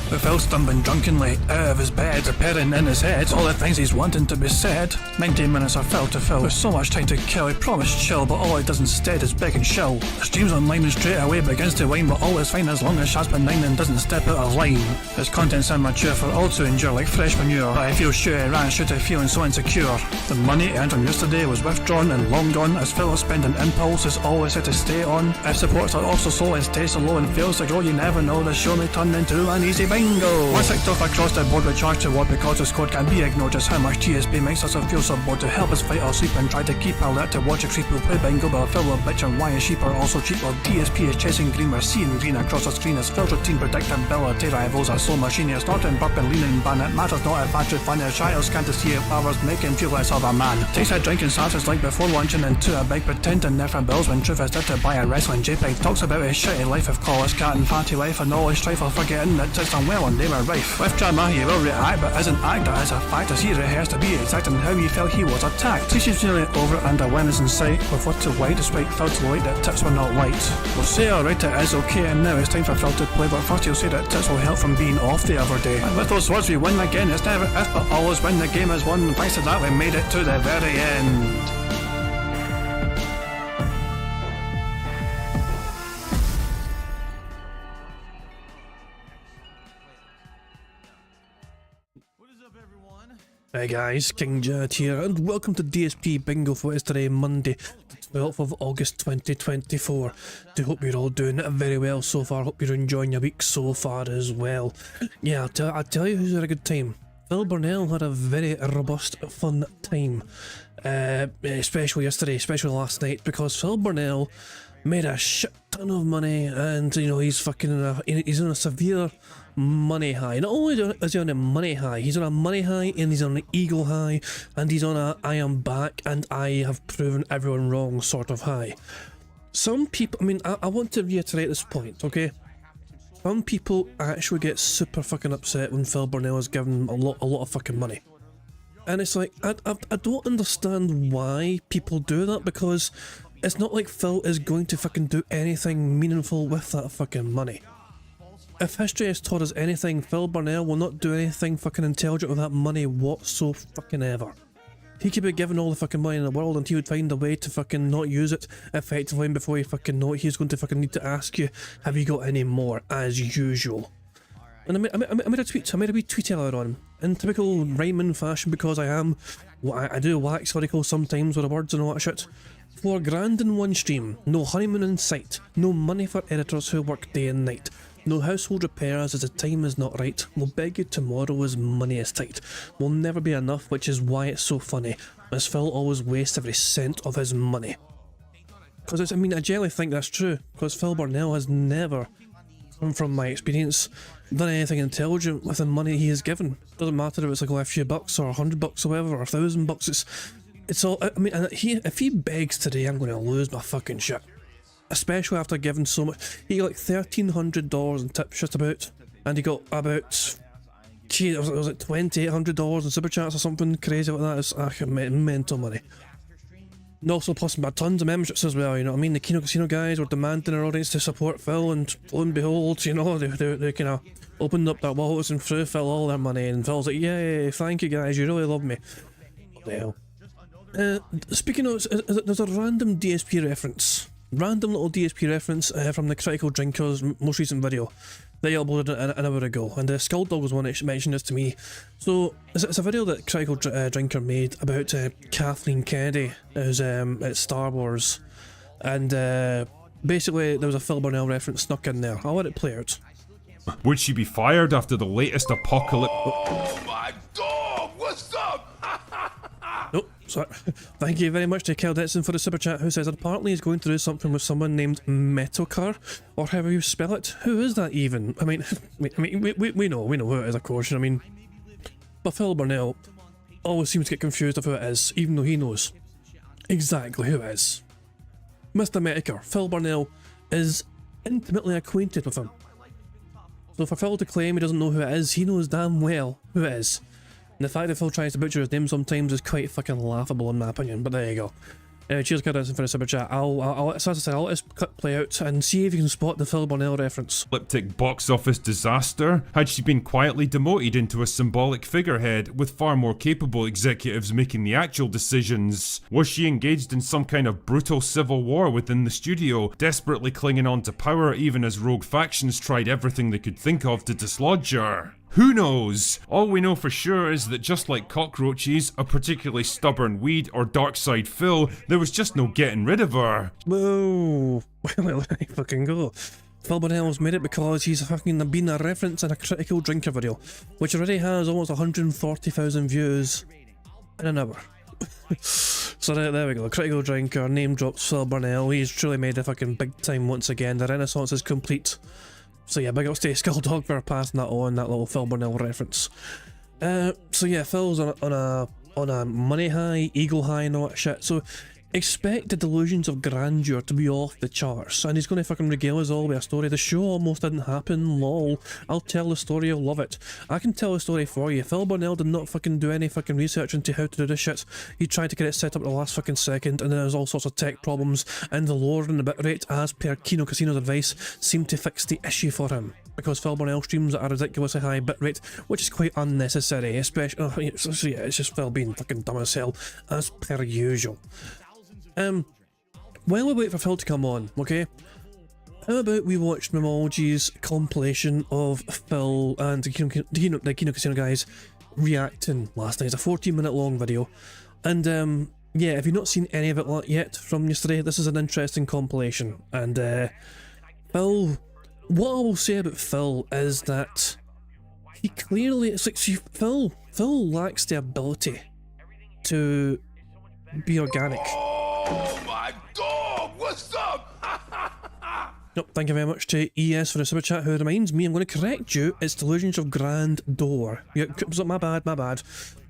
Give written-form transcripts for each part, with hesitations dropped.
With Phil stumbling drunkenly out of his bed, appearing in his head all the things he's wanting to be said. 19 minutes of Phil to Phil, with so much time to kill. He promised chill, but all he does instead is beg and chill. His dreams online and straight away begins to whine, but all is fine as long as Shaz benign and doesn't step out of line. His content's immature for all to endure like fresh manure, but I feel sure he ran straight to feeling so insecure. The money earned from yesterday was withdrawn and long gone, as Phil's spending impulse is always had to stay on. If supports are also slow and stays so low and fails to grow, you never know, the show may turn into an easy bingo. One ticked off across the board with charge to what because the squad can't be ignored. Just how much DSP makes us feel so bored to help us fight or sleep and try to keep alert to watch a creep who play bingo, but Phil will bitch and why his sheep are also cheap. While DSP is chasing green, we're seeing green across the screen as Phil's routine predictability rivals are so machine. It's not in burp and leaning ban, it matters not if I fun his trials can't see if ours make him feel less of a man. Takes a drink and starts his like before lunching into a big pretending there for bills when truth is dead to buy a wrestling JPEG. Talks about his shitty life of college cat and fatty life and all his strife of forgetting that it's unwell and they were rife. With drama he will react but isn't act as a fact as he rehearsed to be exact and how he felt he was attacked. He seems nearly over and a win is in sight with what to white despite Phil to light that tips were not light. We'll say alright it is okay and now it's time for Phil to play, but first he'll say that tips will help from being off the other day. And with those words we win again, it's never if but always when the game is won. Thanks to that we made it to the very end. Hey guys, King Jad here, and welcome to DSP Bingo for what is today, Monday, the 12th of August 2024. Do hope you're all doing very well so far. Hope you're enjoying your week so far as well. Yeah, I'll tell you who's had a good time. Phil Burnell had a very robust, fun time, especially yesterday, especially last night, because Phil Burnell made a shit ton of money, and you know he's he's on a severe money high. Not only is he on a money high, he's on a money high and he's on an eagle high, and he's on a I am back and I have proven everyone wrong sort of high. Some people, I mean, I want to reiterate this point, okay? Some people actually get super fucking upset when Phil Burnell is given a lot of fucking money. And it's like, I don't understand why people do that, because it's not like Phil is going to fucking do anything meaningful with that fucking money. If history has taught us anything, Phil Burnell will not do anything fucking intelligent with that money whatsoever fucking ever. He could be given all the fucking money in the world and he would find a way to fucking not use it effectively, and before you fucking know it, he's going to fucking need to ask you, have you got any more, as usual. And I made a wee tweet earlier on, in typical Ryman fashion, because I do wax lyrical sometimes with the words and all that shit. $4 in one stream, no honeymoon in sight, no money for editors who work day and night. No household repairs as the time is not right. We'll beg you tomorrow as money is tight. Will never be enough, which is why it's so funny, as Phil always wastes every cent of his money. Because I generally think that's true, because Phil Burnell has never, from my experience, done anything intelligent with the money he is given. Doesn't matter if it's like a few bucks or $100 or whatever, or $1,000. It's all, if he begs today, I'm going to lose my fucking shit. Especially after giving so much. He got like $1,300 in tips just about, and he got about, was it $2,800 in super chats or something crazy like that. It's mental money. And also plus tons of memberships as well, you know what I mean? The Kino Casino guys were demanding our audience to support Phil, and lo and behold, you know, they kind of opened up that wallet and threw Phil all their money, and Phil's like, yay, thank you guys, you really love me. What the hell? Speaking of, there's a random DSP reference. Random little DSP reference from the Critical Drinker's most recent video that he uploaded an hour ago, and Skulldog was one that mentioned this to me. So it's a video that Critical Drinker made about Kathleen Kennedy who's at Star Wars, and basically there was a Phil Burnell reference snuck in there. I'll let it play out. Would she be fired after the latest apocalypse? Oh my dog, what's up? Nope, sorry. Thank you very much to Kel Detson for the super chat, who says apparently he's going to do something with someone named Metocar, or however you spell it. Who is that even? I mean, we know who it is, of course. I mean, but Phil Burnell always seems to get confused of who it is, even though he knows exactly who it is. Mr. Metocar, Phil Burnell is intimately acquainted with him. So for Phil to claim he doesn't know who it is, he knows damn well who it is. And the fact that Phil tries to butcher his name sometimes is quite fucking laughable in my opinion, but there you go. Cheers, Cadence, for a super chat. So as I said, I'll let this clip play out and see if you can spot the Phil Burnell reference. Ecliptic box office disaster? Had she been quietly demoted into a symbolic figurehead with far more capable executives making the actual decisions? Was she engaged in some kind of brutal civil war within the studio, desperately clinging on to power even as rogue factions tried everything they could think of to dislodge her? Who knows? All we know for sure is that just like cockroaches, a particularly stubborn weed, or Darkside Phil, there was just no getting rid of her. Whoa, well, let me fucking go. Phil Burnell's made it because he's fucking been a reference in a Critical Drinker video, which already has almost 140,000 views in an hour. So there we go, Critical Drinker, name drops Phil Burnell, he's truly made a fucking big time once again, the renaissance is complete. So yeah, big ups to Skulldog for passing that on, that little Phil Burnell reference. So yeah, Phil's on a money high, ego high and all that shit, so expect the delusions of grandeur to be off the charts, and he's going to fucking regale us all with a story. The show almost didn't happen, lol. I'll tell the story, you'll love it. I can tell the story for you. Phil Burnell did not fucking do any fucking research into how to do this shit. He tried to get it set up at the last fucking second, and then there's all sorts of tech problems, and the lore and the bitrate, as per Kino Casino's advice, seemed to fix the issue for him. Because Phil Burnell streams at a ridiculously high bitrate, which is quite unnecessary, especially, so yeah, it's just Phil being fucking dumb as hell, as per usual. While we wait for Phil to come on, okay, how about we watch Memology's compilation of Phil and the Kino Casino guys reacting last night. It's a 14-minute long video, and yeah, if you've not seen any of it yet from yesterday, this is an interesting compilation. And Phil, what I will say about Phil is that he clearly, it's like, see, Phil lacks the ability to be organic. Oh my dog! What's up? Nope, thank you very much to ES for the super chat, who reminds me, I'm going to correct you, it's Delusions of Grandeur. Yeah, my bad.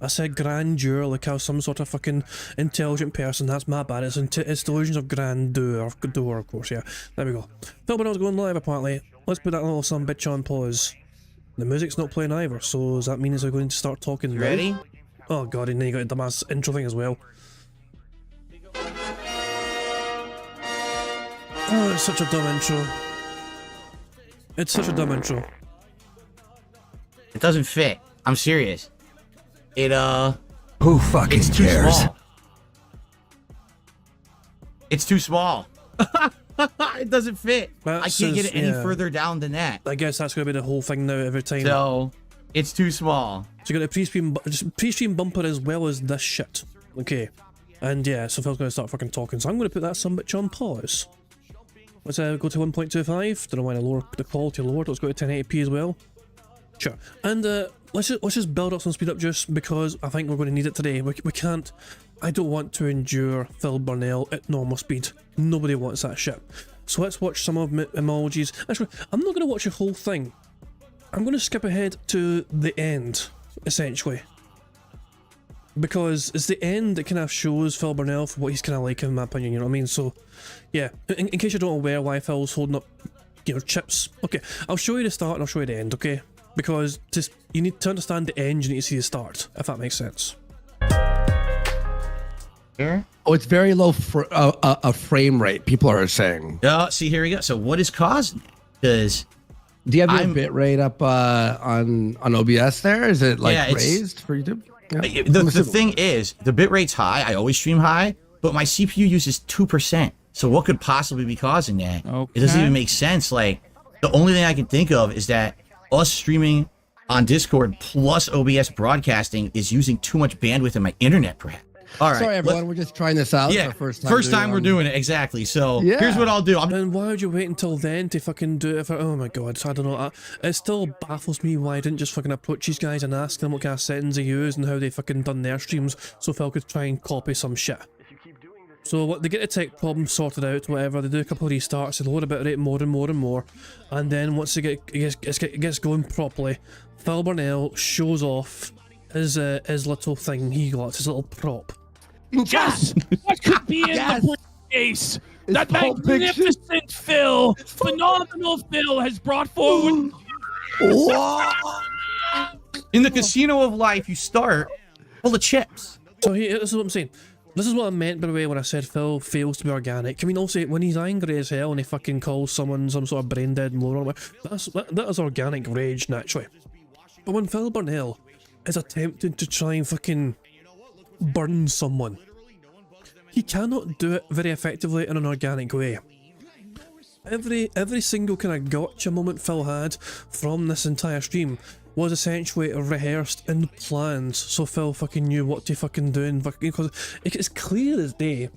I said grandeur like I was some sort of fucking intelligent person, that's my bad. It's Delusions of Grandeur, of course, yeah. There we go. Phil Burnell's going live apparently. Let's put that little son bitch on pause. The music's not playing either, so does that mean we're going to start talking now? Ready? Oh god, and then you got a dumbass intro thing as well. Oh, it's such a dumb intro. It's such a dumb intro. It doesn't fit. I'm serious. It Who fucking it's too cares? small. It's too small. It doesn't fit. I can't get it any further down than that. I guess that's going to be the whole thing now every time. So it's too small. So you got a pre-stream bumper as well as this shit. Okay. And yeah, so Phil's going to start fucking talking. So I'm going to put that some bitch on pause. Let's go to 1.25. Don't know why the quality lowered. Let's go to 1080p as well. Sure. And let's just build up some speed up just because I think we're going to need it today. We can't. I don't want to endure Phil Burnell at normal speed. Nobody wants that shit. So let's watch some of Memology's. Actually, I'm not going to watch the whole thing. I'm going to skip ahead to the end, essentially. Because it's the end that kind of shows Phil Burnell for what he's kind of like, in my opinion, you know what I mean? So, yeah, in case you don't aware why Phil's holding up, you know, chips. Okay, I'll show you the start and I'll show you the end, okay? Because you need to understand the end, you need to see the start, if that makes sense. Here? Oh, it's very low a frame rate, people are saying. See, here we go. So what is causing it? Because do you have your bit rate up on OBS there? Is it like raised for YouTube? Yeah. The thing is, the bit rate's high. I always stream high, but my CPU uses 2%. So what could possibly be causing that? Okay. It doesn't even make sense. Like, the only thing I can think of is that us streaming on Discord plus OBS broadcasting is using too much bandwidth in my internet, perhaps. All right. Sorry, everyone. We're just trying this out. Yeah, it's our first time we're doing it. Exactly. So here's what I'll do. And why would you wait until then to fucking do it? Oh my god, I don't know. It still baffles me why I didn't just fucking approach these guys and ask them what kind of settings they use and how they fucking done their streams so Phil could try and copy some shit. So what, they get the tech problem sorted out, whatever, they do a couple of restarts, they lower a bit rate more and more, and then once it gets going properly, Phil Burnell shows off his little thing he got, his little prop. Yes! What could be in the briefcase? That magnificent Phil, phenomenal Phil has brought forward. In the casino of life, you start full of chips. So this is what I'm saying. This is what I meant, by the way, when I said Phil fails to be organic. I mean, also, when he's angry as hell and he fucking calls someone some sort of brain dead moron, that is organic rage, naturally. But when Phil Burnell is attempting to try and fucking burn someone, he cannot do it very effectively in an organic way. Every single kind of gotcha moment Phil had from this entire stream was essentially rehearsed and planned, so Phil fucking knew what to fucking do, and fucking, because it's clear as day.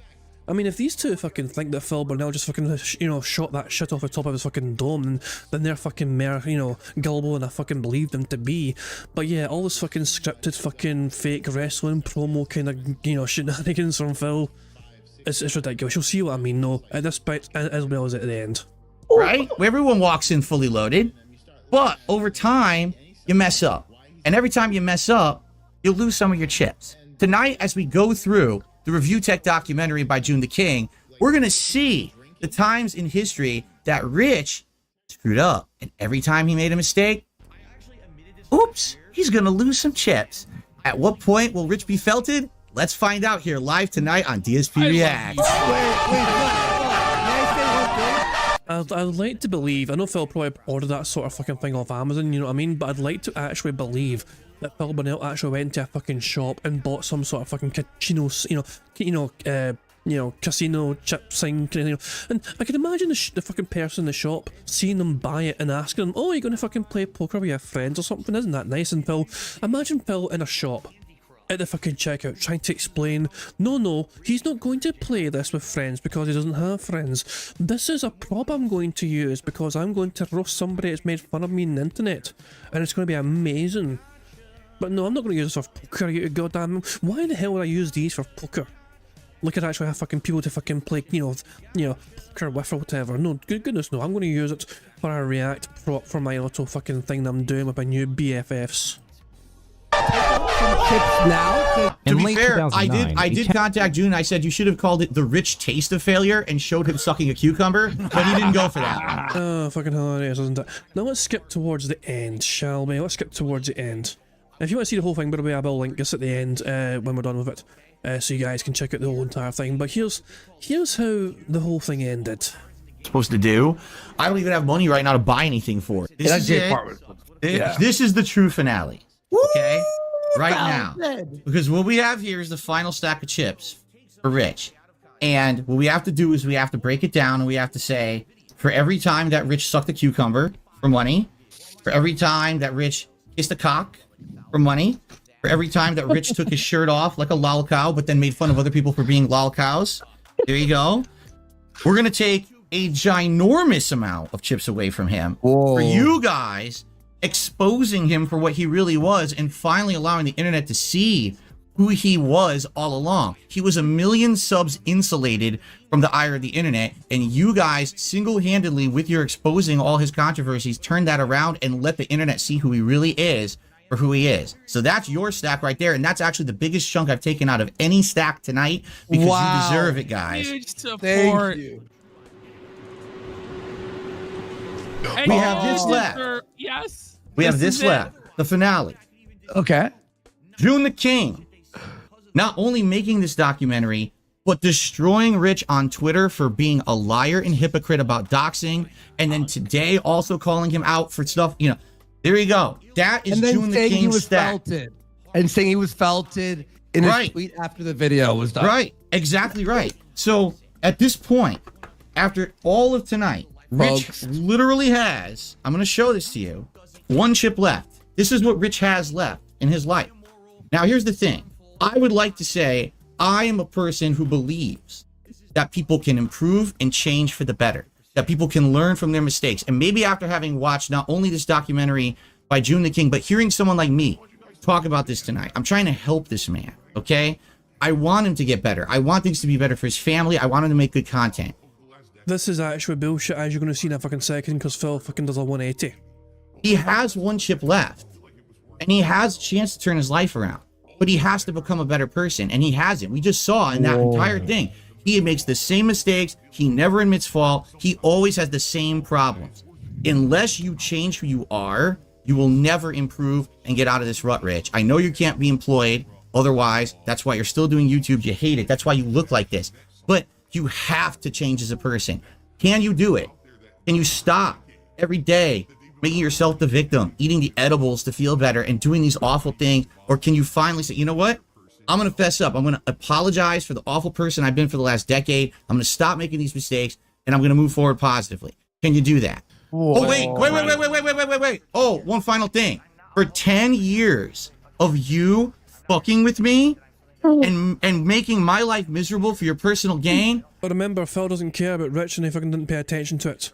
I mean, if these two fucking think that Phil Burnell just fucking, shot that shit off the top of his fucking dome, then they're fucking more, gullible than I fucking believe them to be. But yeah, all this fucking scripted fucking fake wrestling promo kind of, shenanigans from Phil, it's ridiculous. You'll see what I mean, though, at this point, as well as at the end. Right? Where everyone walks in fully loaded, but over time, you mess up. And every time you mess up, you'll lose some of your chips. Tonight, as we go through the Review Tech documentary by June the King, we're going to see the times in history that Rich screwed up. And every time he made a mistake, oops, he's going to lose some chips. At what point will Rich be felted? Let's find out here live tonight on DSP React. I'd like to believe, I know Phil probably ordered that sort of fucking thing off Amazon, you know what I mean? But I'd like to actually believe that Phil Burnell actually went to a fucking shop and bought some sort of fucking casino, casino chip thing, and I could imagine the fucking person in the shop seeing them buy it and asking them, oh, are you going to fucking play poker with your friends or something? Isn't that nice? And imagine Phil in a shop at the fucking checkout trying to explain, no, he's not going to play this with friends because he doesn't have friends. This is a prop I'm going to use because I'm going to roast somebody that's made fun of me on the internet, and it's going to be amazing. But no, I'm not going to use this for poker, you goddamn. Why the hell would I use these for poker? Like I'd actually have fucking people to fucking play, poker with or whatever. No, goodness no, I'm going to use it for a React prop for my little fucking thing that I'm doing with my new BFFs. Now, to be fair, I did contact June. I said you should have called it the rich taste of failure and showed him sucking a cucumber, but he didn't go for that. Oh, fucking hilarious, isn't it? Now let's skip towards the end, shall we? Let's skip towards the end. If you want to see the whole thing, by the way, I will link this at the end when we're done with it, so you guys can check out the whole entire thing. But here's how the whole thing ended. Supposed to do. I don't even have money right now to buy anything for it. This is the true finale. Okay, right now, because what we have here is the final stack of chips for Rich, and what we have to do is we have to break it down, and we have to say, for every time that Rich sucked a cucumber for money, for every time that Rich kissed a cock for money, for every time that Rich took his shirt off like a lol cow but then made fun of other people for being lol cows, there you go. We're gonna take a ginormous amount of chips away from him. Whoa. For you guys, exposing him for what he really was and finally allowing the internet to see who he was all along. He was 1 million subs insulated from the ire of the internet, and you guys single-handedly, with your exposing all his controversies, turned that around and let the internet see who he really is for who he is. So that's your stack right there, and that's actually the biggest chunk I've taken out of any stack tonight, because you deserve it, guys. Huge support. Thank you. We have this left. Yes. We have this left. The finale. Okay. June the King. Not only making this documentary, but destroying Rich on Twitter for being a liar and hypocrite about doxing. And then today also calling him out for stuff, there you go. That is June the King's stack. And saying he was felted in his tweet after the video was done. Right. Exactly right. So at this point, after all of tonight, Rich literally has, I'm going to show this to you, 1 chip left. This is what Rich has left in his life. Now, here's the thing. I would like to say I am a person who believes that people can improve and change for the better, that people can learn from their mistakes. And maybe after having watched not only this documentary by June the King, but hearing someone like me talk about this tonight, I'm trying to help this man, okay? I want him to get better. I want things to be better for his family. I want him to make good content. This is actually bullshit, as you're going to see in a fucking second, because Phil fucking does a 180. He has 1 chip left, and he has a chance to turn his life around, but he has to become a better person, and he hasn't. We just saw in that entire thing, he makes the same mistakes. He never admits fault. He always has the same problems. Unless you change who you are, you will never improve and get out of this rut, Rich. I know you can't be employed. Otherwise, that's why you're still doing YouTube. You hate it. That's why you look like this. But you have to change as a person. Can you do it? Can you stop every day making yourself the victim, eating the edibles to feel better and doing these awful things? Or can you finally say, you know what? I'm going to fess up. I'm going to apologize for the awful person I've been for the last decade. I'm going to stop making these mistakes and I'm going to move forward positively. Can you do that? Whoa. Oh, wait. Oh, one final thing. For 10 years of you fucking with me and making my life miserable for your personal gain. But remember, Phil doesn't care about Rich and he fucking didn't pay attention to it.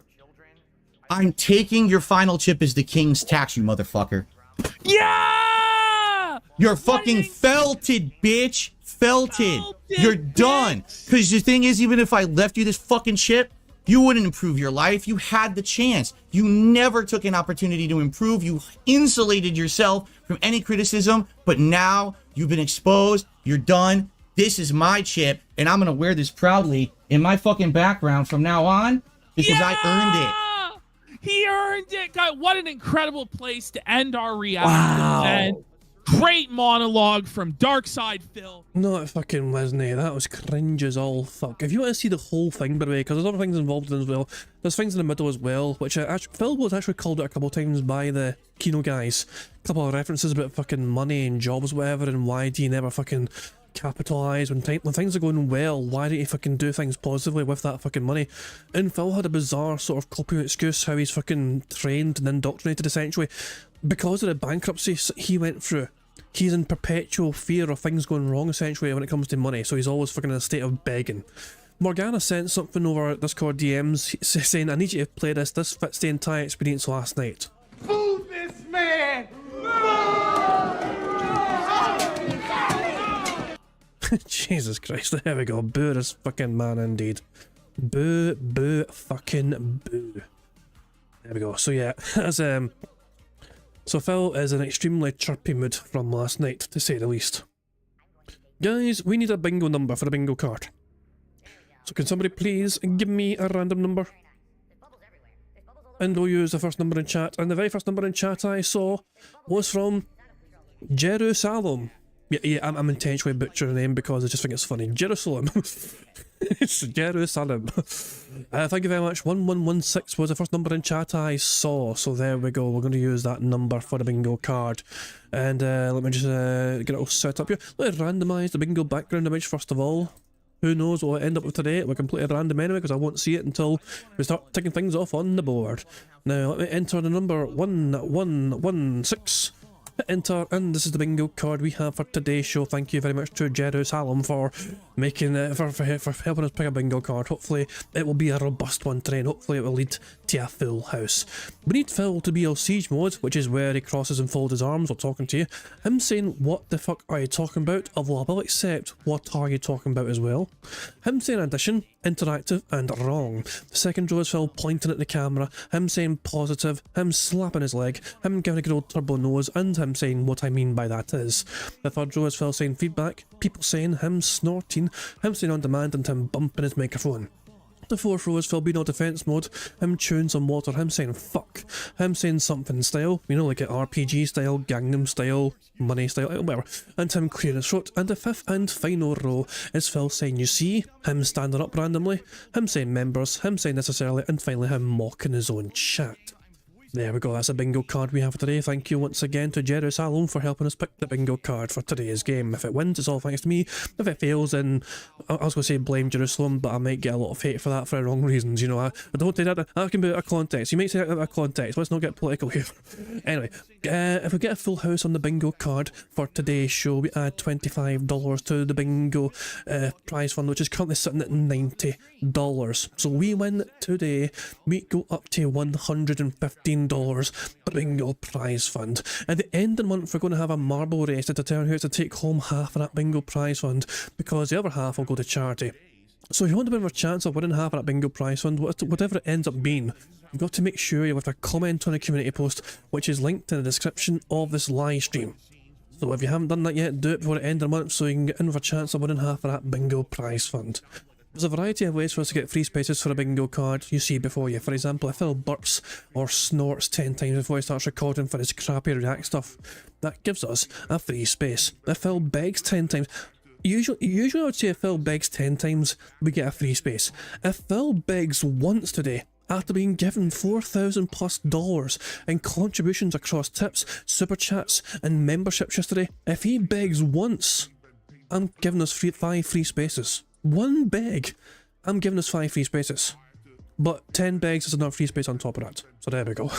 I'm taking your final chip as the king's tax, you motherfucker. Yeah! You're fucking felted, bitch. Felted. You're done. Because the thing is, even if I left you this fucking chip, you wouldn't improve your life. You had the chance. You never took an opportunity to improve. You insulated yourself from any criticism, but now you've been exposed. You're done. This is my chip, and I'm going to wear this proudly in my fucking background from now on because I earned it. He earned it. God, what an incredible place to end our reaction event. Great monologue from Darkside Phil. No, it fucking wasn't. That was cringe as all fuck. If you want to see the whole thing, by the way, because there's other things involved in it as well, there's things in the middle as well, which Phil was actually called out a couple of times by the Kino guys. A couple of references about fucking money and jobs, whatever, and why do you never fucking capitalise when things are going well? Why don't you fucking do things positively with that fucking money? And Phil had a bizarre sort of coping excuse how he's fucking trained and indoctrinated essentially because of the bankruptcy he went through. He's in perpetual fear of things going wrong essentially when it comes to money, so he's always fucking in a state of begging. Morgana sent something over Discord DMs saying, I need you to play this fits the entire experience last night. Move this man! Jesus Christ, there we go. Boo this fucking man indeed. Boo, fucking boo. There we go. So yeah, as so Phil is in an extremely chirpy mood from last night, to say the least. Guys, we need a bingo number for the bingo card. So can somebody please give me a random number? And we'll use the first number in chat. And the very first number in chat I saw was from Jerusalem. Yeah, I'm intentionally butchering the name because I just think it's funny. Jerusalem. It's Jerusalem. Thank you very much. 1116 was the first number in chat I saw. So there we go. We're going to use that number for the bingo card. And let me just get it all set up here. Let's randomise the bingo background image first of all. Who knows what we'll end up with today? We're completely random anyway because I won't see it until we start ticking things off on the board. Now let me enter the number 1116. Enter, and this is the bingo card we have for today's show. Thank you very much to Jerusalem for making for helping us pick a bingo card. Hopefully it will be a robust one today, and hopefully it will lead to a full house. We need Phil to be on siege mode, which is where he crosses and folds his arms while talking to you. Him saying, what the fuck are you talking about? Although I will accept, what are you talking about as well. Him saying addition, interactive and wrong. The second row is Phil pointing at the camera, him saying positive, him slapping his leg, him giving a good old turbo nose, and him saying what I mean by that is. The third row is Phil saying feedback, people saying, him snorting, him saying on demand, and him bumping his microphone. The fourth row is Phil being on defense mode, him chewing some water, him saying fuck, him saying something style, you know, like an RPG style, Gangnam style, money style, whatever, and him clearing his throat. And the fifth and final row is Phil saying you see, him standing up randomly, him saying members, him saying necessarily, and finally him mocking his own chat. There we go, that's a bingo card we have for today. Thank you once again to Jerusalem for helping us pick the bingo card for today's game. If it wins, it's all thanks to me. If it fails, then I was going to say blame Jerusalem, but I might get a lot of hate for that for the wrong reasons, you know. I don't take that can be out of context. You might say that out of context. Let's not get political here. Anyway, if we get a full house on the bingo card for today's show, we add $25 to the bingo prize fund, which is currently sitting at $90. So we win today, we go up to $115 for the bingo prize fund. At the end of the month, we're going to have a marble race to determine who's to take home half of that bingo prize fund, because the other half will go to charity. So if you want a bit of a chance of winning half of that bingo prize fund, whatever it ends up being, you've got to make sure you have a comment on a community post, which is linked in the description of this live stream. So if you haven't done that yet, do it before the end of the month so you can get in with a chance of winning half of that bingo prize fund. There's a variety of ways for us to get free spaces for a bingo card you see before you. For example, if Phil burps or snorts 10 times before he starts recording for his crappy react stuff, that gives us a free space. If Phil begs 10 times, usually I would say if Phil begs 10 times, we get a free space. If Phil begs once today, after being given $4,000+ in contributions across tips, super chats and memberships yesterday, if he begs once, I'm giving us 5 free spaces. One beg, I'm giving us 5 free spaces. But 10 begs is another free space on top of that. So there we go.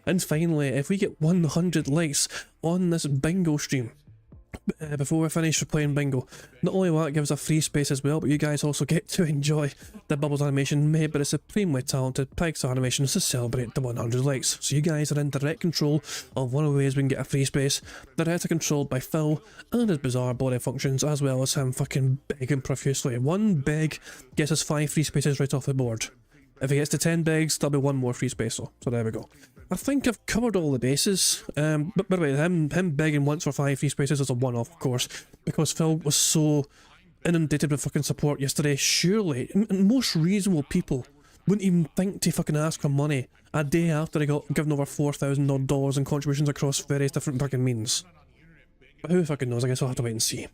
And finally, if we get 100 likes on this bingo stream, before we finish playing bingo, not only will that give us a free space as well, but you guys also get to enjoy the Bubbles animation made by the supremely talented Pixar Animations to celebrate the 100 likes. So you guys are in direct control of one of the ways we can get a free space, directly controlled by Phil and his bizarre body functions, as well as him fucking begging profusely. One beg gets us 5 free spaces right off the board. If he gets to 10 begs, there'll be 1 more free space though. So there we go. I think I've covered all the bases. But by the way, him begging once for 5 free spaces is a one-off, of course, because Phil was so inundated with fucking support yesterday. Surely, most reasonable people wouldn't even think to fucking ask for money a day after he got given over $4,000 odd in contributions across various different fucking means. But who fucking knows? I guess I'll have to wait and see.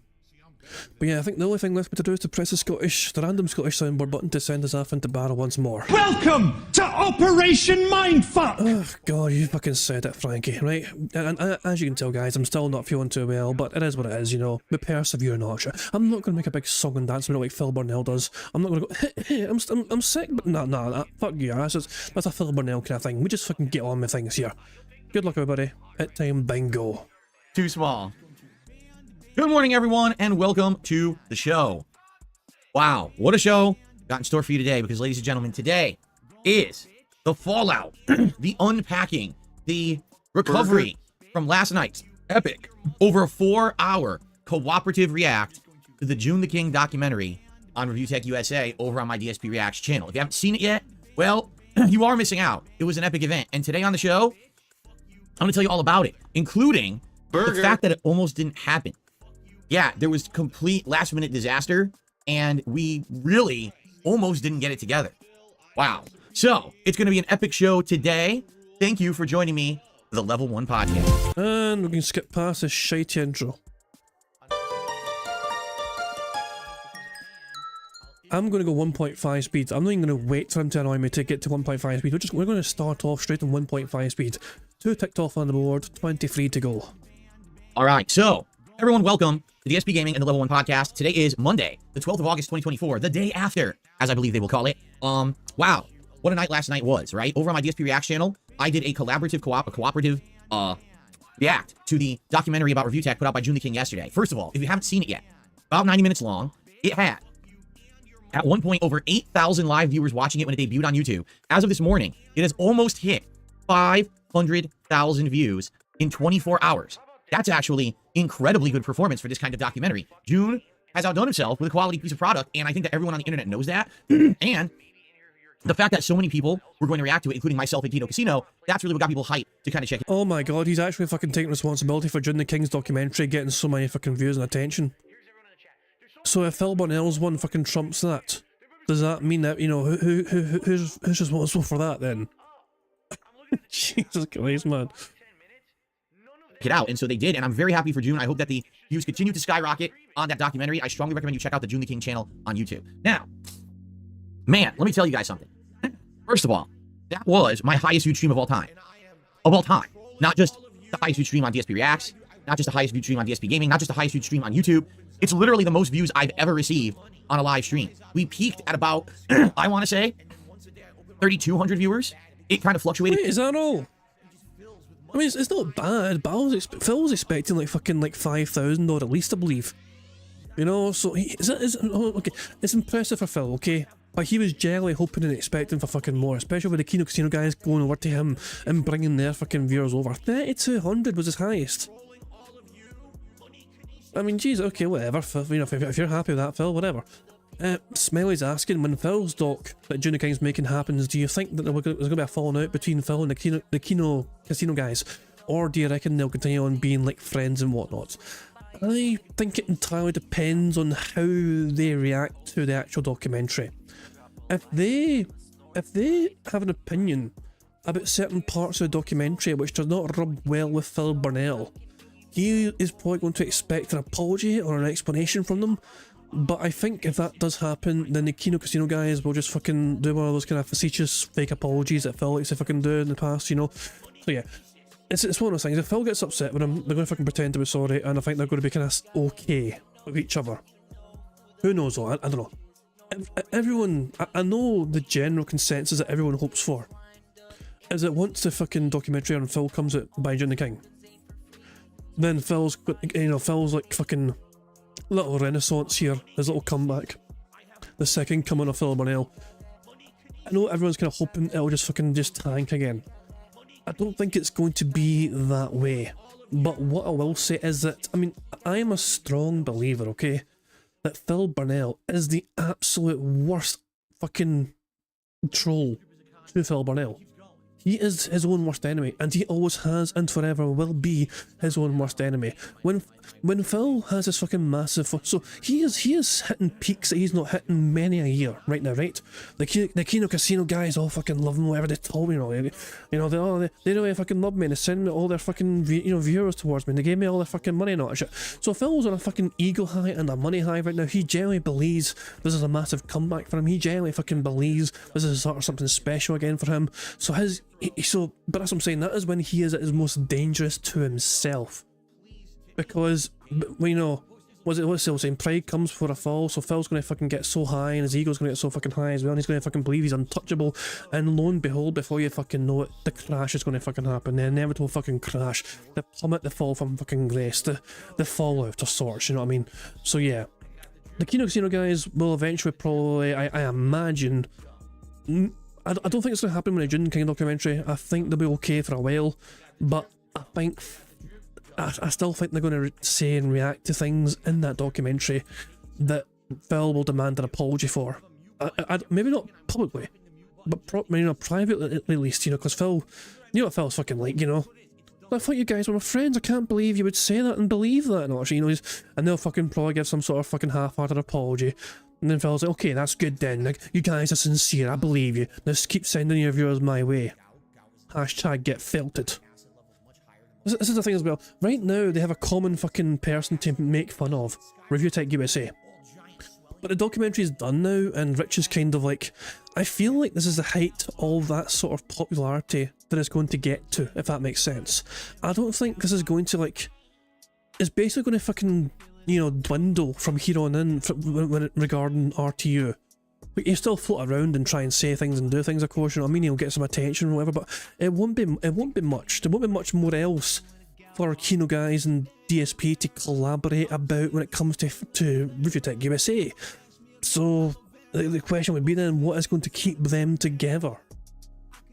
But yeah, I think the only thing left me to do is to press the random Scottish soundboard button to send us off into battle once more. Welcome to Operation Mindfuck! Oh god, you fucking said it, Frankie, right? And as you can tell, guys, I'm still not feeling too well, but it is what it is, you know. We persevere, not. I'm not going to make a big song and dance like Phil Burnell does. I'm not going to go, hey, I'm sick, but nah, fuck you, that's a Phil Burnell kind of thing. We just fucking get on with things here. Good luck, everybody. Hit time bingo. Too small. Good morning, everyone, and welcome to the show. Wow, what a show got in store for you today, because, ladies and gentlemen, today is the fallout, the unpacking, the recovery from last night's epic, over a 4-hour cooperative react to the June the King documentary on Review Tech USA over on my DSP Reacts channel. If you haven't seen it yet, well, you are missing out. It was an epic event, and today on the show, I'm going to tell you all about it, including the fact that it almost didn't happen. Yeah, there was complete last-minute disaster, and we really almost didn't get it together. Wow. So, it's going to be an epic show today. Thank you for joining me for the Level 1 podcast. And we can skip past this shitey intro. I'm going to go 1.5 speed. I'm not even going to wait for him to annoy me to get to 1.5 speed. We're going to start off straight on 1.5 speed. 2 ticked off on the board, 23 to go. Alright, so, everyone, welcome to DSP Gaming and the Level 1 podcast. Today is Monday, the 12th of August, 2024, the day after, as I believe they will call it. Wow, what a night last night was, right? Over on my DSP Reacts channel, I did a cooperative react to the documentary about Review Tech put out by June the King yesterday. First of all, if you haven't seen it yet, about 90 minutes long, it had, at one point, over 8,000 live viewers watching it when it debuted on YouTube. As of this morning, it has almost hit 500,000 views in 24 hours. That's actually incredibly good performance for this kind of documentary. June has outdone himself with a quality piece of product, and I think that everyone on the internet knows that. And the fact that so many people were going to react to it, including myself and Kino Casino, that's really what got people hyped to kind of check it. Oh my god, he's actually fucking taking responsibility for June the King's documentary getting so many fucking views and attention. So if Phil Burnell's one fucking trumps that, does that mean that, you know, who's responsible for that then? Jesus Christ, man. It out, and so they did, and I'm very happy for June. I hope that the views continue to skyrocket on that documentary. I strongly recommend you check out the June the King channel on YouTube. Now, man, let me tell you guys something. First of all, that was my highest viewed stream of all time. Of all time. Not just the highest viewed stream on DSP Reacts, not just the highest viewed stream on DSP Gaming, not just the highest viewed stream on YouTube. It's literally the most views I've ever received on a live stream. We peaked at about, I want to say, 3,200 viewers. It kind of fluctuated. Wait, is that all? I mean, it's not bad, but Phil was expecting like fucking like 5,000 or at least, I believe. You know, so okay, it's impressive for Phil, okay? But he was generally hoping and expecting for fucking more, especially with the Kino Casino guys going over to him and bringing their fucking viewers over. 3,200 was his highest. I mean, geez, okay, whatever. You know, if you're happy with that, Phil, whatever. Smelly's asking, when Phil's doc that June the King's making happens, do you think that there's going to be a falling out between Phil and the Kino Casino guys? Or do you reckon they'll continue on being like friends and whatnot? I think it entirely depends on how they react to the actual documentary. If they have an opinion about certain parts of the documentary which does not rub well with Phil Burnell, he is probably going to expect an apology or an explanation from them. But I think if that does happen, then the Kino Casino guys will just fucking do one of those kind of facetious fake apologies that Phil likes to fucking do in the past, you know? So yeah, it's one of those things. If Phil gets upset with him, they're going to fucking pretend to be sorry, and I think they're going to be kind of okay with each other. Who knows though? I don't know. Everyone, I know the general consensus that everyone hopes for is that once the fucking documentary on Phil comes out by June the King, then Phil's like fucking little renaissance here, his little comeback, the second coming of Phil Burnell. I know everyone's kind of hoping it'll just tank again. I don't think it's going to be that way. But what I will say is that, I mean, I am a strong believer, okay, that Phil Burnell is the absolute worst fucking troll to Phil Burnell. He is his own worst enemy, and he always has and forever will be his own worst enemy. When Phil has this fucking massive, so he is hitting peaks that he's not hitting many a year right now, right? The Kino Casino guys all fucking love him, whatever they told me, they know they fucking love me, and they send me all their fucking viewers towards me, and they gave me all their fucking money and all that shit. So Phil's on a fucking ego high and a money high right now. He genuinely believes this is a massive comeback for him. He genuinely fucking believes this is sort of something special again for him. So but that's what I'm saying, that is when he is at his most dangerous to himself. Because, what's Phil saying? Pride comes before a fall, so Phil's going to fucking get so high, and his ego's going to get so fucking high as well, and he's going to fucking believe he's untouchable, and lo and behold, before you fucking know it, the crash is going to fucking happen, the inevitable fucking crash, the plummet, the fall from fucking grace, the fallout of sorts, you know what I mean? So yeah, the Kino Casino guys will eventually probably, I imagine, I don't think it's going to happen when the June King documentary. I think they'll be okay for a while, but I still think they're going to say and react to things in that documentary that Phil will demand an apology for. Maybe not publicly, but privately at least, because Phil, you know what Phil's fucking like, I thought you guys were my friends, I can't believe you would say that and believe that, and actually, and they'll fucking probably give some sort of fucking half-hearted apology. And then Phil's like, okay, that's good then, like, you guys are sincere, I believe you, let's keep sending your viewers my way. Hashtag get felted. This is the thing as well, right now they have a common fucking person to make fun of, Review Tech USA. But the documentary is done now, and Rich is kind of like, I feel like this is the height of that sort of popularity that it's going to get to, if that makes sense. I don't think this is going to, like, it's basically going to fucking, dwindle from here on in regarding RTU. But you still float around and try and say things and do things, of course, he'll get some attention or whatever, but it won't be much. There won't be much more else for Kino guys and DSP to collaborate about when it comes to Review Tech USA. So the question would be then, what is going to keep them together?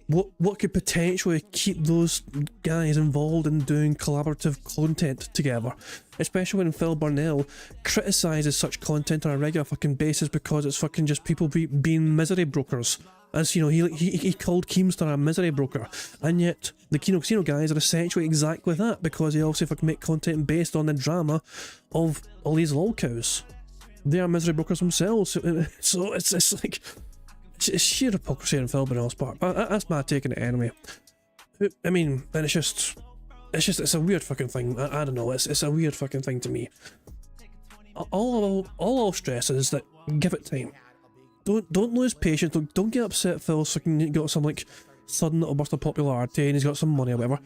What could potentially keep those guys involved in doing collaborative content together? Especially when Phil Burnell criticises such content on a regular fucking basis because it's fucking just people being misery brokers. As he called Keemstar a misery broker, and yet the Kino Casino guys are essentially exactly that, because they also fucking make content based on the drama of all these lolcows. They are misery brokers themselves, so it's like, it's sheer hypocrisy on Phil Burnell's part. That's my take on it anyway. I mean, and it's a weird fucking thing. I don't know, it's a weird fucking thing to me. All I'll stress is that give it time. Don't lose patience. Don't get upset Phil's fucking got some like sudden little burst of popularity and he's got some money or whatever.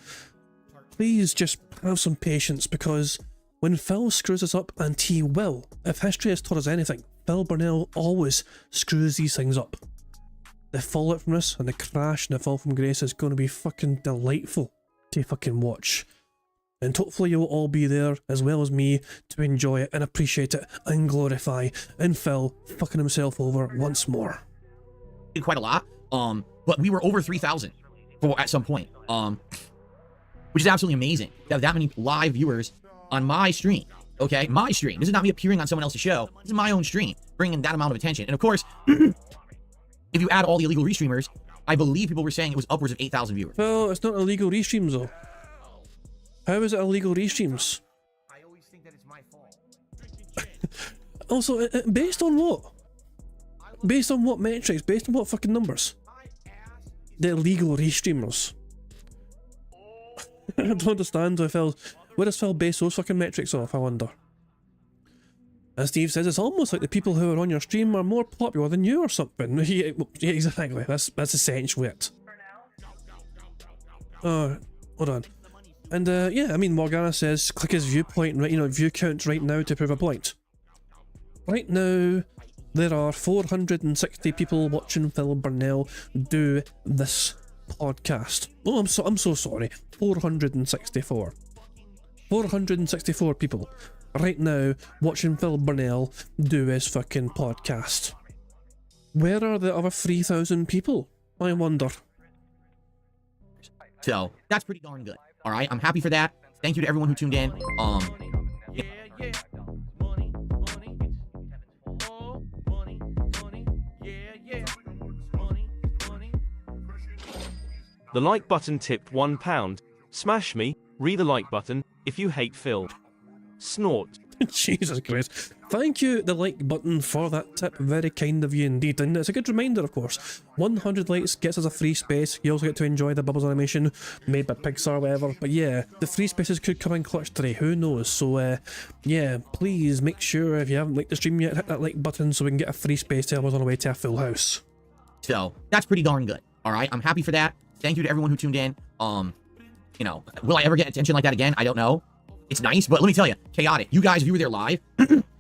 Please just have some patience, because when Phil screws us up, and he will, if history has taught us anything, Phil Burnell always screws these things up. The fallout from this and the crash and the fall from grace is going to be fucking delightful to fucking watch. And hopefully you'll all be there, as well as me, to enjoy it and appreciate it and glorify and Phil fucking himself over once more. Quite a lot, but we were over 3,000 at some point, which is absolutely amazing to have that many live viewers on my stream. Okay, my stream. This is not me appearing on someone else's show. This is my own stream, bringing that amount of attention. And of course, if you add all the illegal restreamers, I believe people were saying it was upwards of 8,000 viewers. Well, it's not illegal restreams though. How is it illegal restreams? Also, based on what? Based on what metrics? Based on what fucking numbers? The illegal restreamers. I don't understand where does Phil base those fucking metrics off, I wonder. As Steve says, it's almost like the people who are on your stream are more popular than you or something. Yeah, exactly. That's essentially it. Hold on. And yeah, I mean, Morgana says, click his viewpoint, right? You know, view count right now to prove a point. Right now, there are 460 people watching Phil Burnell do this podcast. Oh, I'm so sorry. 464. 464 people right now watching Phil Burnell do his fucking podcast. Where are the other 3,000 people? I wonder. So that's pretty darn good. All right, I'm happy for that. Thank you to everyone who tuned in. The like button tipped £1. Smash me, read the like button, if you hate Phil. Snort. Jesus Christ. Thank you, the like button, for that tip. Very kind of you indeed. And it's a good reminder, of course. 100 likes gets us a free space. You also get to enjoy the Bubbles animation made by Pixar or whatever. But yeah, the free spaces could come in clutch today. Who knows? So yeah, please make sure if you haven't liked the stream yet, hit that like button so we can get a free space to help us on our way to a full house. So that's pretty darn good. All right, I'm happy for that. Thank you to everyone who tuned in. You know, will I ever get attention like that again? I don't know. It's nice, but let me tell you, chaotic. You guys, if you were there live,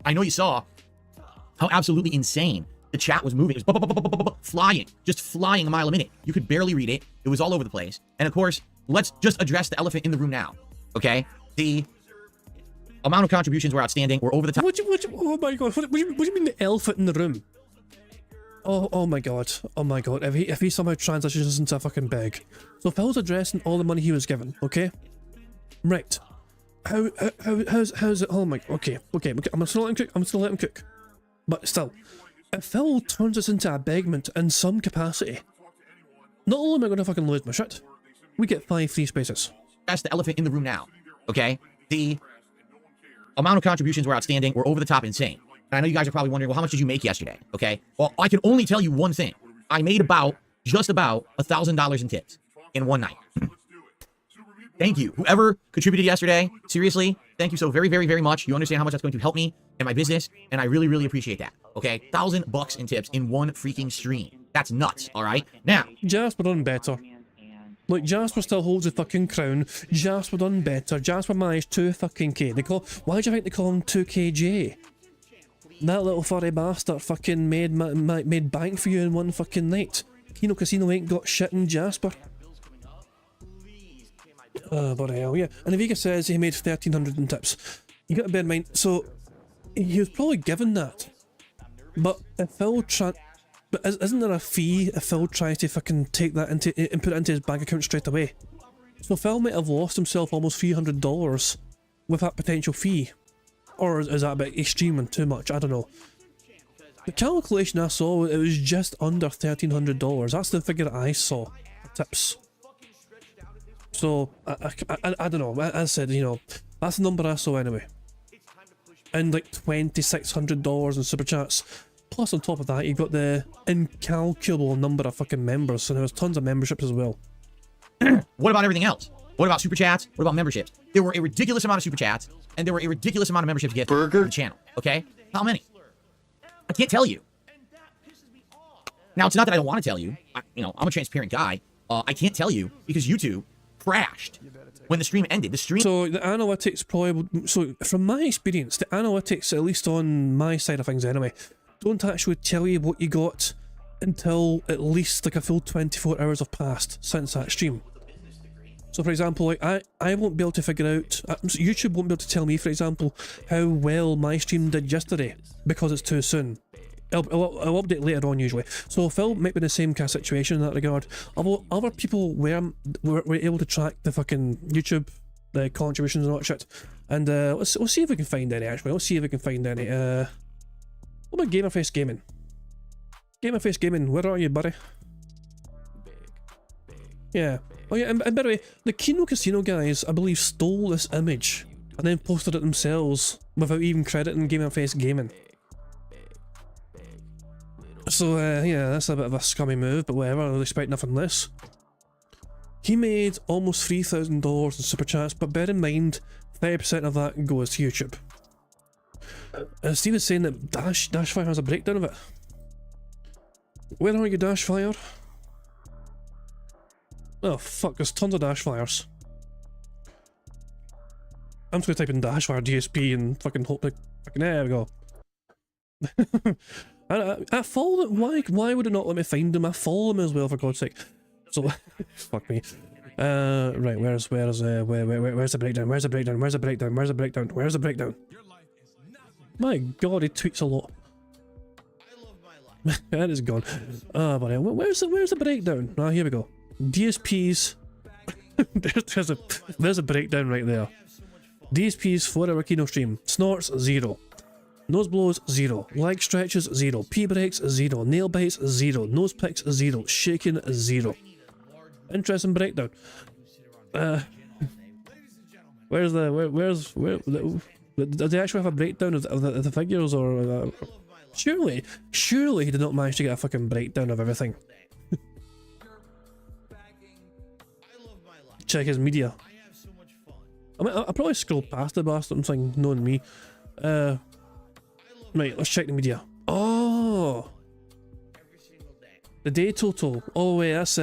I know you saw how absolutely insane the chat was moving. It was flying, just flying a mile a minute. You could barely read it. It was all over the place. And of course, let's just address the elephant in the room now. Okay? The amount of contributions were outstanding. We're over the top. Oh my god, what do you mean the elephant in the room? Oh my god, oh my god, if he somehow transitions into a fucking beg. So Phil's addressing all the money he was given, okay? Right. How's it? Oh my, okay, I'm still letting him cook. But still, if Phil turns this into a begment in some capacity, not only am I gonna fucking lose my shit, we get 5 free spaces. That's the elephant in the room now, okay? The amount of contributions were outstanding. We're over the top insane. And I know you guys are probably wondering, well, how much did you make yesterday? Okay, well, I can only tell you one thing. I made just about $1,000 in tips in one night. Thank you. Whoever contributed yesterday, seriously, thank you so very, very, very much. You understand how much that's going to help me and my business, and I really, really appreciate that. Okay, $1,000 in tips in one freaking stream. That's nuts, all right? Now, Jasper done better. Look, Jasper still holds the fucking crown. Jasper done better. Jasper managed 2 fucking K. Why do you think they call him 2KJ? That little furry bastard fucking made bank for you in one fucking night. Kino Casino ain't got shit in Jasper. But hell, yeah. And Aviga says he made 1,300 in tips. You gotta bear in mind, so he was probably given that. But if Phil but isn't there a fee if Phil tries to fucking take that and put it into his bank account straight away? So Phil might have lost himself almost $300 with that potential fee. Or is that a bit extreme and too much? I don't know. The calculation I saw, it was just under $1,300. That's the figure I saw for tips. So, I don't know. As I said, you know, that's the number I saw anyway. And like $2,600 in super chats. Plus on top of that, you've got the incalculable number of fucking members, and there's tons of memberships as well. What about everything else? What about super chats? What about memberships? There were a ridiculous amount of super chats, and there were a ridiculous amount of memberships gifted to the channel. Okay? How many? I can't tell you. Now, it's not that I don't want to tell you. I'm a transparent guy. I can't tell you because YouTube crashed when the stream ended. So the analytics probably... So from my experience, the analytics, at least on my side of things anyway, don't actually tell you what you got until at least like a full 24 hours have passed since that stream. So for example, like I won't be able to figure out, YouTube won't be able to tell me, for example, how well my stream did yesterday because it's too soon. I'll update later on usually. So Phil might be in the same kind of situation in that regard. Although other people were able to track the fucking YouTube, the contributions and all that shit. And we'll see if we can find any actually. Let's see if we can find any. What about Gamerface Gaming? Gamerface Gaming, where are you, buddy? Yeah. Oh yeah, and by the way, the Kino Casino guys, I believe, stole this image and then posted it themselves without even crediting Game Face Gaming. So yeah, that's a bit of a scummy move, but whatever, I would expect nothing less. He made almost $3,000 in super chats, but bear in mind, 30% of that goes to YouTube. Steve is saying that Dashfire has a breakdown of it. Where are you, Dashfire? Oh fuck, there's tons of Dashfires. I'm just gonna type in Dashfire DSP and fucking hope that fucking there we go. I follow it. Why would it not let me find them? I follow them as well, for God's sake. So fuck me. Right, where's the breakdown? Where's the breakdown? Where's the breakdown? Where's the breakdown? Where's the breakdown? My god, he tweets a lot. That is gone. Ah, buddy, where's the breakdown? Ah, here we go. DSPs. there's a breakdown right there. DSPs 4-hour Kino stream. Snorts 0. Nose blows 0. Leg stretches 0. Pee breaks 0. Nail bites 0. Nose picks 0. Shaking 0. Interesting breakdown. Where's does he actually have a breakdown of the figures, or surely he did not manage to get a fucking breakdown of everything. Check his media. I mean, I'll probably scroll past the bastard and think, knowing me. Right, let's check the media. Oh, the day total. Oh wait, that's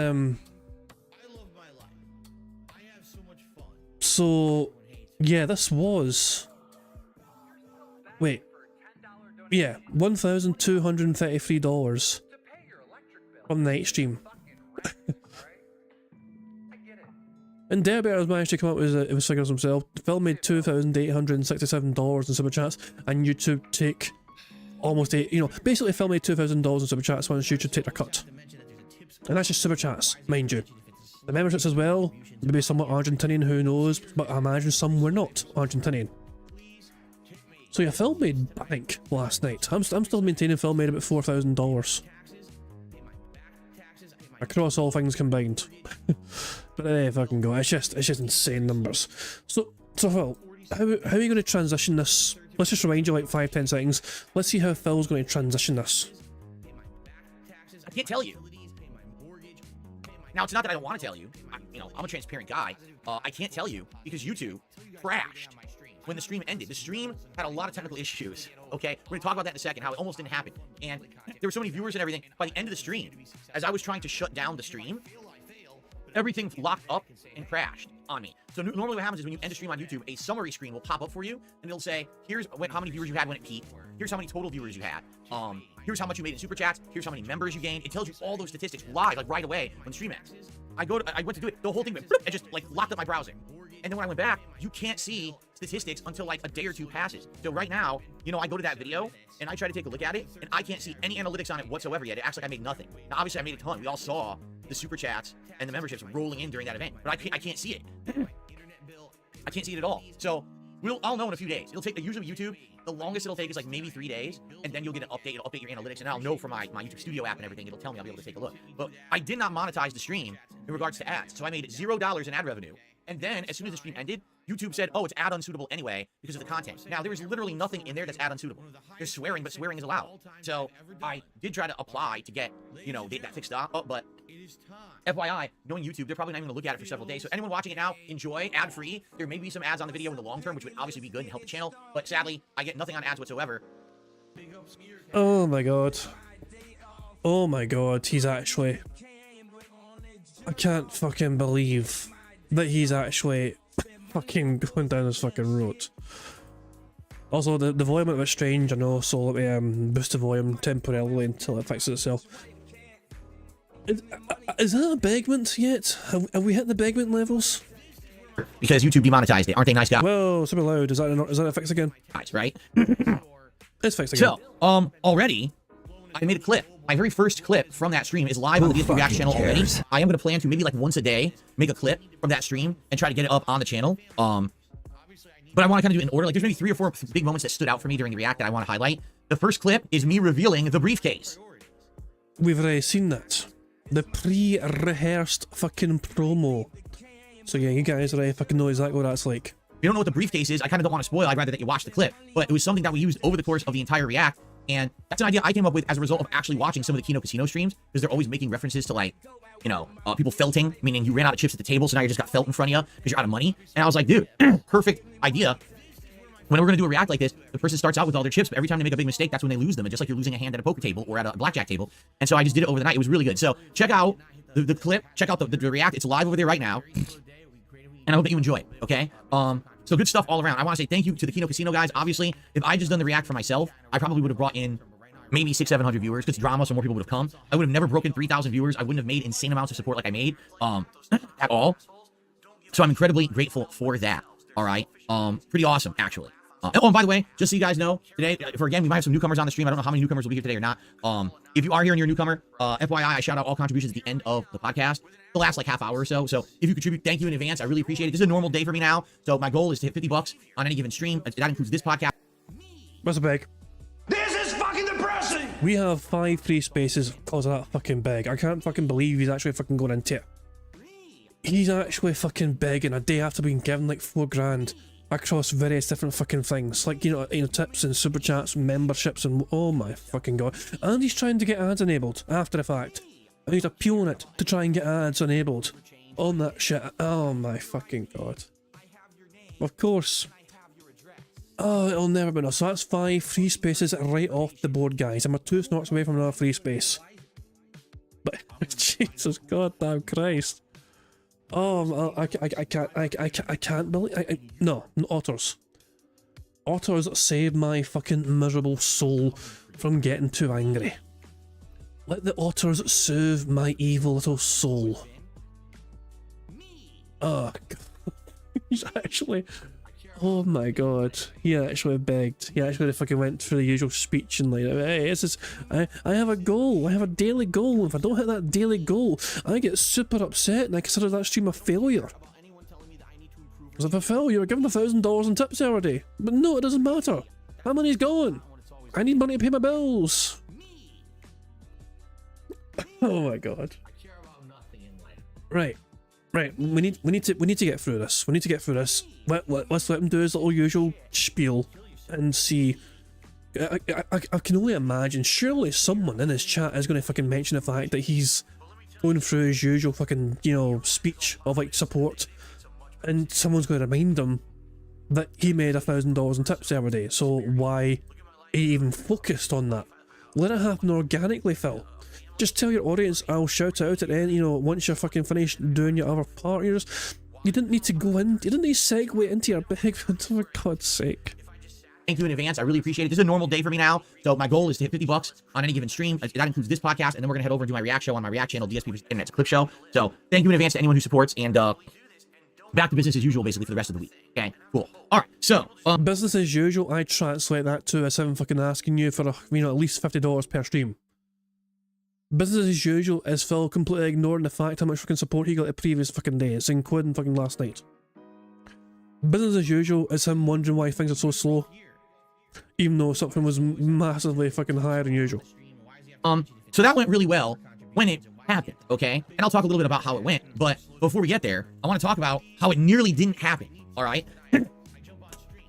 So yeah, this was. Wait. Yeah, $1,233 from the night stream. And Derbear has managed to come up with his figures himself. Phil made $2,867 in super chats, and YouTube take almost basically Phil made $2,000 in super chats once YouTube take a cut. And that's just super chats, mind you. The memberships as well, maybe somewhat Argentinian, who knows, but I imagine some were not Argentinian. So yeah, Phil made bank last night. I'm still maintaining Phil made about $4,000. Across all things combined. But there you fucking go, it's just insane numbers. So Phil, how are you going to transition this? Let's just rewind you like 5-10 seconds. Let's see how Phil's going to transition this. I can't tell you. Now, it's not that I don't want to tell you. I'm a transparent guy. I can't tell you because YouTube crashed when the stream ended. The stream had a lot of technical issues, okay? We're going to talk about that in a second, how it almost didn't happen. And there were so many viewers and everything. By the end of the stream, as I was trying to shut down the stream, everything locked up and crashed on me. So normally what happens is when you end a stream on YouTube, a summary screen will pop up for you, and it'll say, here's how many viewers you had when it peaked, here's how many total viewers you had, here's how much you made in super chats, here's how many members you gained. It tells you all those statistics live, like right away when the stream ends. I went to do it, the whole thing went, bloop, it just like locked up my browser. And then when I went back, you can't see statistics until like a day or two passes. So right now, I go to that video and I try to take a look at it, and I can't see any analytics on it whatsoever yet. It acts like I made nothing. Now, obviously, I made a ton. We all saw the super chats and the memberships rolling in during that event, but I can't see it. I can't see it at all. So I'll know in a few days. It'll take, usually YouTube, the longest it'll take is like maybe 3 days, and then you'll get an update. It'll update your analytics, and I'll know from my YouTube Studio app and everything. It'll tell me. I'll be able to take a look. But I did not monetize the stream in regards to ads, so I made $0 in ad revenue. And then, as soon as the stream ended, YouTube said, oh, it's ad unsuitable anyway because of the content. Now, there is literally nothing in there that's ad unsuitable. There's swearing, but swearing is allowed. So I did try to apply to get, that fixed up, but FYI, knowing YouTube, they're probably not even going to look at it for several days. So anyone watching it now, enjoy, ad-free. There may be some ads on the video in the long term, which would obviously be good and help the channel. But sadly, I get nothing on ads whatsoever. Oh my god. Oh my god, he's actually... I can't fucking believe that he's actually fucking going down this fucking road. Also, the volume is a bit strange, I know, so let me boost the volume temporarily until it fixes itself. Is that a begment yet? Have we hit the begment levels? Because YouTube demonetized it. Aren't they nice guys? Whoa, super loud. Is that a fix again? Right? It's fixed again. So, already, I made a clip. My very first clip from that stream is live on the DSP React channel already. I am going to plan to maybe like once a day make a clip from that stream and try to get it up on the channel. But I want to kind of do it in order. Like, there's maybe 3 or 4 big moments that stood out for me during the React that I want to highlight. The first clip is me revealing the briefcase. We've already seen that. The pre-rehearsed fucking promo. So yeah, you guys already fucking know exactly what that's like. you don't know what the briefcase is, I kind of don't want to spoil. I'd rather that you watch the clip. But it was something that we used over the course of the entire React. And that's an idea I came up with as a result of actually watching some of the Kino Casino streams, because they're always making references to, like, you know, people felting, meaning you ran out of chips at the table, so now you just got felt in front of you because you're out of money. And I was like, dude, perfect idea. When we're going to do a React like this, the person starts out with all their chips, but every time they make a big mistake, that's when they lose them. It's just like you're losing a hand at a poker table or at a blackjack table. And so I just did it over the night. It was really good. So check out the clip, check out the React. It's live over there right now. And I hope that you enjoy it, okay? So good stuff all around. I want to say thank you to the Kino Casino guys. Obviously, if I just done the React for myself, I probably would have brought in maybe 600-700 viewers, because drama, so more people would have come. I would have never broken 3,000 viewers. I wouldn't have made insane amounts of support like I made at all. So I'm incredibly grateful for that. All right. Pretty awesome, actually. Oh, and by the way, just so you guys know, today, we might have some newcomers on the stream. I don't know how many newcomers will be here today or not. If you are here and you're a newcomer, FYI, I shout out all contributions at the end of the podcast. It'll last like half hour or so. So if you contribute, thank you in advance. I really appreciate it. This is a normal day for me now. So my goal is to hit $50 on any given stream. That includes this podcast. What's a big? This is fucking depressing! We have 5 free spaces because of that fucking big. I can't fucking believe he's actually fucking going into it. He's actually fucking begging a day after being given like 4 grand across various different fucking things, like, you know, tips and super chats and memberships and oh my fucking god. And he's trying to get ads enabled after the fact. And he's appealing it to try and get ads enabled on that shit. Oh my fucking god. Of course. Oh, it'll never be enough. So that's 5 free spaces right off the board, guys. I'm a 2 snorts away from another free space. But Jesus goddamn Christ. Oh, I can't believe. No, otters. Otters save my fucking miserable soul from getting too angry. Let the otters soothe my evil little soul. Oh, God. He's actually. Oh my god, he actually begged. He actually fucking went through the usual speech and like, hey, this is, I have a goal. I have a daily goal. If I don't hit that daily goal, I get super upset and I consider that stream a failure. Because if I fail, you're given $1,000 in tips every day. But no, it doesn't matter. My money's going. I need money to pay my bills. Oh my god. Right. Right, we need to get through this. We need to get through this. Let's let him do his little usual spiel and see. I can only imagine. Surely someone in his chat is going to fucking mention the fact that he's going through his usual fucking, you know, speech of like support, and someone's going to remind him that he made $1,000 in tips every day. So why he even focused on that? Let it happen organically, Phil. Just tell your audience, I'll shout it out at the end, you know, once you're fucking finished doing your other part. You didn't need to go in, you didn't need to segue into your big, for God's sake. Thank you in advance. I really appreciate it. This is a normal day for me now. So my goal is to hit $50 on any given stream. That includes this podcast, and then we're gonna head over and do my React show on my React channel, DSP Internet's Clip Show. So thank you in advance to anyone who supports, and back to business as usual, basically, for the rest of the week. Okay, cool. All right, so business as usual, I translate that to as I'm fucking asking you for, you know, at least $50 per stream. Business as usual is Phil completely ignoring the fact how much fucking support he got the previous fucking days, including fucking last night. Business as usual is him wondering why things are so slow, even though something was massively fucking higher than usual. So that went really well when it happened, okay? And I'll talk a little bit about how it went, but before we get there, I want to talk about how it nearly didn't happen, all right?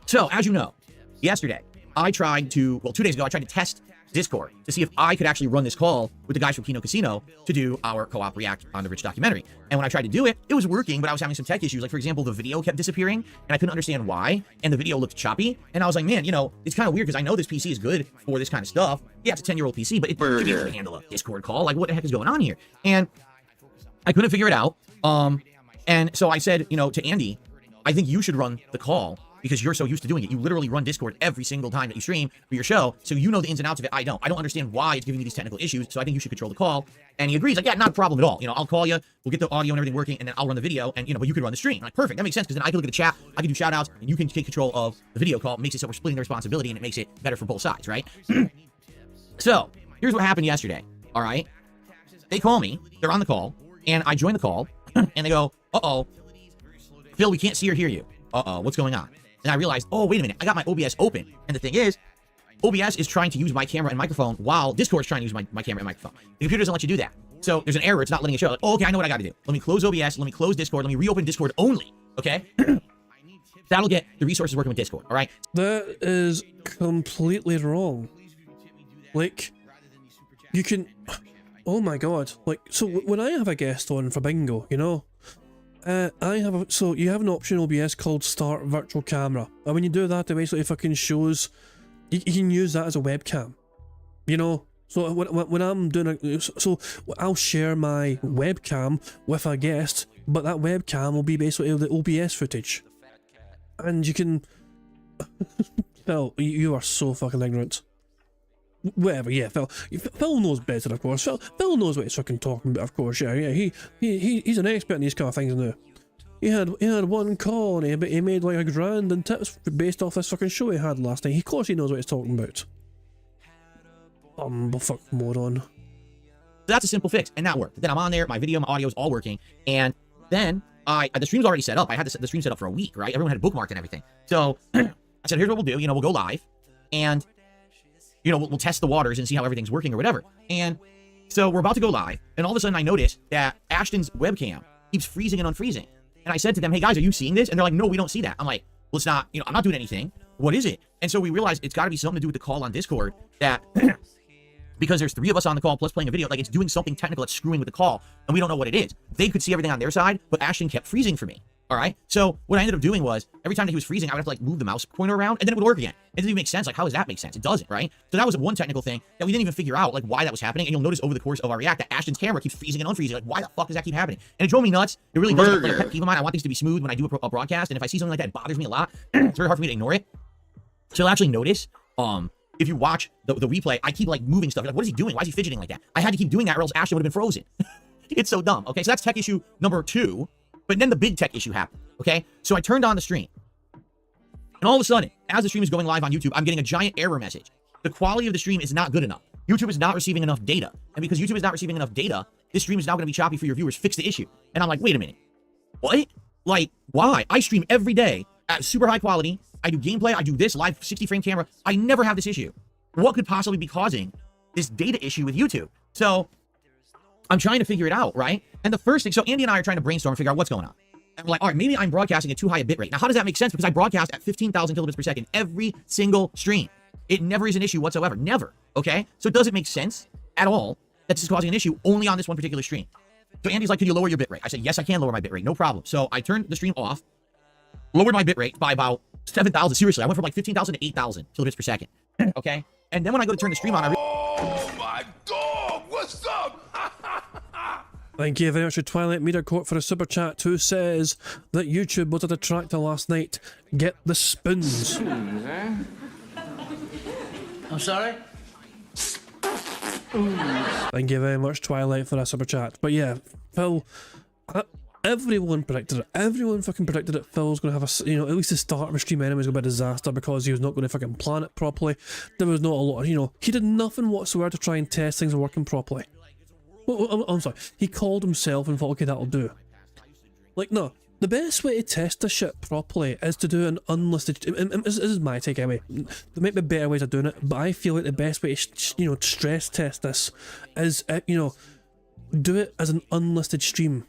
So, as you know, yesterday, I tried to, well, 2 days ago, I tried to test Discord to see if I could actually run this call with the guys from Kino Casino to do our co-op React on the Rich documentary. And when I tried to do it, it was working, but I was having some tech issues. Like, for example, the video kept disappearing, and I couldn't understand why, and the video looked choppy. And I was like, man, you know, it's kind of weird because I know this PC is good for this kind of stuff. Yeah, it's a 10-year-old PC, but it can't handle a Discord call. Like, what the heck is going on here? And I couldn't figure it out. And so I said, you know, to Andy, I think you should run the call, because you're so used to doing it. You literally run Discord every single time that you stream for your show, so you know the ins and outs of it. I don't understand why it's giving me these technical issues, so I think you should control the call. And he agrees, like, yeah, not a problem at all. You know, I'll call you, we'll get the audio and everything working, and then I'll run the video, and, you know, but you could run the stream. I'm like, perfect, that makes sense, because then I can look at the chat, I can do shout outs, and you can take control of the video call. It makes it so we're splitting the responsibility, and it makes it better for both sides, right? So, here's what happened yesterday, all right? They call me, they're on the call, and I join the call, and they go, uh-oh, Phil, we can't see or hear you. Uh-oh, what's going on? And I realized, oh, wait a minute, I got my OBS open. And the thing is, OBS is trying to use my camera and microphone while Discord's trying to use my camera and microphone. The computer doesn't let you do that. So there's an error, it's not letting it show. Like, oh, okay, I know what I gotta do. Let me close OBS, let me close Discord, let me reopen Discord only, okay? That'll get the resources working with Discord, all right? That is completely wrong. Like, you can... Oh my god. Like, so when I have a guest on for Bingo, you know, so you have an option in OBS called Start Virtual Camera. And when you do that, it basically fucking shows... You can use that as a webcam. You know? So when I'm doing so I'll share my webcam with a guest, but that webcam will be basically the OBS footage. And you can... Phil, you are so fucking ignorant. Whatever, yeah, Phil knows better, of course. Phil knows what he's fucking talking about, of course. Yeah. He's an expert in these kind of things now. He had one call and he made like $1,000 in tips based off this fucking show he had last night. Of course he knows what he's talking about. Fuck moron. That's a simple fix, and that worked. Then I'm on there, my video, my audio is all working, and then the stream's already set up. I had the stream set up for a week, right? Everyone had bookmarked and everything. So I said, here's what we'll do. You know, we'll go live, and you know, we'll test the waters and see how everything's working or whatever. And so we're about to go live, and all of a sudden I notice that Ashton's webcam keeps freezing and unfreezing. And I said to them, hey guys, are you seeing this? And they're like, no, we don't see that. I'm like, well, it's not, you know, I'm not doing anything. What is it? And so we realized it's got to be something to do with the call on Discord, that because there's 3 of us on the call plus playing a video, like it's doing something technical that's screwing with the call, and we don't know what it is. They could see everything on their side, but Ashton kept freezing for me. All right. So what I ended up doing was every time that he was freezing, I would have to like move the mouse pointer around and then it would work again. It didn't even make sense. Like, how does that make sense? It doesn't, right? So that was one technical thing that we didn't even figure out, like why that was happening. And you'll notice over the course of our react that Ashton's camera keeps freezing and unfreezing. Like, why the fuck does that keep happening? And it drove me nuts. It really does. Like a pet peeve of mine. I want things to be smooth when I do a broadcast. And if I see something like that, it bothers me a lot. It's very hard for me to ignore it. So you'll actually notice, if you watch the replay, I keep like moving stuff. You're like, what is he doing? Why is he fidgeting like that? I had to keep doing that or else Ashton would have been frozen. It's so dumb. Okay. So that's tech issue number 2. But then the big tech issue happened, okay? So I turned on the stream. And all of a sudden, as the stream is going live on YouTube, I'm getting a giant error message. The quality of the stream is not good enough. YouTube is not receiving enough data. And because YouTube is not receiving enough data, this stream is now going to be choppy for your viewers. Fix the issue. And I'm like, wait a minute. What? Like, why? I stream every day at super high quality. I do gameplay. I do this live 60 frame camera. I never have this issue. What could possibly be causing this data issue with YouTube? So I'm trying to figure it out, right? And the first thing, so Andy and I are trying to brainstorm and figure out what's going on. And we're like, all right, maybe I'm broadcasting at too high a bitrate. Now, how does that make sense? Because I broadcast at 15,000 kilobits per second every single stream. It never is an issue whatsoever. Never. Okay? So it doesn't make sense at all that this is causing an issue only on this one particular stream. So Andy's like, can you lower your bitrate? I said, yes, I can lower my bitrate. No problem. So I turned the stream off, lowered my bitrate by about 7,000. Seriously, I went from like 15,000 to 8,000 kilobits per second. Okay? And then when I go to turn the stream on, Oh my god, what's up? Thank you very much to Twilight Media Court for a super chat, who says that YouTube was a detractor last night. Get the spoons. I'm sorry? Thank you very much, Twilight, for a super chat. But yeah, Phil, everyone predicted it. Everyone fucking predicted it. Phil's going to have a, you know, at least the start of a stream anyway was going to be a disaster because he was not going to fucking plan it properly. There was not a lot of, you know, he did nothing whatsoever to try and test things working properly. Well, I'm sorry, he called himself and thought, okay, that'll do. Like, no, the best way to test this shit properly is to do an unlisted, this is my take anyway, there might be better ways of doing it, but I feel like the best way to, you know, stress test this is, you know, do it as an unlisted stream.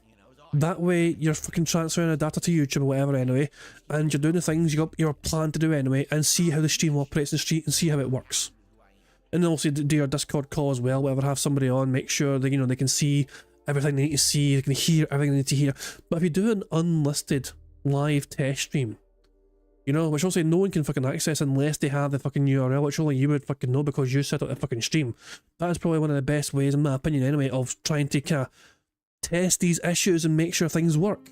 That way you're fucking transferring the data to YouTube or whatever anyway, and you're doing the things you're planned to do anyway, and see how the stream operates in the street and see how it works. And then also do your Discord call as well, whatever, have somebody on, make sure that, you know, they can see everything they need to see, they can hear everything they need to hear. But if you do an unlisted live test stream, you know, which also no one can fucking access unless they have the fucking URL, which only you would fucking know because you set up the fucking stream. That is probably one of the best ways, in my opinion anyway, of trying to kind of test these issues and make sure things work.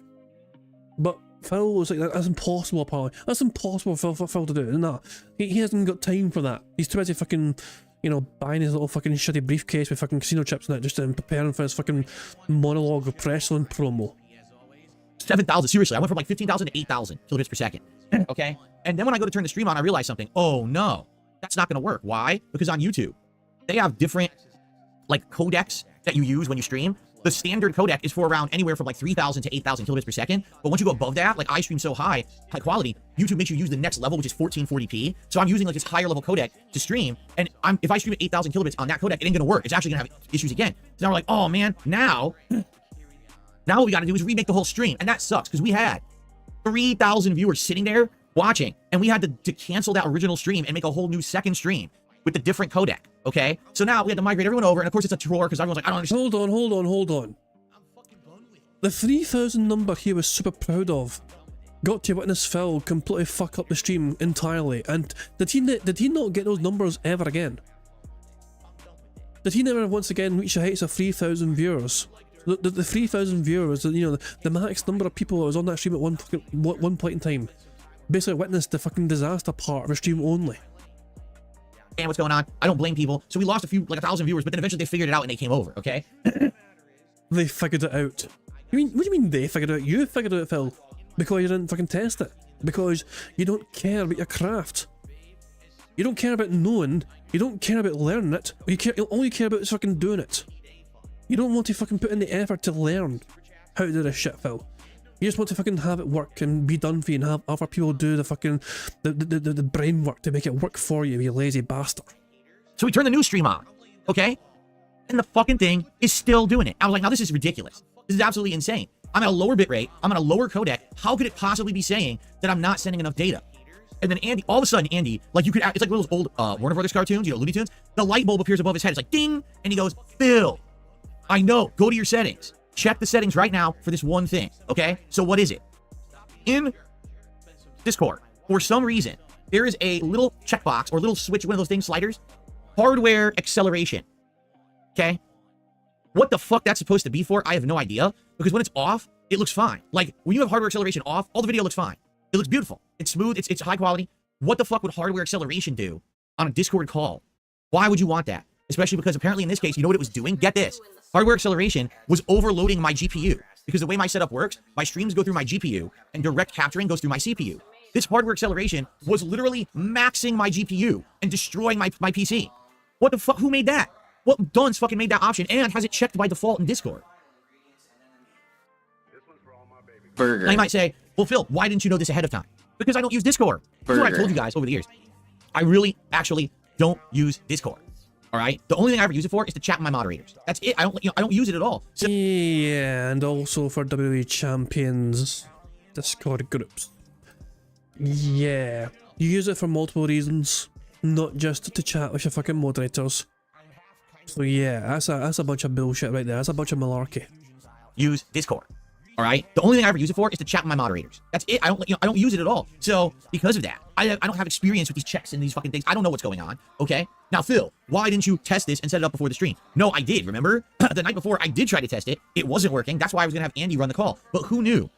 But Phil was like, that's impossible apparently. That's impossible for Phil to do. No, he hasn't got time for that. He's too busy fucking, you know, buying his little fucking shitty briefcase with fucking casino chips in it, just preparing for his fucking monologue of wrestling promo. 7,000. Seriously, I went from like 15,000 to 8,000 kilobits per second. Okay? And then when I go to turn the stream on, I realize something. Oh no, that's not going to work. Why? Because on YouTube, they have different like codecs that you use when you stream. The standard codec is for around anywhere from like 3,000 to 8,000 kilobits per second. But once you go above that, like I stream so high quality, YouTube makes you use the next level, which is 1440p. So I'm using like this higher level codec to stream. And if I stream at 8,000 kilobits on that codec, it ain't gonna work. It's actually gonna have issues again. So now we're like, oh man, now what we gotta do is remake the whole stream. And that sucks because we had 3,000 viewers sitting there watching, and we had to cancel that original stream and make a whole new second stream with the different codec, okay? So now we had to migrate everyone over, and of course it's a chore because everyone's like, I don't understand. Hold on. The 3,000 number he was super proud of got to witness Phil completely fuck up the stream entirely, and did he not get those numbers ever again? Did he never once again reach the heights of 3,000 viewers? The 3,000 viewers, you know, the max number of people that was on that stream at one point in time, basically witnessed the fucking disaster part of the stream only. And what's going on? I don't blame people. So we lost like 1,000 viewers, but then eventually they figured it out and they came over, okay? They figured it out. What do you mean they figured it out? You figured it out, Phil. Because you didn't fucking test it. Because you don't care about your craft. You don't care about knowing. You don't care about learning it. All you care about is fucking doing it. You don't want to fucking put in the effort to learn how to do this shit, Phil. You just want to fucking have it work and be done for you and have other people do the fucking the brain work to make it work for you, you lazy bastard. So we turned the new stream on, okay? And the fucking thing is still doing it. I was like, now this is ridiculous. This is absolutely insane. I'm at a lower bit rate. I'm at a lower codec. How could it possibly be saying that I'm not sending enough data? And then Andy, all of a sudden, Andy, like you could, it's like one of those old Warner Brothers cartoons, you know, Looney Tunes. The light bulb appears above his head. It's like ding, and he goes, Phil, I know. Go to your settings. Check the settings right now for this one thing, okay? So what is it? In Discord, for some reason, there is a little checkbox or a little switch, one of those things, sliders, hardware acceleration, okay? What the fuck that's supposed to be for, I have no idea, because when it's off, it looks fine. Like, when you have hardware acceleration off, all the video looks fine. It looks beautiful. It's smooth. It's high quality. What the fuck would hardware acceleration do on a Discord call? Why would you want that? Especially because apparently in this case, you know what it was doing? Get this. Hardware acceleration was overloading my GPU because the way my setup works, my streams go through my GPU and direct capturing goes through my CPU. This hardware acceleration was literally maxing my GPU and destroying my PC. What the fuck? Who made that? What dunce fucking made that option and has it checked by default in Discord? Burger. Now you might say, well, Phil, why didn't you know this ahead of time? Because I don't use Discord. That's what I've told you guys over the years. I really, actually don't use Discord. All right? The only thing I ever use it for is to chat with my moderators. That's it. I don't use it at all. So yeah, and also for WWE Champions Discord groups. Yeah. You use it for multiple reasons, not just to chat with your fucking moderators. So yeah, that's a bunch of bullshit right there. That's a bunch of malarkey. Use Discord. All right. The only thing I ever use it for is to chat with my moderators. That's it. I don't use it at all. So because of that, I don't have experience with these checks and these fucking things. I don't know what's going on. Okay. Now, Phil, why didn't you test this and set it up before the stream? No, I did. Remember the night before I did try to test it. It wasn't working. That's why I was gonna have Andy run the call. But who knew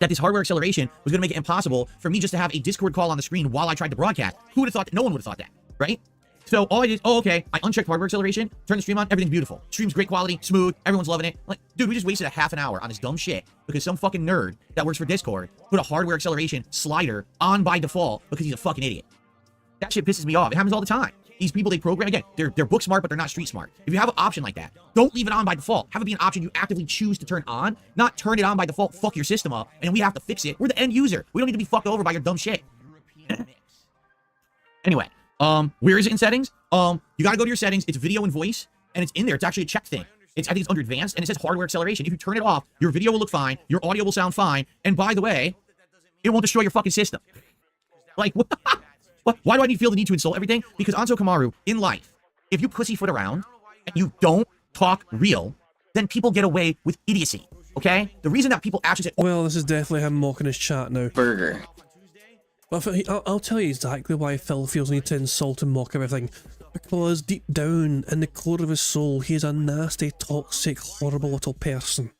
that this hardware acceleration was gonna make it impossible for me just to have a Discord call on the screen while I tried to broadcast? Who would have thought that? No one would have thought that, right? So all I did, okay, I unchecked hardware acceleration, turned the stream on, everything's beautiful. Stream's great quality, smooth, everyone's loving it. Like, dude, we just wasted a half an hour on this dumb shit because some fucking nerd that works for Discord put a hardware acceleration slider on by default because he's a fucking idiot. That shit pisses me off. It happens all the time. These people, they program, again, they're book smart, but they're not street smart. If you have an option like that, don't leave it on by default. Have it be an option you actively choose to turn on, not turn it on by default, fuck your system up, and we have to fix it. We're the end user. We don't need to be fucked over by your dumb shit. Anyway. Where is it in settings? You gotta go to your settings. It's video and voice, and it's in there. It's actually a check thing. I think it's under advanced, and it says hardware acceleration. If you turn it off, your video will look fine, your audio will sound fine, and by the way, it won't destroy your fucking system. Like, what? Why do I feel the need to insult everything? Because Anso Kamaru, in life, if you pussyfoot around and you don't talk real, then people get away with idiocy. Okay? The reason that people actually say, well, this is definitely him mocking his chat now. Burger. I'll tell you exactly why Phil feels the need to insult and mock everything. Because deep down, in the core of his soul, he is a nasty, toxic, horrible little person.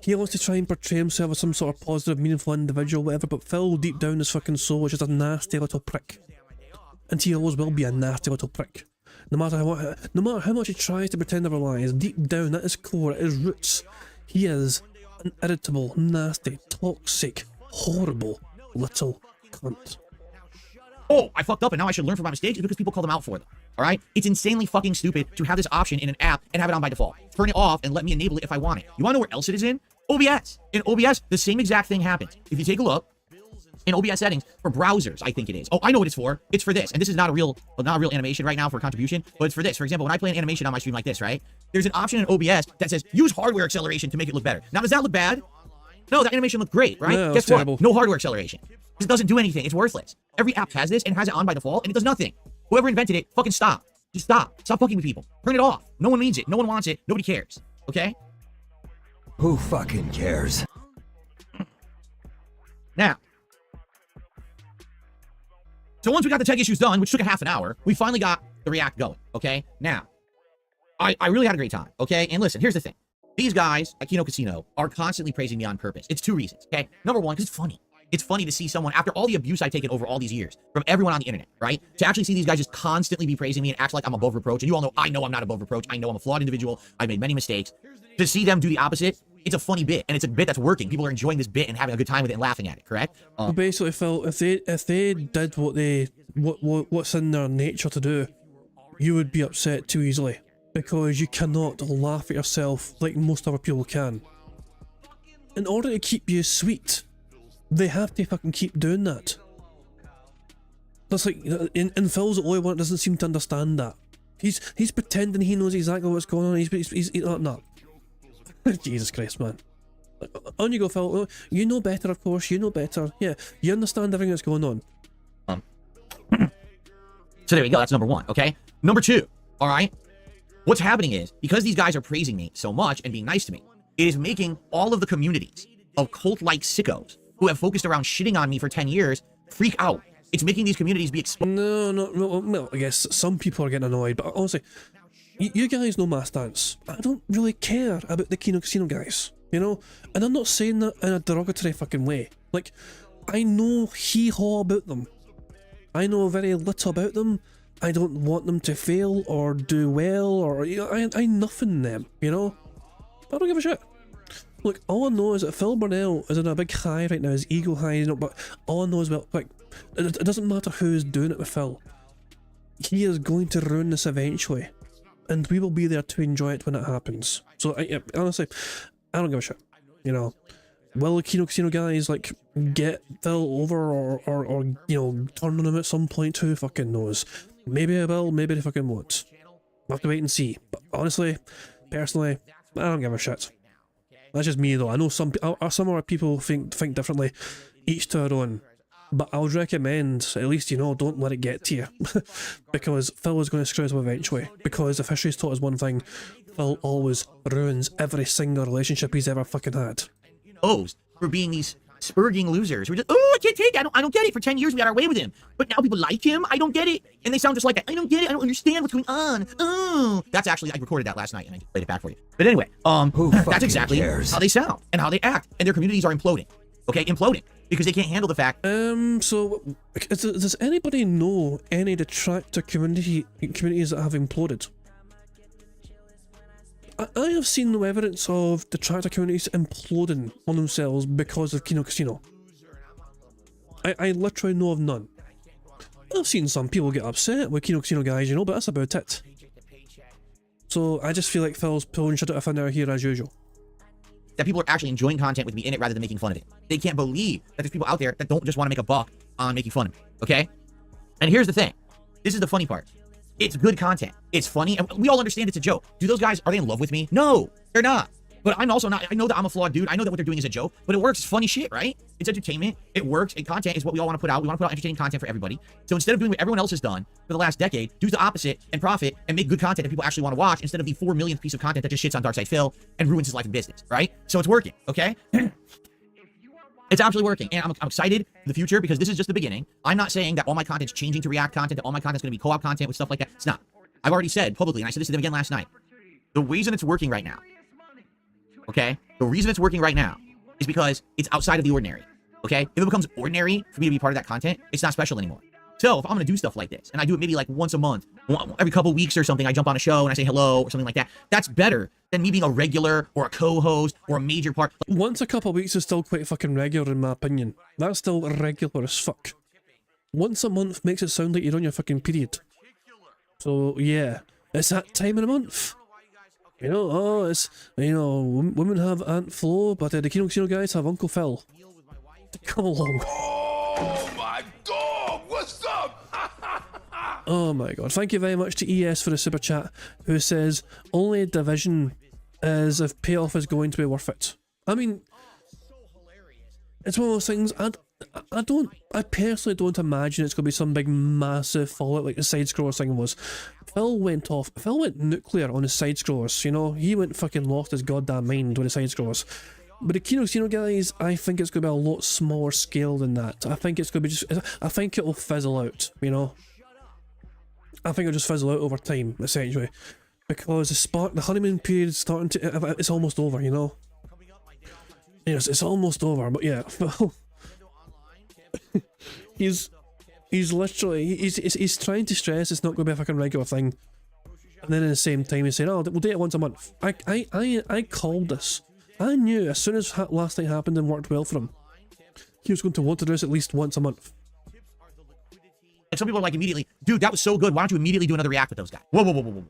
He wants to try and portray himself as some sort of positive, meaningful individual, whatever, but Phil, deep down his fucking soul, is just a nasty little prick. And he always will be a nasty little prick. No matter how much he tries to pretend otherwise, deep down, at his core, at his roots, he is an irritable, nasty, toxic, horrible little cunt. Oh, I fucked up and now I should learn from my mistakes. It's because people call them out for them. All right? It's insanely fucking stupid to have this option in an app and have it on by default. Turn it off and let me enable it if I want it. You want to know where else it is in? OBS. In OBS, the same exact thing happens. If you take a look in OBS settings for browsers, I think it is. Oh, I know what it's for. It's for this. And this is not a real animation right now for contribution, but it's for this. For example, when I play an animation on my stream like this, right? There's an option in OBS that says use hardware acceleration to make it look better. Now, does that look bad? No, that animation looked great, right? No, Guess what? terrible. No hardware acceleration. It doesn't do anything. It's worthless. Every app has this and has it on by default, and it does nothing. Whoever invented it, fucking stop. Just stop. Stop fucking with people. Turn it off. No one needs it. No one wants it. Nobody cares. Okay? Who fucking cares? Now, so once we got the tech issues done, which took a half an hour, we finally got the React going, okay? Now, I really had a great time, okay? And listen, here's the thing. These guys at Kino Casino are constantly praising me on purpose. It's two reasons, okay? Number one, because it's funny. It's funny to see someone, after all the abuse I've taken over all these years, from everyone on the internet, right? To actually see these guys just constantly be praising me and act like I'm above reproach. And you all know I know I'm not above reproach. I know I'm a flawed individual. I've made many mistakes. To see them do the opposite, it's a funny bit, and it's a bit that's working. People are enjoying this bit and having a good time with it and laughing at it, correct? Basically, Phil, if they did what's in their nature to do, you would be upset too easily, because you cannot laugh at yourself like most other people can. In order to keep you sweet, they have to fucking keep doing that. That's like, in Phil's the only one that doesn't seem to understand that. He's pretending he knows exactly what's going on. He's no. Jesus Christ, man. On you go, Phil. You know better, of course. You know better. Yeah, you understand everything that's going on. So there we go. That's number one, okay? Number two, all right? What's happening is, because these guys are praising me so much and being nice to me, it is making all of the communities of cult-like sickos who have focused around shitting on me for 10 years freak out. It's making these communities be exposed. No, I guess some people are getting annoyed, but honestly, you guys know my stance. I don't really care about the Kino Casino guys, you know? And I'm not saying that in a derogatory fucking way. Like, I know hee-haw about them. I know very little about them. I don't want them to fail or do well, or, you know, I nothing them, you know? I don't give a shit. Look, all I know is that Phil Burnell is in a big high right now, his ego high, you know, but all I know is, well, like, it doesn't matter who's doing it with Phil. He is going to ruin this eventually, and we will be there to enjoy it when it happens. So, honestly, I don't give a shit, you know? Will the Kino Casino guys, like, get Phil over or you know, turn on him at some point? Who fucking knows? Maybe I will, maybe they fucking won't. We'll have to wait and see. But honestly, personally, I don't give a shit. That's just me though. I know some other people think differently, each to their own. But I would recommend, at least, you know, don't let it get to you. Because Phil is going to screw us up eventually. Because if history's taught us one thing, Phil always ruins every single relationship he's ever fucking had. For being these spurging losers who are just, oh, I can't take it. I don't get it. For 10 years we got our way with him, but now people like him. I don't get it, and they sound just like that. I don't get it. I don't understand what's going on. Oh, that's actually, I recorded that last night and I played it back for you. But anyway, that's exactly how they sound and how they act, and their communities are imploding. Okay, imploding because they can't handle the fact. So does anybody know any detractor communities that have imploded? I have seen no evidence of detractor communities imploding on themselves because of Kino Casino. I literally know of none. I've seen some people get upset with Kino Casino guys, you know, but that's about it. So I just feel like Phil's pulling shit out of thin air here as usual. That people are actually enjoying content with me in it rather than making fun of it. They can't believe that there's people out there that don't just want to make a buck on making fun of me, okay? And here's the thing. This is the funny part. It's good content. It's funny. And we all understand it's a joke. Do those guys, are they in love with me? No, they're not. But I'm also not. I know that I'm a flawed dude. I know that what they're doing is a joke, but it works. It's funny shit, right? It's entertainment. It works. And content is what we all want to put out. We want to put out entertaining content for everybody. So instead of doing what everyone else has done for the last decade, do the opposite and profit and make good content that people actually want to watch instead of the 4 millionth piece of content that just shits on Darkside Phil and ruins his life and business, right? So it's working, okay? It's actually working, and I'm excited for the future because this is just the beginning. I'm not saying that all my content's changing to React content, that all my content's going to be co-op content with stuff like that. It's not. I've already said publicly, and I said this to them again last night. The reason it's working right now, okay? The reason it's working right now is because it's outside of the ordinary, okay? If it becomes ordinary for me to be part of that content, it's not special anymore. So if I'm going to do stuff like this, and I do it maybe like once a month, every couple weeks or something, I jump on a show and I say hello or something like that, that's better than me being a regular or a co-host or a major part. Once a couple of weeks is still quite fucking regular in my opinion. That's still regular as fuck. Once a month makes it sound like you're on your fucking period. So yeah, it's that time of the month. You know, oh, it's, you know, women have Aunt Flo, but the Kino Casino guys have Uncle Phil. Come along. Oh my dog, what's up? Oh my god, thank you very much to ES for the super chat, who says, only division is if payoff is going to be worth it. I mean, it's one of those things. I personally don't imagine it's going to be some big massive fallout like the side scroller thing was. Phil went nuclear on his side scrollers, you know. He went fucking lost his goddamn mind with his side scrollers. But the Kino Casino guys, I think it's going to be a lot smaller scale than that. I think it's going to be I think it'll fizzle out, you know. I think it'll just fizzle out over time, essentially. Because the honeymoon period is starting to, it's almost over, you know. Yes, it's almost over, but yeah. he's literally, he's trying to stress it's not going to be a fucking regular thing. And then at the same time he's saying, oh, we'll do it once a month. I called this. I knew as soon as last night happened and worked well for him, he was going to want to do this at least once a month. Like some people are like immediately, dude, that was so good. Why don't you immediately do another react with those guys? Whoa, whoa, whoa, whoa, whoa.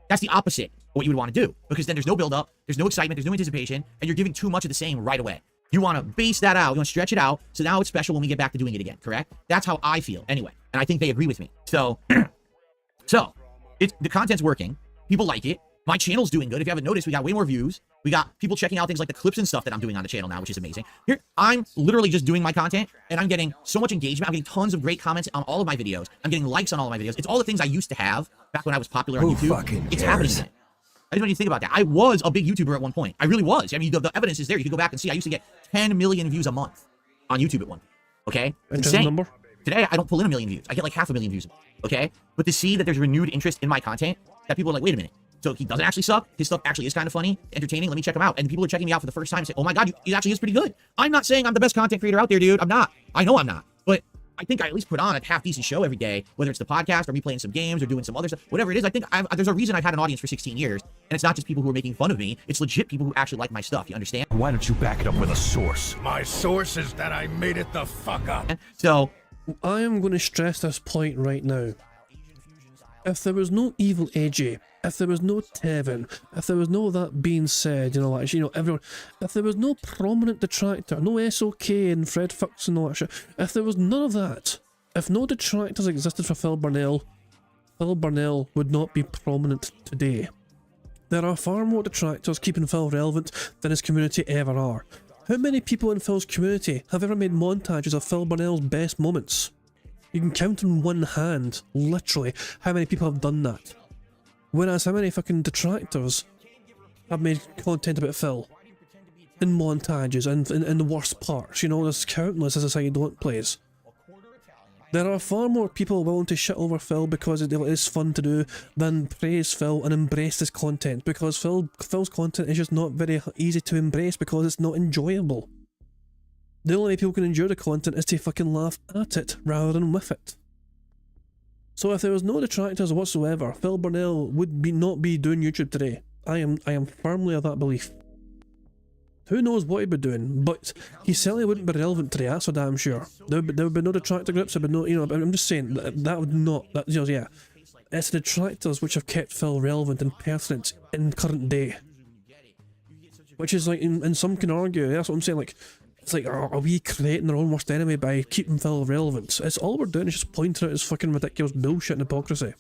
That's the opposite of what you would want to do, because then there's no build up, there's no excitement, there's no anticipation, and you're giving too much of the same right away. You want to base that out, you want to stretch it out, so now it's special when we get back to doing it again, correct? That's how I feel anyway, and I think they agree with me. So, the content's working, people like it, my channel's doing good. If you haven't noticed, we got way more views. We got people checking out things like the clips and stuff that I'm doing on the channel now, which is amazing. Here, I'm literally just doing my content, and I'm getting so much engagement. I'm getting tons of great comments on all of my videos. I'm getting likes on all of my videos. It's all the things I used to have back when I was popular on YouTube. It's happening again. I just want you to think about that. I was a big YouTuber at one point. I really was. I mean, the evidence is there. You can go back and see. I used to get 10 million views a month on YouTube at one point. Okay? Insane. Number? Today, I don't pull in 1 million views. I get like 500,000 views. Okay? But to see that there's renewed interest in my content, that people are like, wait a minute. So he doesn't actually suck. His stuff actually is kind of funny, entertaining. Let me check him out. And people are checking me out for the first time and say, oh my God, he actually is pretty good. I'm not saying I'm the best content creator out there, dude. I'm not. I know I'm not. But I think I at least put on a half-decent show every day, whether it's the podcast or me playing some games or doing some other stuff, whatever it is. I think there's a reason I've had an audience for 16 years. And it's not just people who are making fun of me. It's legit people who actually like my stuff. You understand? Why don't you back it up with a source? My source is that I made it the fuck up. So I am going to stress this point right now. If there was no Evil AJ, if there was no Tevin, if there was no that being said, you know, like, you know, everyone, if there was no prominent detractor, no SOK and Fred Fucks and all that shit, if there was none of that, if no detractors existed for Phil Burnell would not be prominent today. There are far more detractors keeping Phil relevant than his community ever are. How many people in Phil's community have ever made montages of Phil Burnell's best moments? You can count on one hand, literally, how many people have done that. Whereas how many fucking detractors have made content about Phil in montages and in the worst parts, you know, there's countless as I say don't plays. There are far more people willing to shit over Phil because it is fun to do than praise Phil and embrace his content, because Phil's content is just not very easy to embrace because it's not enjoyable. The only way people can endure the content is to fucking laugh at it rather than with it. So if there was no detractors whatsoever, Phil Burnell would not be doing YouTube today. I am firmly of that belief. Who knows what he'd be doing, but he certainly wouldn't be relevant today, that's for damn sure. There would be no detractor groups, there would be no, you know, I'm just saying, that would not, you know, yeah. It's the detractors which have kept Phil relevant and pertinent in current day. Which is like, and some can argue, that's what I'm saying, like, it's like, are we creating our own worst enemy by keeping Phil relevant? It's all we're doing is just pointing out his fucking ridiculous bullshit and hypocrisy.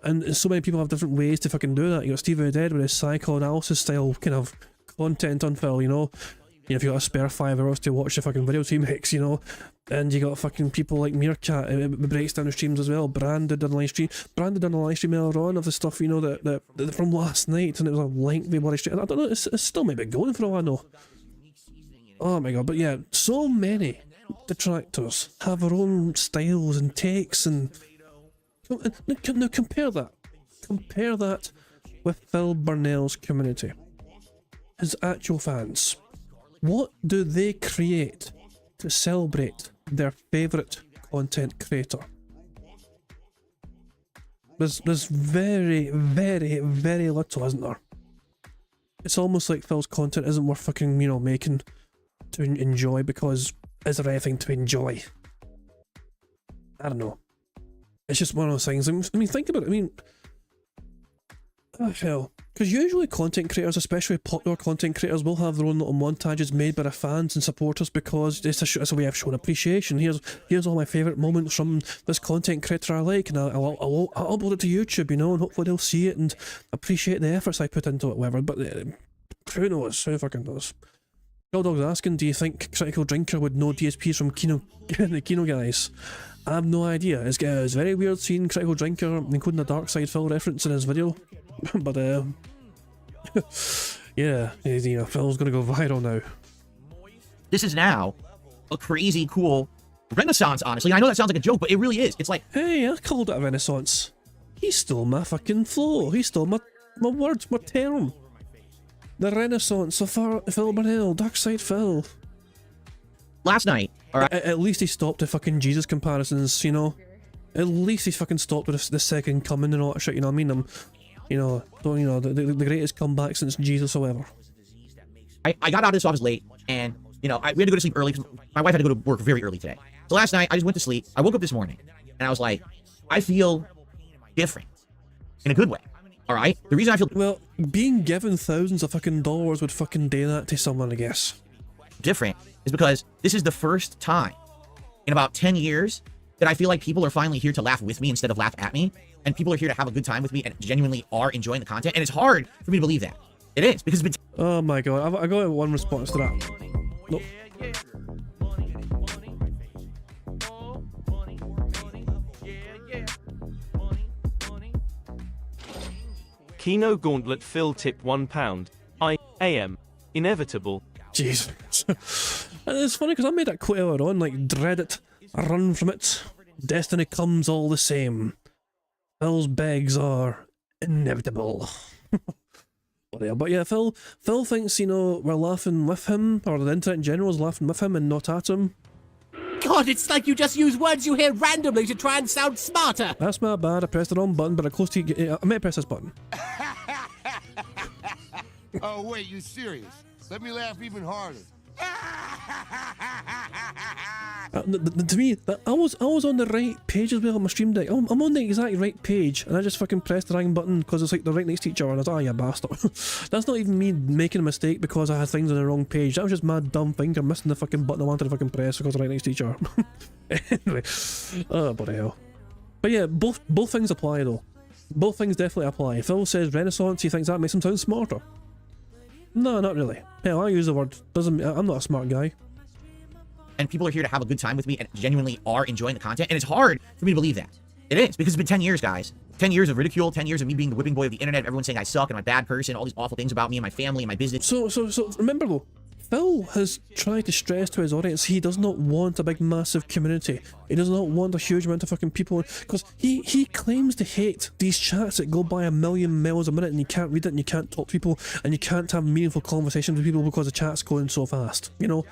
And so many people have different ways to fucking do that. You got Steve Dead with his psychoanalysis style kind of content on Phil, you know? If you got a spare 5 hours to watch the fucking videos he makes, you know? And you got fucking people like Meerkat, it breaks down the streams as well. Brandon done a live stream earlier on of the stuff, you know, that from last night, and it was a lengthy bloody stream. I don't know, it's still maybe going for all I know. Oh my God, but yeah, so many detractors have their own styles and takes, and now compare that with Phil Burnell's community, his actual fans. What do they create to celebrate their favourite content creator? There's very, very, very little, isn't there? It's almost like Phil's content isn't worth fucking, you know, making to enjoy, because is there anything to enjoy? I don't know. It's just one of those things. I mean, think about it. I mean, oh hell. Because usually content creators, especially popular content creators, will have their own little montages made by their fans and supporters, because it's a way of showing appreciation. Here's all my favourite moments from this content creator I like, and I'll upload it to YouTube, you know, and hopefully they'll see it and appreciate the efforts I put into it, whatever. But who knows? Who fucking knows? Dog's asking, do you think Critical Drinker would know DSPs from Kino, the Kino guys? I have no idea. It's very weird seeing Critical Drinker including a Dark Side Phil reference in his video. But yeah, you know, Phil's gonna go viral now. This is now a crazy cool renaissance, honestly. I know that sounds like a joke, but it really is. It's like, hey, I called it a renaissance. He stole my fucking flow. He stole my words, my term. The renaissance of Phil Burnell, Dark Side Phil. Last night, alright. At least he stopped the fucking Jesus comparisons, you know. At least he fucking stopped with the second coming and all that shit, you know what I mean? The greatest comeback since Jesus, however. I got out of this office late, and, you know, we had to go to sleep early because my wife had to go to work very early today. So last night, I just went to sleep. I woke up this morning, and I was like, I feel different. In a good way. Alright? The reason I feel... Well, being given thousands of fucking dollars would fucking do that to someone, I guess. Different is because this is the first time in about 10 years that I feel like people are finally here to laugh with me instead of laugh at me. And people are here to have a good time with me and genuinely are enjoying the content. And it's hard for me to believe that. It is, because it's been... Oh my god, I got one response to that. Nope. Kino Gauntlet Phil tipped £1. I am inevitable. Jeez. It's funny because I made that quite earlier on, like, dread it, run from it, destiny comes all the same. Phil's begs are inevitable. But yeah, Phil thinks, you know, we're laughing with him, or the internet in general is laughing with him and not at him. God, it's like you just use words you hear randomly to try and sound smarter. That's my bad. I pressed the wrong button, but I meant to press this button. Oh, wait, you serious? Let me laugh even harder. To me, I was on the right page as well on my stream deck. I'm on the exact right page, and I just fucking pressed the wrong button because it's like they're right next to each other, and I was like, oh, you bastard. That's not even me making a mistake because I had things on the wrong page. That was just my dumb finger missing the fucking button I wanted to fucking press because they're right next to each other. Anyway, oh, bloody hell. But yeah, both things apply though. Both things definitely apply. If Phil says Renaissance, he thinks that makes him sound smarter. No, not really. Hell, I use the word. I'm not a smart guy. And people are here to have a good time with me and genuinely are enjoying the content. And it's hard for me to believe that. It is, because it's been 10 years, guys. 10 years of ridicule, 10 years of me being the whipping boy of the internet, everyone saying I suck and I'm a bad person, all these awful things about me and my family and my business. So remember though, Phil has tried to stress to his audience he does not want a big massive community. He does not want a huge amount of fucking people, because he claims to hate these chats that go by 1,000,000 miles a minute and you can't read it and you can't talk to people and you can't have meaningful conversations with people because the chat's going so fast, you know?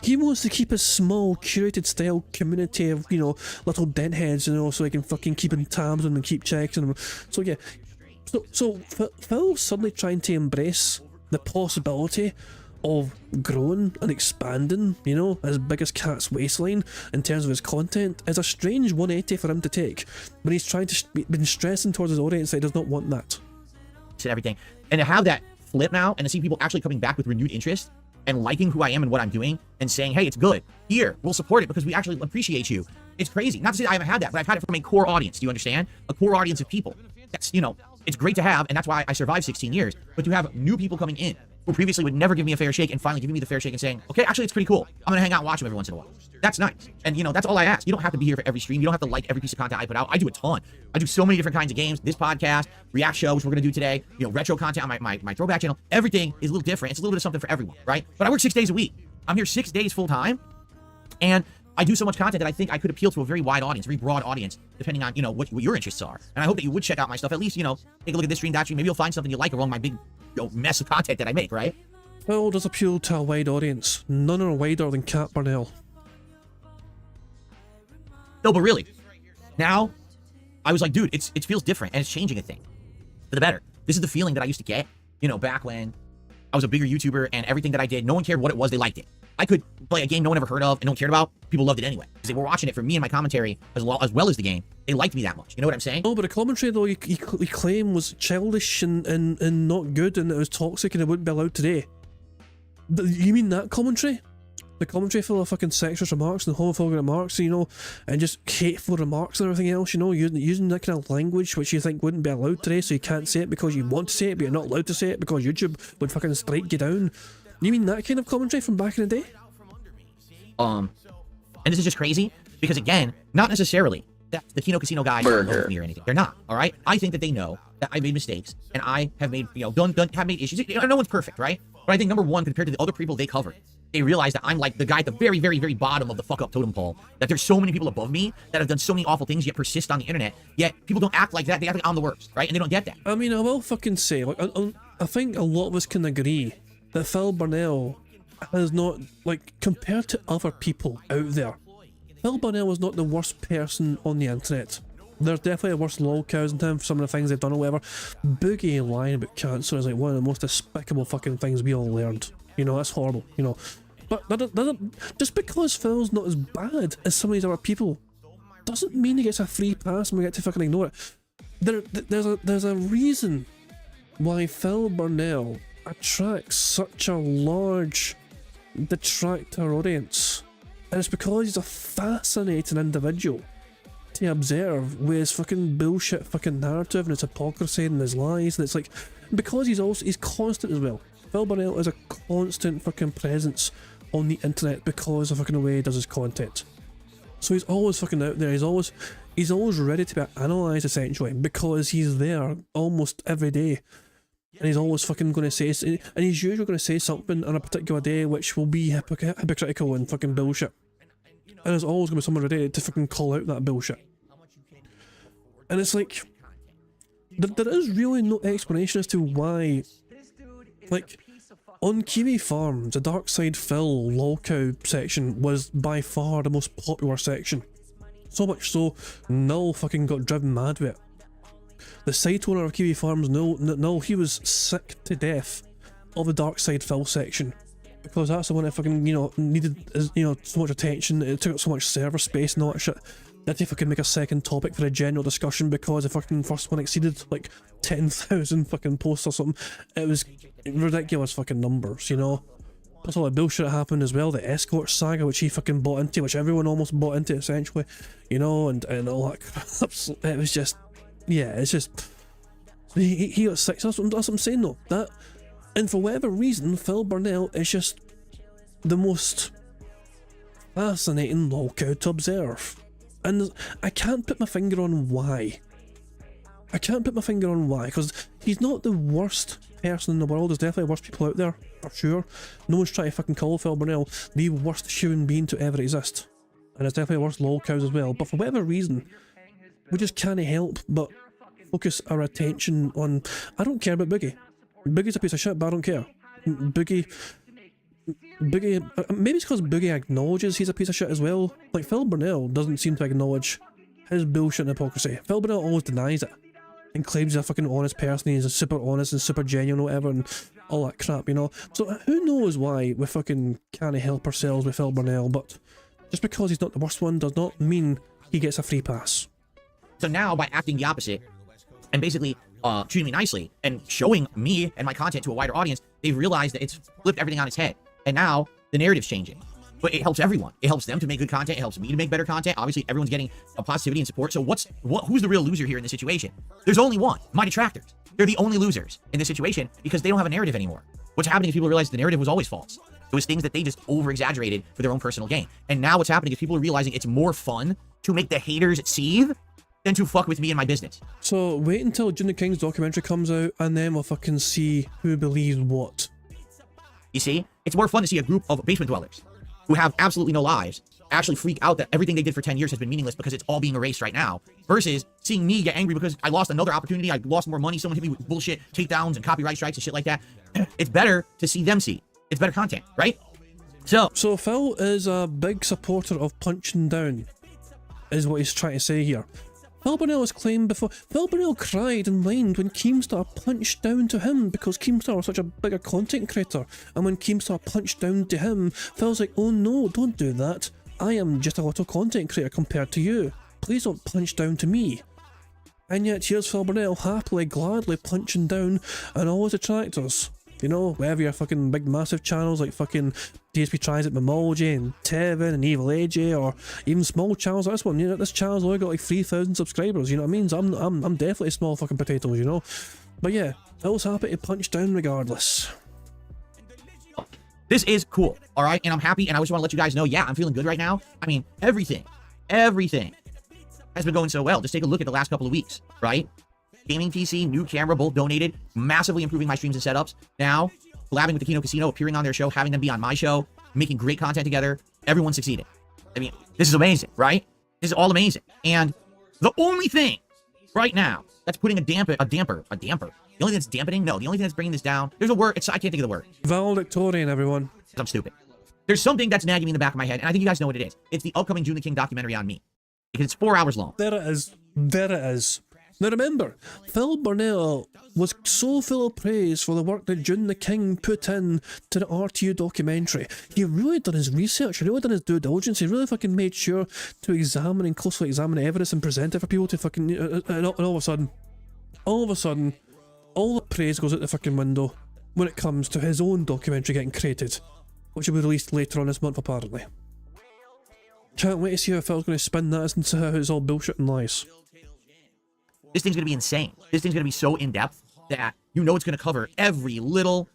He wants to keep a small, curated style community of, you know, little dentheads, you know, so he can fucking keep in tabs on them and keep checking them. So yeah, so Phil's suddenly trying to embrace the possibility of growing and expanding, you know, as big as Cat's waistline in terms of his content is a strange 180 for him to take when he's trying to been stressing towards his audience that he does not want that. And everything. And to have that flip now and to see people actually coming back with renewed interest and liking who I am and what I'm doing and saying, hey, it's good. Here, we'll support it because we actually appreciate you. It's crazy. Not to say that I haven't had that, but I've had it from a core audience. Do you understand? A core audience of people. That's, you know, it's great to have, and that's why I survived 16 years. But to have new people coming in who previously would never give me a fair shake and finally giving me the fair shake and saying, okay, actually, it's pretty cool. I'm going to hang out and watch them every once in a while. That's nice. And, you know, that's all I ask. You don't have to be here for every stream. You don't have to like every piece of content I put out. I do a ton. I do so many different kinds of games. This podcast, react show, which we're going to do today, you know, retro content on my throwback channel. Everything is a little different. It's a little bit of something for everyone, right? But I work 6 days a week. I'm here 6 days full time. And I do so much content that I think I could appeal to a very wide audience, very broad audience, depending on, you know, what your interests are. And I hope that you would check out my stuff. At least, you know, take a look at this stream, that stream. Maybe you'll find something you like along my big, you know, mess of content that I make, right? Phil does appeal to a wide audience. None are wider than Cat Burnell. No, but really, now, I was like, dude, it feels different, and it's changing a thing for the better. This is the feeling that I used to get, you know, back when I was a bigger YouTuber, and everything that I did, no one cared what it was, they liked it. I could play a game no one ever heard of and no one cared about. People loved it anyway. Because they were watching it for me and my commentary as well as the game. They liked me that much. You know what I'm saying? No, but the commentary, though, he claimed was childish and not good, and it was toxic and it wouldn't be allowed today. You mean that commentary? The commentary full of fucking sexist remarks and homophobic remarks, you know, and just hateful remarks and everything else, you know, using that kind of language which you think wouldn't be allowed today, so you can't say it because you want to say it, but you're not allowed to say it because YouTube would fucking strike you down. You mean that kind of commentary from back in the day? And this is just crazy because, again, not necessarily that the Kino Casino guys don't know me or anything. They're not. All right. I think that they know that I made mistakes and I have made, have made issues. No one's perfect, right? But I think number one, compared to the other people they covered, they realize that I'm like the guy at the very, very, very bottom of the fuck up totem pole. That there's so many people above me that have done so many awful things yet persist on the internet. Yet people don't act like that. They act like I'm the worst, right? And they don't get that. I mean, I will fucking say, like, I think a lot of us can agree that Phil Burnell has not, like, compared to other people out there, Phil Burnell is not the worst person on the internet. There's definitely a worse lolcows in him for some of the things they've done or whatever. Boogie lying about cancer is like one of the most despicable fucking things we all learned. You know, that's horrible, you know. But that doesn't, just because Phil's not as bad as some of these other people doesn't mean he gets a free pass and we get to fucking ignore it. There's a reason why Phil Burnell attracts such a large detractor audience. And it's because he's a fascinating individual to observe with his fucking bullshit fucking narrative and his hypocrisy and his lies, and it's like, because he's constant as well. Phil Burnell is a constant fucking presence on the internet because of fucking the way he does his content. So he's always fucking out there, he's always ready to be analysed essentially, because he's there almost every day. And he's always fucking going to say, and he's usually going to say something on a particular day which will be hypocritical and fucking bullshit. And there's always going to be someone ready to fucking call out that bullshit. And it's like, there is really no explanation as to why, like, on Kiwi Farms, the Dark Side Phil lolcow section was by far the most popular section. So much so, Null fucking got driven mad with it. The site owner of Kiwi Farms, Null, he was sick to death of the Dark Side Phil section. Because that's the one that fucking, needed, so much attention, it took up so much server space and all that shit. They had to fucking make a second topic for a general discussion because the fucking first one exceeded like 10,000 fucking posts or something. It was ridiculous fucking numbers, Plus all the bullshit that happened as well, the escort saga which he fucking bought into, which everyone almost bought into essentially, and all that crap. It was just, yeah, it's just, he got sick. That's what I'm saying though. And for whatever reason, Phil Burnell is just the most fascinating lolcow to observe. And I can't put my finger on why. Because he's not the worst person in the world. There's definitely worse people out there, for sure. No one's trying to fucking call Phil Burnell the worst human being to ever exist. And there's definitely worse lolcows as well. But for whatever reason, we just can't help but focus our attention on... I don't care about Boogie. Boogie's a piece of shit, but I don't care. Boogie, maybe it's because Boogie acknowledges he's a piece of shit as well. Like, Phil Burnell doesn't seem to acknowledge his bullshit and hypocrisy. Phil Burnell always denies it and claims he's a fucking honest person, he's a super honest and super genuine or whatever and all that crap, So who knows why we fucking can't help ourselves with Phil Burnell, but just because he's not the worst one does not mean he gets a free pass. So now, by acting the opposite and basically treating me nicely and showing me and my content to a wider audience, they've realized that it's flipped everything on its head. And now the narrative's changing. But it helps everyone. It helps them to make good content. It helps me to make better content. Obviously, everyone's getting a positivity and support. So who's the real loser here in this situation? There's only one. My detractors. They're the only losers in this situation because they don't have a narrative anymore. What's happening is people realize the narrative was always false. It was things that they just over-exaggerated for their own personal gain. And now what's happening is people are realizing it's more fun to make the haters seethe than to fuck with me and my business. So wait until Junior King's documentary comes out and then we'll fucking see who believes what. You see, it's more fun to see a group of basement dwellers who have absolutely no lives actually freak out that everything they did for 10 years has been meaningless because it's all being erased right now, versus seeing me get angry because I lost another opportunity, I lost more money, someone hit me with bullshit takedowns and copyright strikes and shit like that. It's better to see them see. It's better content, right? So Phil is a big supporter of punching down, is what he's trying to say here. Phil Burnell has claimed before. Phil Burnell cried and whined when Keemstar punched down to him because Keemstar was such a bigger content creator. And when Keemstar punched down to him, Phil's like, oh no, don't do that. I am just a little content creator compared to you. Please don't punch down to me. And yet here's Phil Burnell happily, gladly punching down on all his detractors. Wherever your fucking big massive channels like fucking DSP Tries It Memology and Tevin and Evil AJ, or even small channels like this one. This channel's only got like 3,000 subscribers, you know what I mean? So I'm definitely small fucking potatoes, But yeah, I was happy to punch down regardless. This is cool, all right? And I'm happy, and I just want to let you guys know, yeah, I'm feeling good right now. I mean, everything has been going so well. Just take a look at the last couple of weeks, right? Gaming PC, new camera, both donated, massively improving my streams and setups. Now, collabing with the Kino Casino, appearing on their show, having them be on my show, making great content together. Everyone succeeded. I mean, this is amazing, right? This is all amazing. And the only thing right now that's putting a damper. The only thing that's dampening, no, the only thing that's bringing this down, there's a word, I can't think of the word. Valedictorian, everyone. I'm stupid. There's something that's nagging me in the back of my head, and I think you guys know what it is. It's the upcoming June the King documentary on me. Because it's 4 hours long. There it is. There it is. Now remember, Phil Burnell was so full of praise for the work that June the King put in to the RTU documentary. He really done his research, he really done his due diligence, he really fucking made sure to examine and closely examine the evidence and present it for people to fucking... And all of a sudden, all the praise goes out the fucking window when it comes to his own documentary getting created, which will be released later on this month apparently. Can't wait to see how Phil's going to spin that into how it's all bullshit and lies. This thing's going to be insane. This thing's going to be so in-depth that you know it's going to cover every little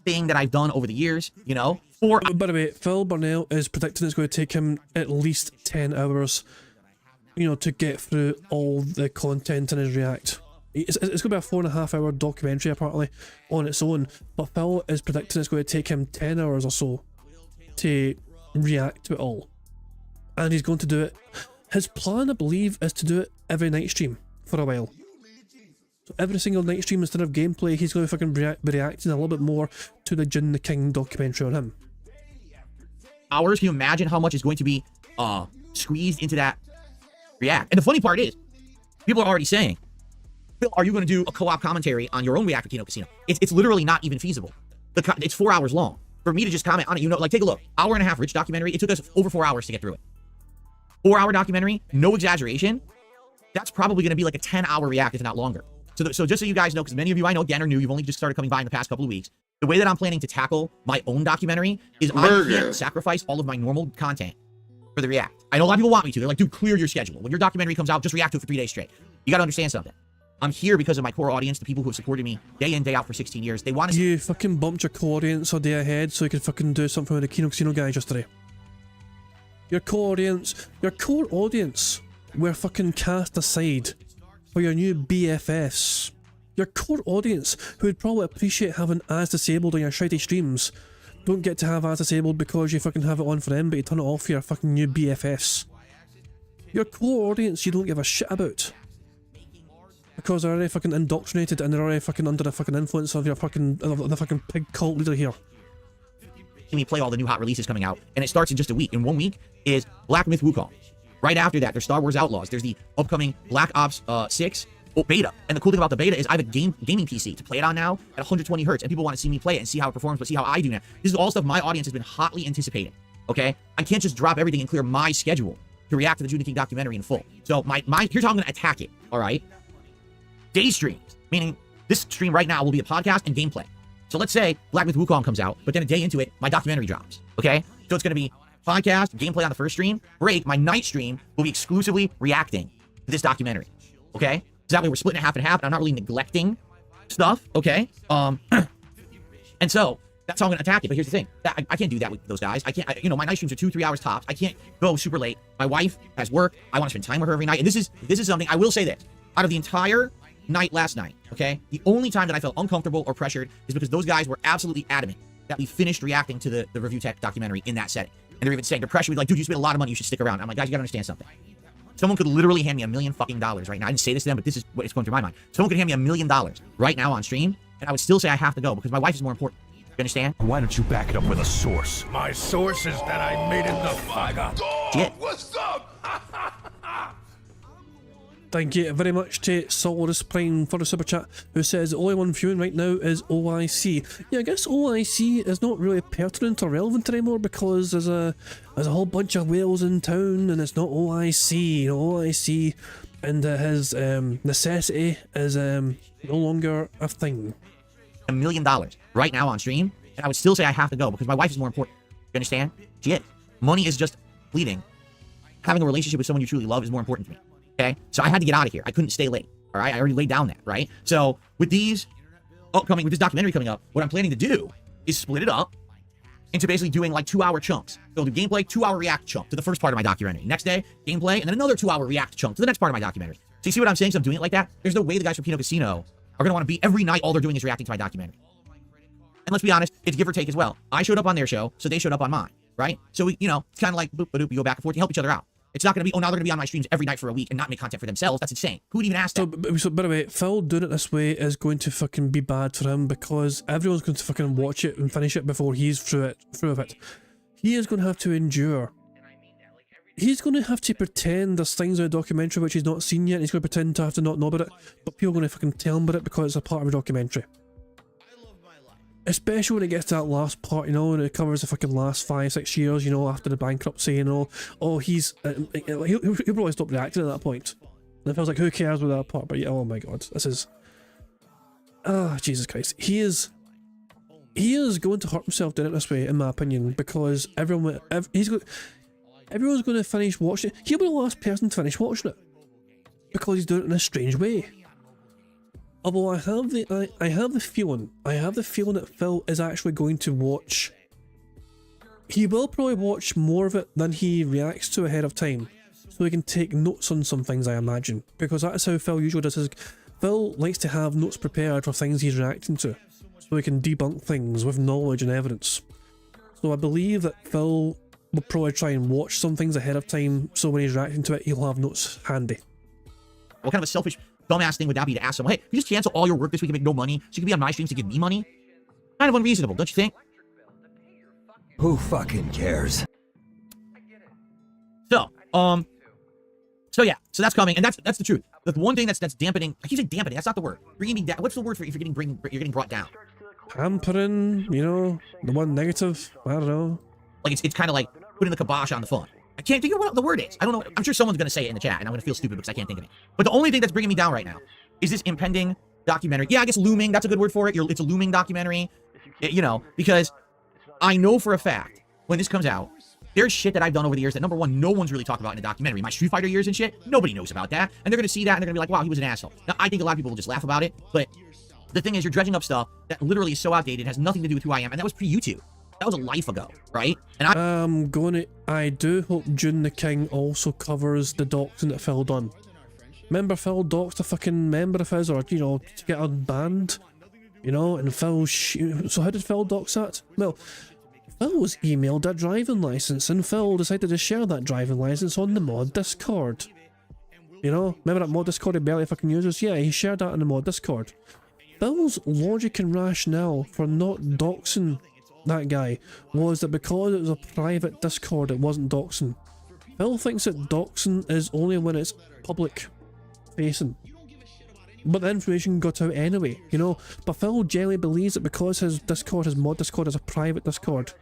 thing that I've done over the years, you know? By the way, Phil Burnell is predicting it's going to take him at least 10 hours, you know, to get through all the content in his React. It's going to be a 4.5 hour documentary apparently on its own, but Phil is predicting it's going to take him 10 hours or so to react to it all. And he's going to do it. His plan, I believe, is to do it every night stream for a while. So every single night stream, instead of gameplay, he's going to fucking be reacting a little bit more to the June the King documentary on him. Hours, can you imagine how much is going to be squeezed into that React? And the funny part is, people are already saying, Phil, are you going to do a co-op commentary on your own React for Kino Casino? It's literally not even feasible. It's 4 hours long. For me to just comment on it, you know, like take a look. 1.5 hour Rich documentary, it took us over 4 hours to get through it. 4 hour documentary, no exaggeration. That's probably going to be like a 10-hour React, if not longer. So just so you guys know, because many of you I know, again, are new, you've only just started coming by in the past couple of weeks, the way that I'm planning to tackle my own documentary is I can't sacrifice all of my normal content for the React. I know a lot of people want me to. They're like, dude, clear your schedule. When your documentary comes out, just react to it for 3 days straight. You got to understand something. I'm here because of my core audience, the people who have supported me day in, day out for 16 years. They want to... You fucking bumped your core audience a day ahead so you could fucking do something with the Kino Casino guys yesterday. Your core audience were fucking cast aside for your new BFFs. Your core audience, who would probably appreciate having as disabled on your shitty streams, don't get to have as disabled because you fucking have it on for them, but you turn it off for your fucking new BFFs. Your core audience you don't give a shit about. Because they're already fucking indoctrinated and they're already fucking under the fucking influence of your fucking, the fucking pig cult leader here. Me play all the new hot releases coming out, and it starts in just a week. In 1 week is Black Myth Wukong. Right after that, there's Star Wars Outlaws. There's the upcoming Black Ops 6 beta. And the cool thing about the beta is I have a gaming PC to play it on now at 120 hertz, and people want to see me play it and see how it performs, but see how I do now. This is all stuff my audience has been hotly anticipating, okay? I can't just drop everything and clear my schedule to react to the June the King documentary in full. So here's how I'm going to attack it, all right? Day streams, meaning this stream right now will be a podcast and gameplay. So let's say Black Myth Wukong comes out, but then a day into it, my documentary drops, okay? So it's going to be podcast, gameplay on the first stream, break, my night stream will be exclusively reacting to this documentary, okay? So that way we're splitting it half and half, and I'm not really neglecting stuff, okay? And so that's how I'm going to attack it, but here's the thing. I can't do that with those guys. I can't, you know, my night streams are 2-3 hours tops. I can't go super late. My wife has work. I want to spend time with her every night, and this is something, I will say this. Out of the entire night last night, okay, the only time that I felt uncomfortable or pressured is because those guys were absolutely adamant that we finished reacting to the Review Tech documentary in that setting. And they're even saying, they're pressuring me, like, dude, you spent a lot of money, you should stick around. I'm like, guys, you gotta understand something. Someone could literally hand me $1 million fucking right now. I didn't say this to them, but this is what is going through my mind. Someone could hand me $1 million right now on stream, and I would still say I have to go because my wife is more important. You understand? Why don't you back it up with a source? My source is that I made it the fuck up. Shit. What's up? Thank you very much to Solidus Prime for the super chat, who says the only one viewing right now is OIC. Yeah, I guess OIC is not really pertinent or relevant anymore because there's a whole bunch of whales in town and it's not OIC. You know, OIC and his necessity is no longer a thing. $1 million right now on stream, and I would still say I have to go because my wife is more important. You understand? She is. Money is just fleeting. Having a relationship with someone you truly love is more important to me. Okay, so I had to get out of here. I couldn't stay late. All right, I already laid down that, right? So with this documentary coming up, what I'm planning to do is split it up into basically doing like 2-hour chunks. They'll do gameplay, 2-hour react chunk to the first part of my documentary. Next day, gameplay, and then another 2-hour react chunk to the next part of my documentary. So you see what I'm saying? So I'm doing it like that. There's no way the guys from Kino Casino are going to want to be every night. All they're doing is reacting to my documentary. And let's be honest, it's give or take as well. I showed up on their show, so they showed up on mine, right? So we, you know, it's kind of like boop, boop, you go back and forth, you help each other out. It's not going to be, oh, now they're going to be on my streams every night for a week and not make content for themselves. That's insane. Who would even ask that? So, by the way, Phil doing it this way is going to fucking be bad for him because everyone's going to fucking watch it and finish it before he's through it. He is going to have to endure. He's going to have to pretend there's things in a documentary which he's not seen yet, and he's going to pretend to have to not know about it, but people are going to fucking tell him about it because it's a part of a documentary. Especially when it gets to that last part, you know, and it covers the fucking last 5-6 years, you know, after the bankruptcy, you know. Oh, he's... he'll probably stop reacting at that point. And it feels like, who cares with that part? But yeah, oh my god, this is... Ah, Jesus Christ. He is going to hurt himself doing it this way, in my opinion, because everyone's going to finish watching it. He'll be the last person to finish watching it. Because he's doing it in a strange way. Although I have the feeling that Phil is actually going to watch. He will probably watch more of it than he reacts to ahead of time, so he can take notes on some things, I imagine, because that is how Phil usually does his. Phil likes to have notes prepared for things he's reacting to, so he can debunk things with knowledge and evidence. So I believe that Phil will probably try and watch some things ahead of time, so when he's reacting to it, he'll have notes handy. What kind of a selfish, dumbass thing would that be to ask someone, hey, you just cancel all your work this week and make no money so you can be on my streams to give me money? Kind of unreasonable, don't you think? Who fucking cares? So yeah, so that's coming, and that's the truth. The one thing that's dampening, I keep saying dampening, that's not the word. Bringing me down. What's the word for if you're getting brought down? Hampering, you know, the one negative. I don't know. Like it's kind of like putting the kibosh on the fun. I can't think of what the word is. I don't know. I'm sure someone's gonna say it in the chat, and I'm gonna feel stupid because I can't think of it. But the only thing that's bringing me down right now is this impending documentary. Yeah, I guess looming. That's a good word for it. It's a looming documentary. You know, because I know for a fact when this comes out, there's shit that I've done over the years that, number one, no one's really talked about in a documentary. My Street Fighter years and shit, nobody knows about that. And they're gonna see that and they're gonna be like, wow, he was an asshole. Now, I think a lot of people will just laugh about it, but the thing is, you're dredging up stuff that literally is so outdated, has nothing to do with who I am, and that was pre-YouTube. That was a life ago, right? And I do hope June the King also covers the doxing that Phil done. Remember Phil doxed a fucking member of his, or, you know, to get unbanned? You know, and Phil... So how did Phil dox that? Well, Phil was emailed a driving license, and Phil decided to share that driving license on the mod Discord. You know, remember that mod Discord he barely fucking uses? Yeah, he shared that in the mod Discord. Phil's logic and rationale for not doxing that guy was that because it was a private Discord, it wasn't doxing. Phil thinks that doxing is only when it's public facing. But the information got out anyway, you know. But Phil generally believes that because his Discord, his mod Discord, is a private Discord,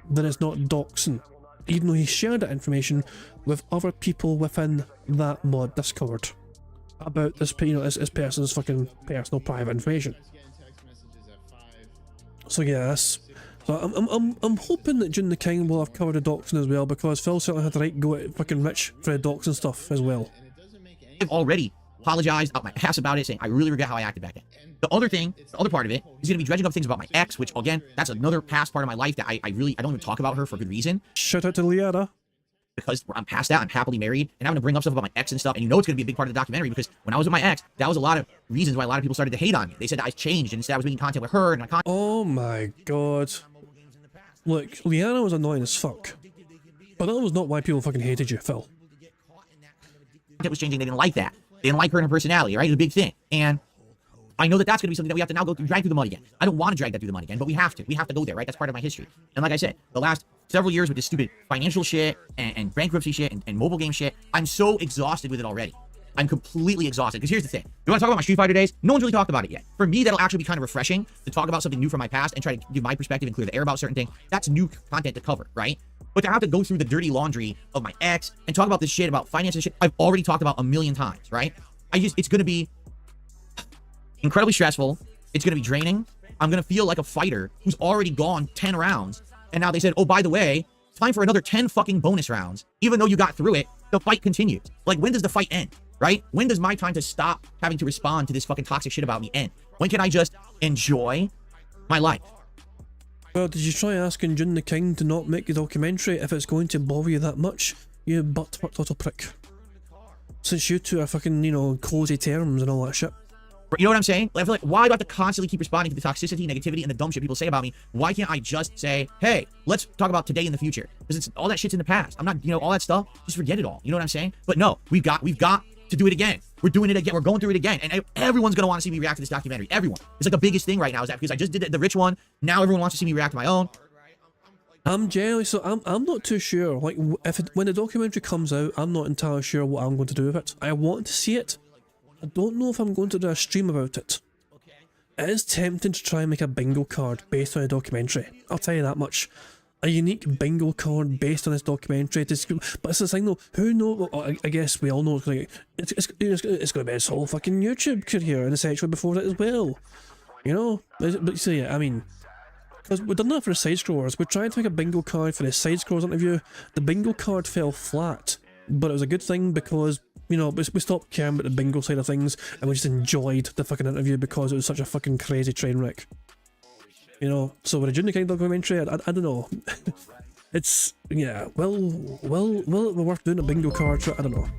then it's not doxing. Even though he shared that information with other people within that mod Discord about this, you know, this person's fucking personal private information. So yes. So I'm hoping that June the King will have covered the doxing as well, because Phil certainly had the right go at fucking Rich for the doxing stuff as well. I've already apologized out my ass about it, saying I really regret how I acted back then. The other part of it is going to be dredging up things about my ex, which again, that's another past part of my life that I don't even talk about her for a good reason. Shout out to Liana. Because I'm past that, I'm happily married, and I'm going to bring up stuff about my ex and stuff, and you know it's going to be a big part of the documentary, because when I was with my ex, that was a lot of reasons why a lot of people started to hate on me. They said that I changed, and instead I was making content with her, and oh my god. Look, Liana was annoying as fuck. But that was not why people fucking hated you, Phil. It was changing, they didn't like that. They didn't like her and her personality, right? It was a big thing. And I know that that's going to be something that we have to now drag through the mud again. I don't want to drag that through the mud again, but we have to. We have to go there, right? That's part of my history. And like I said, the last several years with this stupid financial shit and bankruptcy shit and mobile game shit, I'm so exhausted with it already. I'm completely exhausted. Because here's the thing. You want to talk about my Street Fighter days? No one's really talked about it yet. For me, that'll actually be kind of refreshing to talk about something new from my past and try to give my perspective and clear the air about certain things. That's new content to cover, right? But to have to go through the dirty laundry of my ex and talk about this shit, about finance and shit, I've already talked about a million times, right? It's going to be incredibly stressful. It's going to be draining. I'm going to feel like a fighter who's already gone 10 rounds. And now they said, oh, by the way, it's time for another 10 fucking bonus rounds. Even though you got through it, the fight continues. Like, when does the fight end, right? When does my time to stop having to respond to this fucking toxic shit about me end? When can I just enjoy my life? Well, did you try asking June the King to not make a documentary if it's going to bother you that much? You butt-hurt little prick. Since you two are fucking, you know, cozy terms and all that shit. You know what I'm saying? I feel like, why do I have to constantly keep responding to the toxicity, negativity, and the dumb shit people say about me? Why can't I just say, hey, let's talk about today and the future? Because it's all that shit's in the past. I'm not, you know, all that stuff, just forget it all. You know what I'm saying? But no, we've got to do it again. We're doing it again. We're going through it again. And everyone's going to want to see me react to this documentary. Everyone. It's like the biggest thing right now is that because I just did the rich one, now everyone wants to see me react to my own. I'm jealous, so I'm not too sure. Like, when the documentary comes out, I'm not entirely sure what I'm going to do with it. I want to see it. I don't know if I'm going to do a stream about it. It is tempting to try and make a bingo card based on a documentary. I'll tell you that much. A unique bingo card based on this documentary. But it's the thing though, who knows? I guess we all know it's going to be his whole fucking YouTube career and essentially before that as well. You know? But so yeah, I mean, because we've done that for the side scrollers. We're trying to make a bingo card for the side scrollers interview. The bingo card fell flat, but it was a good thing because, you know, we stopped caring about the bingo side of things and we just enjoyed the fucking interview because it was such a fucking crazy train wreck. You know, so with a June the King documentary, I don't know. It's, yeah, well, we're worth doing a bingo card for, I don't know.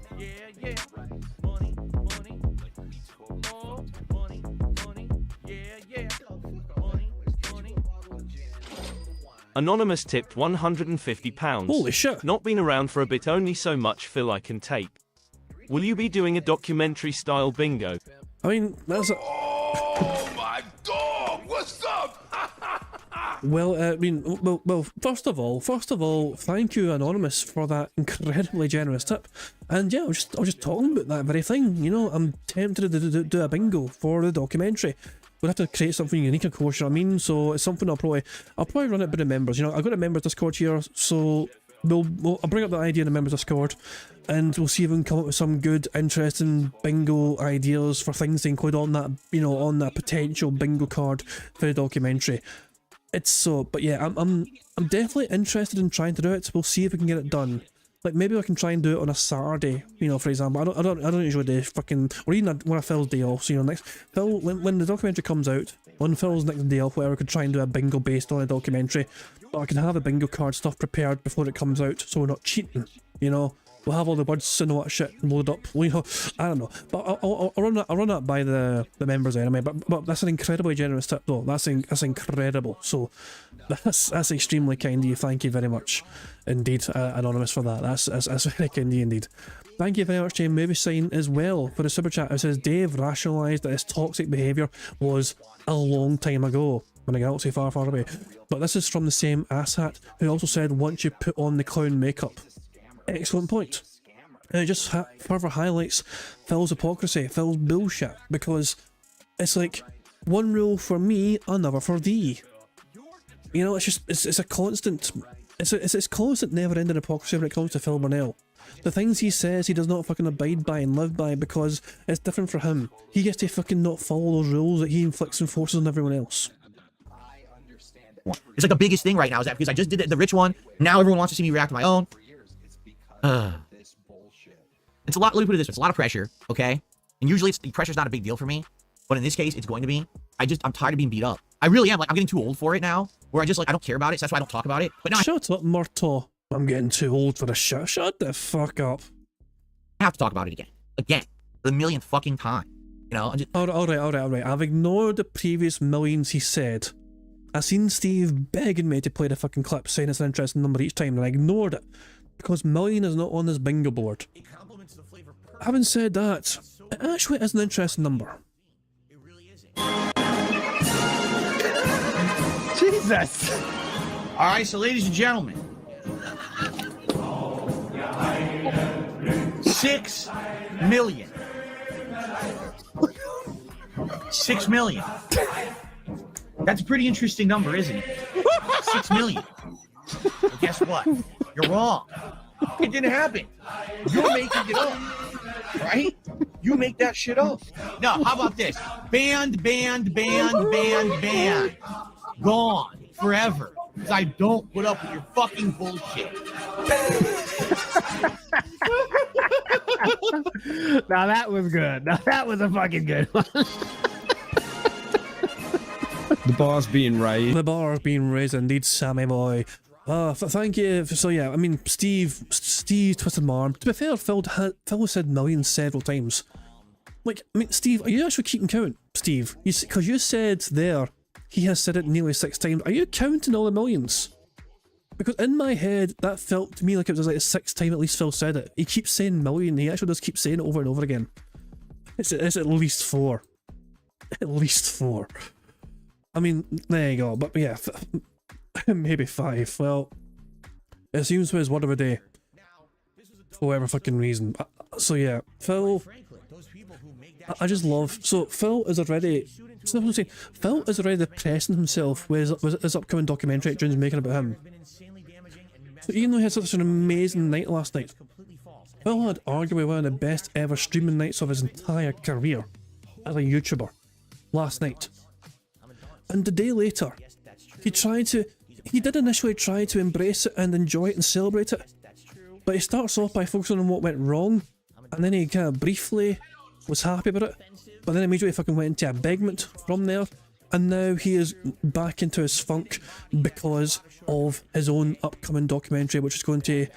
Anonymous tipped £150. Holy shit. Not been around for a bit, only so much Phil I can take. Will you be doing a documentary style bingo? I mean, that's a... Oh my dog! What's up? Well, I mean, well, first of all, thank you, Anonymous, for that incredibly generous tip. And yeah, I was just talking about that very thing. You know, I'm tempted to do a bingo for the documentary. We'll have to create something unique, of course, you know what I mean? So it's something I'll probably run it by the members. You know, I've got a members Discord here, so I'll bring up the idea in the members Discord, and we'll see if we can come up with some good, interesting bingo ideas for things to include on that, you know, on that potential bingo card for the documentary. It's so, but yeah, I'm definitely interested in trying to do it. We'll see if we can get it done. Like maybe I can try and do it on a Saturday, you know, for example. I don't usually do fucking, or even one of Phil's day off. So you know, next Phil, when the documentary comes out, on Phil's next day off, where we could try and do a bingo based on a documentary, but I can have a bingo card stuff prepared before it comes out, so we're not cheating. You know, we'll have all the words and all that shit loaded up. You know, I don't know, but I'll run that by the members anyway. But that's an incredibly generous tip though. That's incredible. So that's extremely kind of you. Thank you very much indeed, Anonymous, for that. That's very kind of you indeed. Thank you very much to Movie Sign as well for the super chat. It says Dave rationalised that his toxic behaviour was a long time ago when a galaxy far, far away. But this is from the same asshat who also said once you put on the clown makeup. Excellent point. And it just further highlights Phil's hypocrisy, Phil's bullshit, because it's like one rule for me, another for thee. You know, it's a constant, it's constant never-ending hypocrisy when it comes to Phil Burnell. The things he says he does not fucking abide by and live by because it's different for him. He gets to fucking not follow those rules that he inflicts and forces on everyone else. It's like the biggest thing right now is that because I just did the rich one, now everyone wants to see me react to my own. It's a lot, let me put it this way, it's a lot of pressure, okay? And usually pressure's not a big deal for me, but in this case, it's going to be. I'm tired of being beat up. I really am, like, I'm getting too old for it now, where I don't care about it, so that's why I don't talk about it. But now shut up, Murtaugh. I'm getting too old for the shit. Shut the fuck up. I have to talk about it again, the millionth fucking time, you know? Alright. I've ignored the previous millions he said. I seen Steve begging me to play the fucking clip, saying it's an interesting number each time, and I ignored it. Because million is not on this bingo board. Having said that, it actually is an interesting number. Jesus! Alright, so ladies and gentlemen. 6 million. 6 million. That's a pretty interesting number, isn't it? 6 million. Well, guess what? You're wrong. It didn't happen. You're making it up. Right? You make that shit up. No, how about this? Banned. Gone. Forever. Because I don't put up with your fucking bullshit. Now that was good. Now that was a fucking good one. The bar's being raised. The bar's being raised indeed, Sammy boy. Thank you. So yeah, I mean, Steve twisted my arm. To be fair, Phil said millions several times. Like, I mean, Steve, are you actually keeping count? Steve, because you said there, he has said it nearly 6 times. Are you counting all the millions? Because in my head, that felt to me like it was like the 6th time at least Phil said it. He keeps saying million, he actually does keep saying it over and over again. It's at least 4. At least 4. I mean, there you go, but yeah, maybe 5. Well, it seems to be his word of the day. For whatever fucking reason. So yeah, Phil, I just love, so Phil is already depressing himself with his upcoming documentary that June's making about him. So even though he had such an amazing night last night, Phil had arguably one of the best ever streaming nights of his entire career as a YouTuber last night. And the day later, he did initially try to embrace it and enjoy it and celebrate it, but he starts off by focusing on what went wrong, and then he kind of briefly was happy about it, but then immediately fucking went into a begment from there, and now he is back into his funk because of his own upcoming documentary, which is going to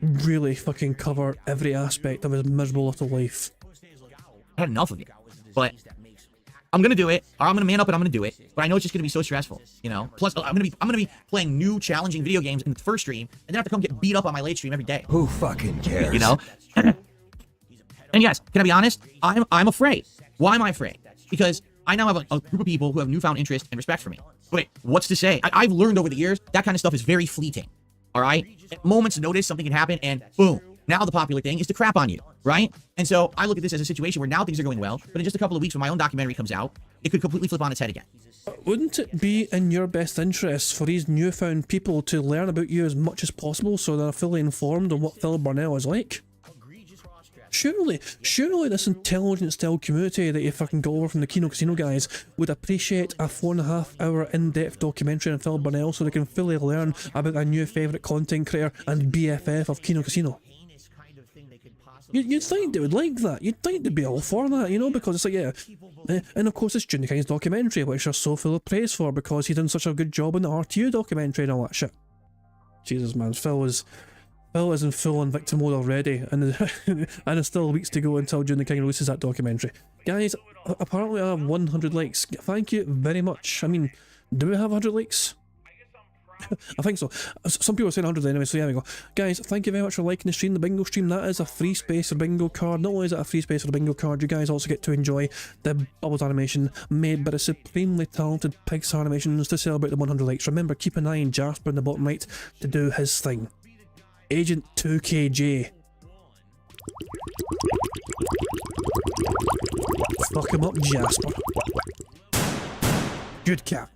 really fucking cover every aspect of his miserable little life. I had enough of it, but I'm gonna do it, or I'm gonna man up and I'm gonna do it, but I know it's just gonna be so stressful, you know? Plus, I'm gonna be playing new challenging video games in the first stream, and then I have to come get beat up on my late stream every day. Who fucking cares? You know? And yes, can I be honest? I'm afraid. Why am I afraid? Because I now have a group of people who have newfound interest and respect for me. Wait, what's to say? I've learned over the years, that kind of stuff is very fleeting, all right? At moment's notice, something can happen, and boom. Now the popular thing is to crap on you, right? And so I look at this as a situation where now things are going well, but in just a couple of weeks when my own documentary comes out, it could completely flip on its head again. Wouldn't it be in your best interest for these newfound people to learn about you as much as possible so they're fully informed on what Phil Burnell is like? Surely this intelligent style community that you fucking got over from the Kino Casino guys would appreciate a 4.5-hour in-depth documentary on Phil Burnell so they can fully learn about their new favourite content creator and BFF of Kino Casino. You'd think they would like that. You'd think they'd be all for that, you know, because it's like, yeah. And of course it's Junior King's documentary, which they're so full of praise for because he's done such a good job in the RTU documentary and all that shit. Jesus, man, Phil is in full-on victim mode already, and there's still weeks to go until Junior King releases that documentary. Guys, apparently I have 100 likes. Thank you very much. I mean, do we have 100 likes? I think so. Some people are saying 100 anyway, so yeah, we go. Guys, thank you very much for liking the stream, the bingo stream. That is a free space or bingo card. Not only is it a free space or a bingo card, you guys also get to enjoy the Bubbles animation made by the supremely talented Pixar Animations to celebrate the 100 likes. Remember, keep an eye on Jasper in the bottom right to do his thing. Agent 2KJ. Fuck him up, Jasper. Good cat.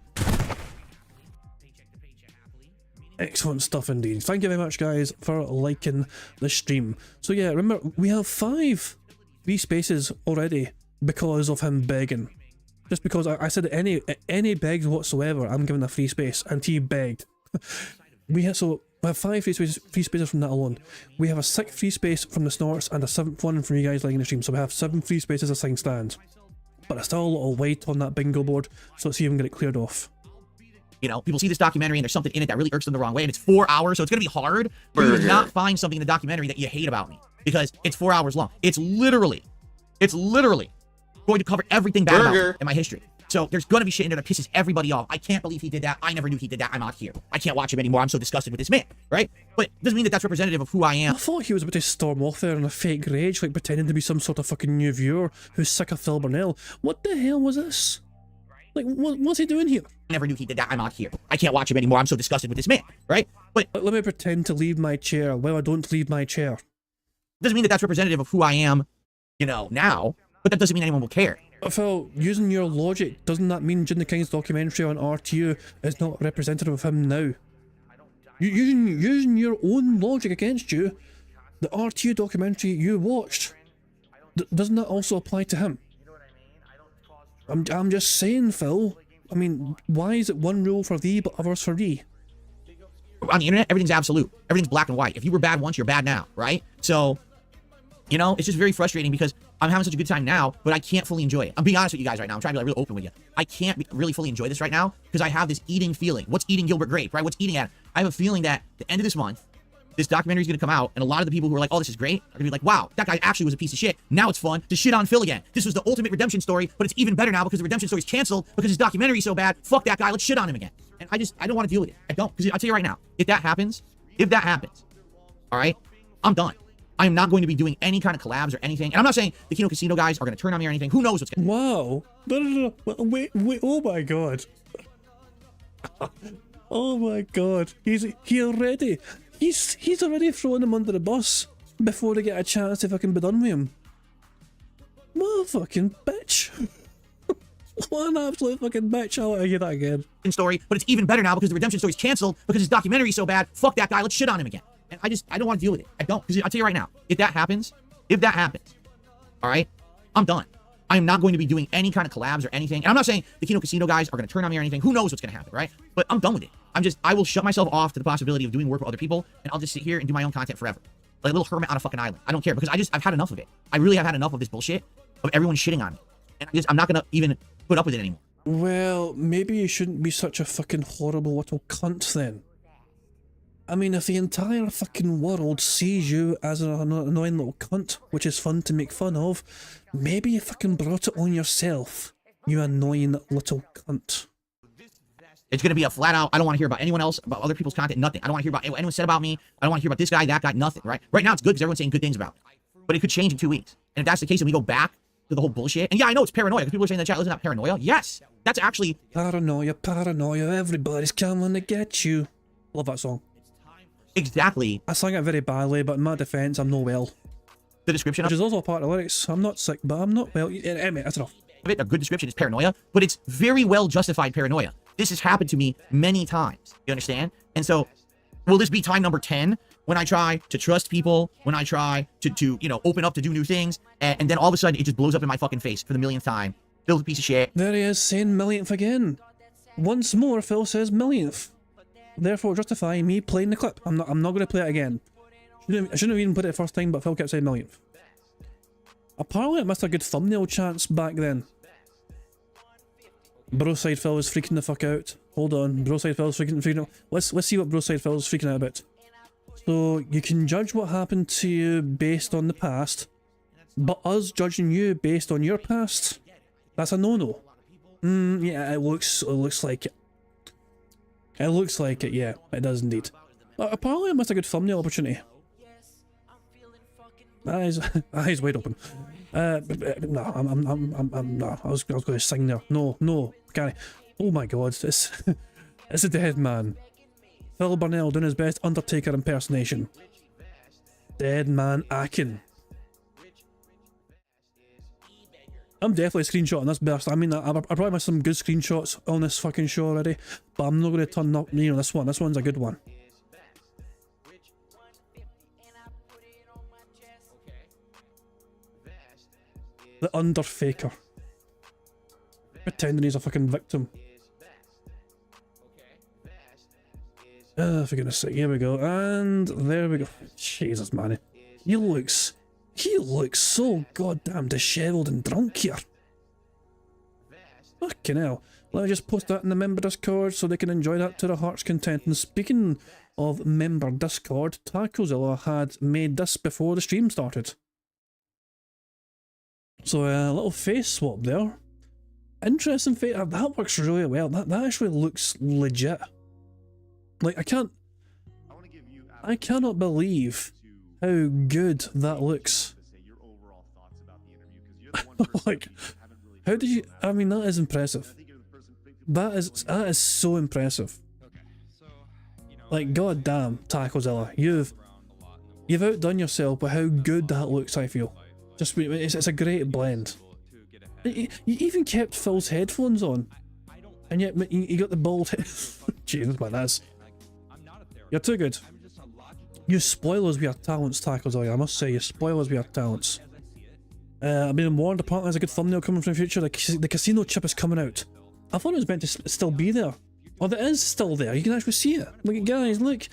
Excellent stuff indeed. Thank you very much, guys, for liking the stream. So yeah, remember, we have 5 free spaces already because of him begging. Just because I said any begs whatsoever, I'm giving a free space, and he begged. We have 5 free spaces from that alone. We have a 6th free space from the Snorts and a 7th one from you guys liking the stream. So we have 7 free spaces as things stand. But there's still a little weight on that bingo board, so let's see if we can get it cleared off. You know, people see this documentary and there's something in it that really irks them the wrong way, and it's 4 hours, so it's gonna be hard for you to not find something in the documentary that you hate about me, because it's 4 hours long. It's literally going to cover everything bad about me in my history. So there's gonna be shit in there that pisses everybody off. I can't believe he did that. I never knew he did that. I'm out here. I can't watch him anymore. I'm so disgusted with this man, right? But it doesn't mean that that's representative of who I am. I thought he was about to storm off there in a fake rage, like pretending to be some sort of fucking new viewer who's sick of Phil Burnell. What the hell was this? Like, what's he doing here? I never knew he did that. I'm out here. I can't watch him anymore. I'm so disgusted with this man, right? But let me pretend to leave my chair while I don't leave my chair. Doesn't mean that that's representative of who I am, you know, now, but that doesn't mean anyone will care. Phil, using your logic, doesn't that mean Junior King's documentary on RTU is not representative of him now? Using your own logic against you, the RTU documentary you watched, doesn't that also apply to him? I'm just saying, Phil. I mean, why is it one rule for thee but others for thee? On the internet, everything's absolute. Everything's black and white. If you were bad once, you're bad now, right? So You know, it's just very frustrating because I'm having such a good time now, but I can't fully enjoy it. I'm being honest with you guys right now. I'm trying to be like really open with you. I can't really fully enjoy this right now because I have this eating feeling. What's eating Gilbert Grape, right? What's eating at? I have a feeling that the end of this month, this documentary is going to come out, and a lot of the people who are like, oh, this is great, are going to be like, wow, that guy actually was a piece of shit. Now it's fun to shit on Phil again. This was the ultimate redemption story, but it's even better now because the redemption story is canceled because his documentary is so bad. Fuck that guy. Let's shit on him again. And I don't want to deal with it. I don't. Because I'll tell you right now, if that happens, all right, I'm done. I am not going to be doing any kind of collabs or anything. And I'm not saying the Kino Casino guys are going to turn on me or anything. Who knows what's going to Wow. No. Wait. Oh my god. Oh my god. He's already thrown him under the bus before they get a chance to fucking be done with him. Motherfucking bitch. What an absolute fucking bitch. I'll hear that again. Story, but it's even better now because the redemption story is canceled because his documentary is so bad. Fuck that guy. Let's shit on him again. And I don't want to deal with it. I don't. Because I'll tell you right now, if that happens, all right, I'm done. I am not going to be doing any kind of collabs or anything. And I'm not saying the Kino Casino guys are going to turn on me or anything. Who knows what's going to happen, right? But I'm done with it. I will shut myself off to the possibility of doing work with other people, and I'll just sit here and do my own content forever. Like a little hermit on a fucking island. I don't care because I've had enough of it. I really have had enough of this bullshit of everyone shitting on me. And I'm not going to even put up with it anymore. Well, maybe you shouldn't be such a fucking horrible little cunt then. I mean, if the entire fucking world sees you as an annoying little cunt, which is fun to make fun of, maybe you fucking brought it on yourself, you annoying little cunt. It's going to be a flat out, I don't want to hear about anyone else, about other people's content, nothing. I don't want to hear about what anyone said about me. I don't want to hear about this guy, that guy, nothing, right? Right now it's good because everyone's saying good things about me. But it could change in 2 weeks. And if that's the case and we go back to the whole bullshit, and yeah, I know it's paranoia, because people are saying in the chat, isn't that paranoia? Yes, that's actually... Paranoia, everybody's coming to get you. Love that song. Exactly. I sang it very badly, but in my defense, I'm no well. The description which is also part of the lyrics. I'm not sick, but I'm not well. Anyway, that's enough. A good description is paranoia, but it's very well justified paranoia. This has happened to me many times. You understand? And so, will this be time number 10 when I try to trust people, when I try to you know, open up to do new things, and then all of a sudden it just blows up in my fucking face for the millionth time? Phil's a piece of shit. There he is saying millionth again. Once more, Phil says millionth. Therefore justifying me playing the clip. I'm not going to play it again. I shouldn't have even put it the first time, but Phil kept saying millionth. Apparently I missed a good thumbnail chance back then. Broside Phil is freaking the fuck out. Hold on, Broside Phil is freaking out. Let's see what Broside Phil is freaking out about. So you can judge what happened to you based on the past, but us judging you based on your past, that's a no-no. Yeah, it looks like it. It looks like it, yeah, it does indeed. Apparently I missed a good thumbnail opportunity. Eyes wide open. No, I'm no, I was going to sing there. No, Gary. Oh my god, it's a dead man. Phil Burnell doing his best Undertaker impersonation. Dead man Akin. I'm definitely screenshotting this burst. I mean, I probably missed some good screenshots on this fucking show already, but I'm not going to turn up, you know, this one. This one's a good one. The Underfaker. Pretending he's a fucking victim. For goodness sake, here we go, and there we go. Jesus, man. He looks so goddamn dishevelled and drunk here. Fucking hell. Let me just post that in the member Discord so they can enjoy that to their heart's content. And speaking of member Discord, Tacozilla had made this before the stream started. So a little face swap there. Interesting face. That works really well. That actually looks legit. Like, I cannot believe how good that looks. Like, how did you... I mean, that is impressive. That is so impressive. Like, goddamn, Tacozilla, you've outdone yourself with how good that looks, I feel. Just, it's a great blend. You even kept Phil's headphones on. And yet, you got the bald head. Jesus, man, that's... You're too good. You spoil us with your talents, Tacozilla. I must say, you spoil us with your talents. I've been warned, apparently there's a good thumbnail coming from the future. The casino chip is coming out. I thought it was meant to still be there. Oh, it is still there. You can actually see it. Look, guys, look.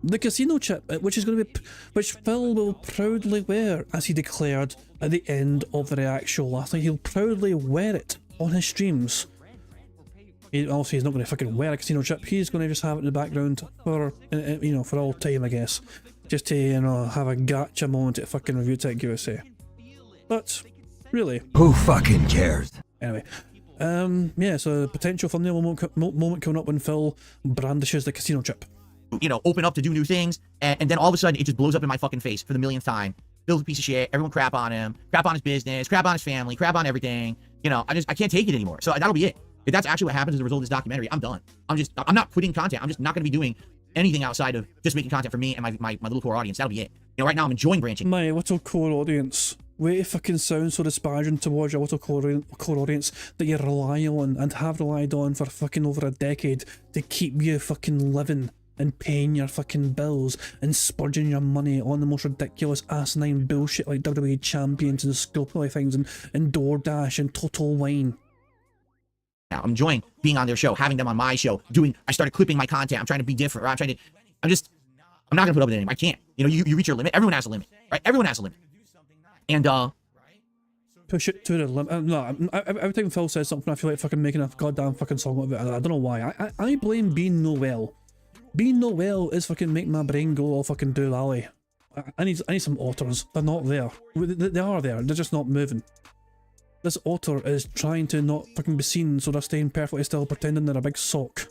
the casino chip, which Phil will proudly wear, as he declared at the end of the actual last night. He'll proudly wear it on his streams. Obviously, he's not going to fucking wear a casino chip. He's going to just have it in the background for, you know, for all time, I guess. Just to, you know, have a gotcha moment at fucking Review Tech USA. But, really. Who fucking cares? Anyway. Yeah, so potential thumbnail moment coming up when Phil brandishes the casino chip. You know, open up to do new things, and then all of a sudden it just blows up in my fucking face for the millionth time. Phil's a piece of shit. Everyone crap on him, crap on his business, crap on his family, crap on everything. You know, I can't take it anymore. So that'll be it. If that's actually what happens as a result of this documentary, I'm done. I'm not putting content. I'm just not going to be doing anything outside of just making content for me and my little core audience. That'll be it. You know, right now I'm enjoying branching. My little core audience. Way to fucking sound so disparaging towards your little core audience that you rely on and have relied on for fucking over a decade to keep you fucking living and paying your fucking bills and spurging your money on the most ridiculous asinine bullshit like WWE Champions and Scopely things and DoorDash and Total Wine. Now I'm enjoying being on their show, having them on my show, I started clipping my content. I'm trying to be different. I'm not gonna put up with it anymore. I can't. You know, you reach your limit. Everyone has a limit, right? Everyone has a limit. And push it to the limit. No, every time Phil says something, I feel like fucking making a goddamn fucking song of it. I don't know why. I blame Being Noel. Being Noel is fucking making my brain go all fucking doolally. I need some otters. They're not there. They are there. They're just not moving. This otter is trying to not fucking be seen, so they're staying perfectly still, pretending they're a big sock.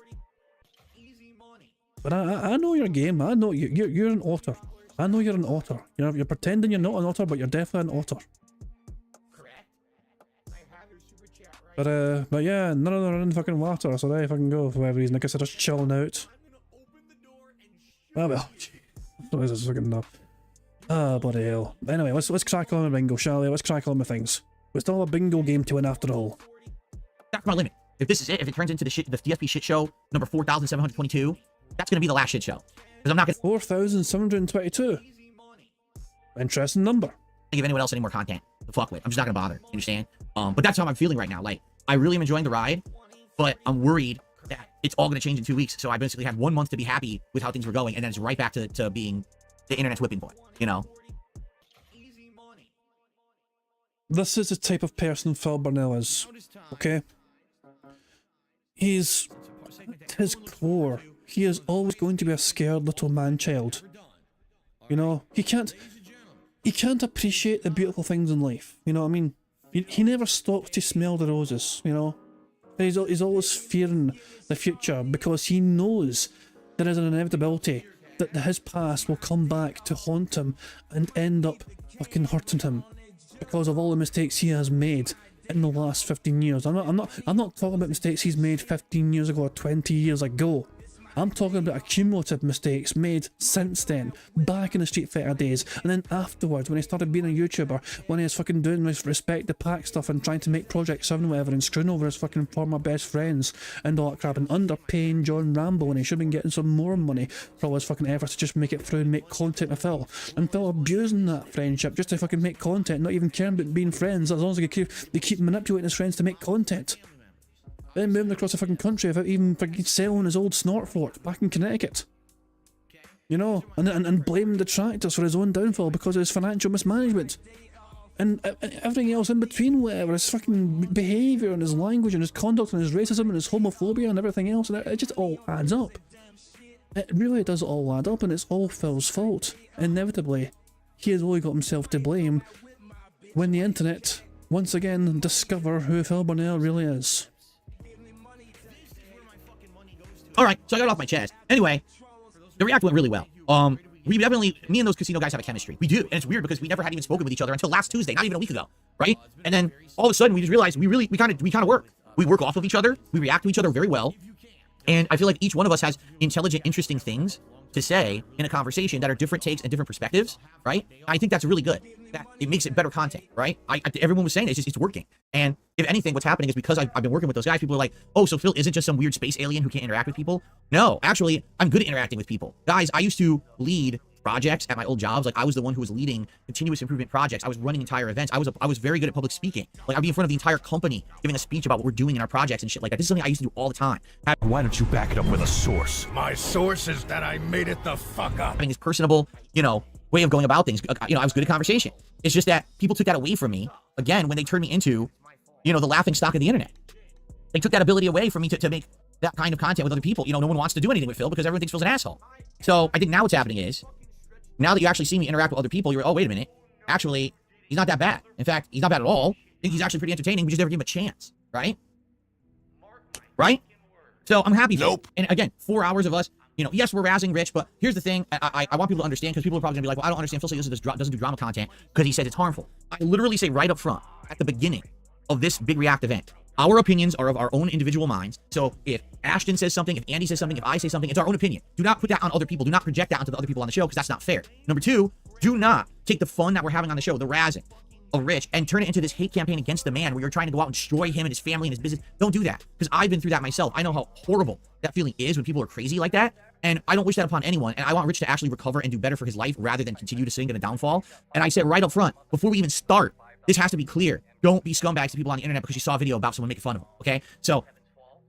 But I know your game. I know you're an otter. I know you're an otter. You're pretending you're not an otter, but you're definitely an otter. But yeah, none of them are in fucking water, so there you fucking go for whatever reason. I guess they're just chilling out. Oh well, this is fucking enough. Ah, bloody hell. Anyway, let's crack on with bingo, shall we? Let's crack on with things. We still have a bingo game to win after all. That's my limit. If this is it, if it turns into the DSP shit show number 4,722, that's gonna be the last shit show. Because I'm not gonna 4,722. Interesting number. Give anyone else any more content to fuck with. I'm just not gonna bother. You understand? But that's how I'm feeling right now. Like, I really am enjoying the ride, but I'm worried that it's all gonna change in 2 weeks. So I basically had 1 month to be happy with how things were going, and then it's right back to being the internet's whipping boy. You know? This is the type of person Phil Burnell is, okay? He's, at his core, he is always going to be a scared little man-child. You know, he can't appreciate the beautiful things in life, you know what I mean? He never stops to smell the roses, you know? He's always fearing the future because he knows there is an inevitability that his past will come back to haunt him and end up fucking hurting him. Because of all the mistakes he has made in the last 15 years. I'm not talking about mistakes he's made 15 years ago or 20 years ago. I'm talking about accumulative mistakes made since then, back in the Street Fighter days, and then afterwards when he started being a YouTuber, when he was fucking doing this Respect the Pack stuff and trying to make Project 7 whatever and screwing over his fucking former best friends and all that crap and underpaying John Rambo when he should have been getting some more money for all his fucking efforts to just make it through and make content with Phil. And Phil abusing that friendship just to fucking make content, not even caring about being friends as long as they keep manipulating his friends to make content. Then moving across the fucking country without even fucking selling his old snort fort back in Connecticut. You know, and blaming Detractors for his own downfall because of his financial mismanagement. And everything else in between, whatever, his fucking behaviour and his language and his conduct and his racism and his homophobia and everything else, and it just all adds up. It really does all add up, and it's all Phil's fault. Inevitably, he has only got himself to blame when the internet once again discover who Phil Burnell really is. Alright, so I got it off my chest. Anyway, the react went really well. We definitely, me and those casino guys have a chemistry. We do, and it's weird because we never had even spoken with each other until last Tuesday, not even a week ago, right? And then all of a sudden we just realized we kind of work. We work off of each other, we react to each other very well, and I feel like each one of us has intelligent, interesting things to say in a conversation that are different takes and different perspectives, right? I think that's really good. That it makes it better content, right? Everyone was saying it's working. And if anything, what's happening is because I've been working with those guys, people are like, oh, so Phil isn't just some weird space alien who can't interact with people? No, actually, I'm good at interacting with people. Guys, I used to lead projects at my old jobs. Like, I was the one who was leading continuous improvement projects. I was running entire events. I was very good at public speaking. Like, I'd be in front of the entire company giving a speech about what we're doing in our projects and shit like that. This is something I used to do all the time. Why don't you back it up with a source? My source is that I made it the fuck up. Having this personable, you know, way of going about things. You know, I was good at conversation. It's just that people took that away from me, again, when they turned me into, you know, the laughing stock of the internet. They took that ability away from me to make that kind of content with other people. You know, no one wants to do anything with Phil because everyone thinks Phil's an asshole. So I think now what's happening is, now that you actually see me interact with other people, you're, oh, wait a minute. Actually, he's not that bad. In fact, he's not bad at all. I think he's actually pretty entertaining. We just never give him a chance, right? Right? So I'm happy. Nope. And again, 4 hours of us, you know, yes, we're razzing Rich, but here's the thing. I want people to understand, because people are probably gonna be like, well, I don't understand. Phil says doesn't do drama content because he says it's harmful. I literally say right up front, at the beginning of this big React event, our opinions are of our own individual minds. So if Ashton says something, if Andy says something, if I say something, it's our own opinion. Do not put that on other people. Do not project that onto the other people on the show, because that's not fair. Number two, do not take the fun that we're having on the show, the razzing of Rich, and turn it into this hate campaign against the man where you're trying to go out and destroy him and his family and his business. Don't do that, because I've been through that myself. I know how horrible that feeling is when people are crazy like that, and I don't wish that upon anyone, and I want Rich to actually recover and do better for his life rather than continue to sink in a downfall. And I said right up front, before we even start, this has to be clear. Don't be scumbags to people on the internet because you saw a video about someone making fun of them, okay? So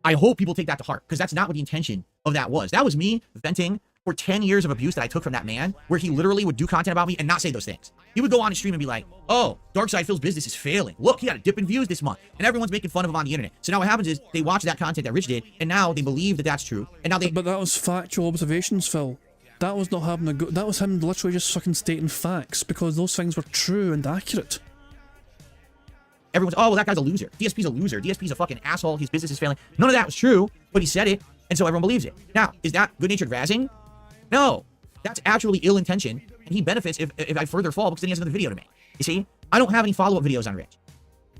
I hope people take that to heart, because that's not what the intention of that was. That was me venting for 10 years of abuse that I took from that man, where he literally would do content about me and not say those things. He would go on his stream and be like, oh, Darkside Phil's business is failing. Look, he got a dip in views this month. And everyone's making fun of him on the internet. So now what happens is they watch that content that Rich did, and now they believe that that's true. And now they... But that was factual observations, Phil. That was not having a go. That was him literally just fucking stating facts, because those things were true and accurate. Everyone's, oh, well, that guy's a loser. DSP's a loser. DSP's a fucking asshole. His business is failing. None of that was true, but he said it, and so everyone believes it. Now, is that good-natured razzing? No. That's actually ill-intention, and he benefits if I further fall, because then he has another video to make. You see? I don't have any follow-up videos on Rich.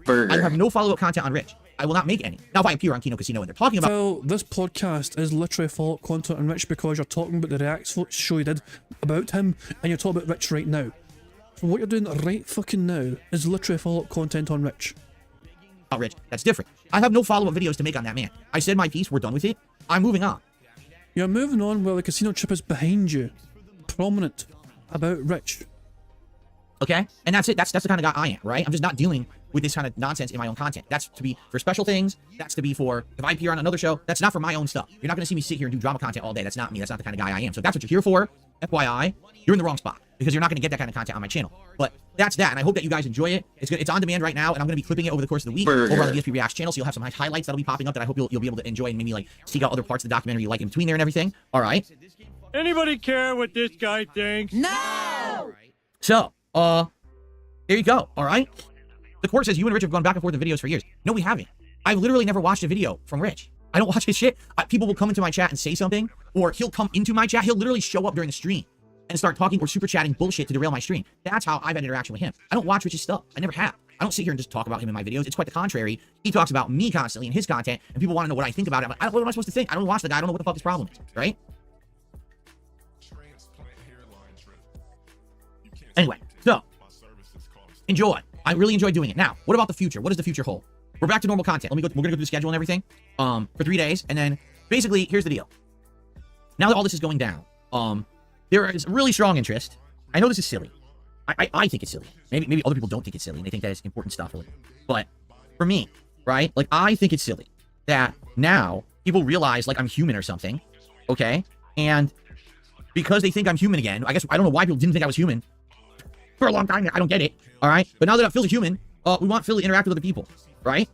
I have no follow-up content on Rich. I will not make any. Now, if I appear on Kino Casino and they're talking about... Phil, this podcast is literally follow-up content on Rich, because you're talking about the React show you did about him, and you're talking about Rich right now. So what you're doing right fucking now is literally follow-up content on Rich. Oh, Rich, that's different. I have no follow-up videos to make on that man. I said my piece, we're done with it. I'm moving on. You're moving on while the casino chip is behind you. Prominent about Rich. Okay? And that's it. That's the kind of guy I am, right? I'm just not dealing with this kind of nonsense in my own content. That's to be for special things. That's to be for, if I appear on another show, that's not for my own stuff. You're not going to see me sit here and do drama content all day. That's not me. That's not the kind of guy I am. So if that's what you're here for, FYI, you're in the wrong spot, because you're not going to get that kind of content on my channel. But that's that, and I hope that you guys enjoy it. It's on demand right now, and I'm going to be clipping it over the course of the week over on the DSP Reacts channel, so you'll have some highlights that'll be popping up that I hope you'll be able to enjoy, and maybe like seek out other parts of the documentary you like in between there and everything. All right? Anybody care what this guy thinks? No! So, there you go, all right? The court says you and Rich have gone back and forth in videos for years. No, we haven't. I've literally never watched a video from Rich. I don't watch his shit. People will come into my chat and say something, or he'll come into my chat. He'll literally show up during the stream and start talking or super chatting bullshit to derail my stream. That's how I've had interaction with him. I don't watch Rich's stuff. I never have. I don't sit here and just talk about him in my videos. It's quite the contrary. He talks about me constantly in his content, and people want to know what I think about it. I'm like, what am I supposed to think? I don't watch the guy. I don't know what the fuck his problem is, right? Anyway, so enjoy. I really enjoy doing it. Now, what about the future? What does the future hold? We're back to normal content. We're gonna go through the schedule and everything for 3 days, and then basically here's the deal. Now that all this is going down, there is really strong interest. I know this is silly. I think it's silly. Maybe other people don't think it's silly and they think that it's important stuff. But for me, right? Like, I think it's silly that now people realize like I'm human or something, okay? And because they think I'm human again, I guess I don't know why people didn't think I was human for a long time. I don't get it. All right, but now that Phil's a human, we want Phil to interact with other people, right?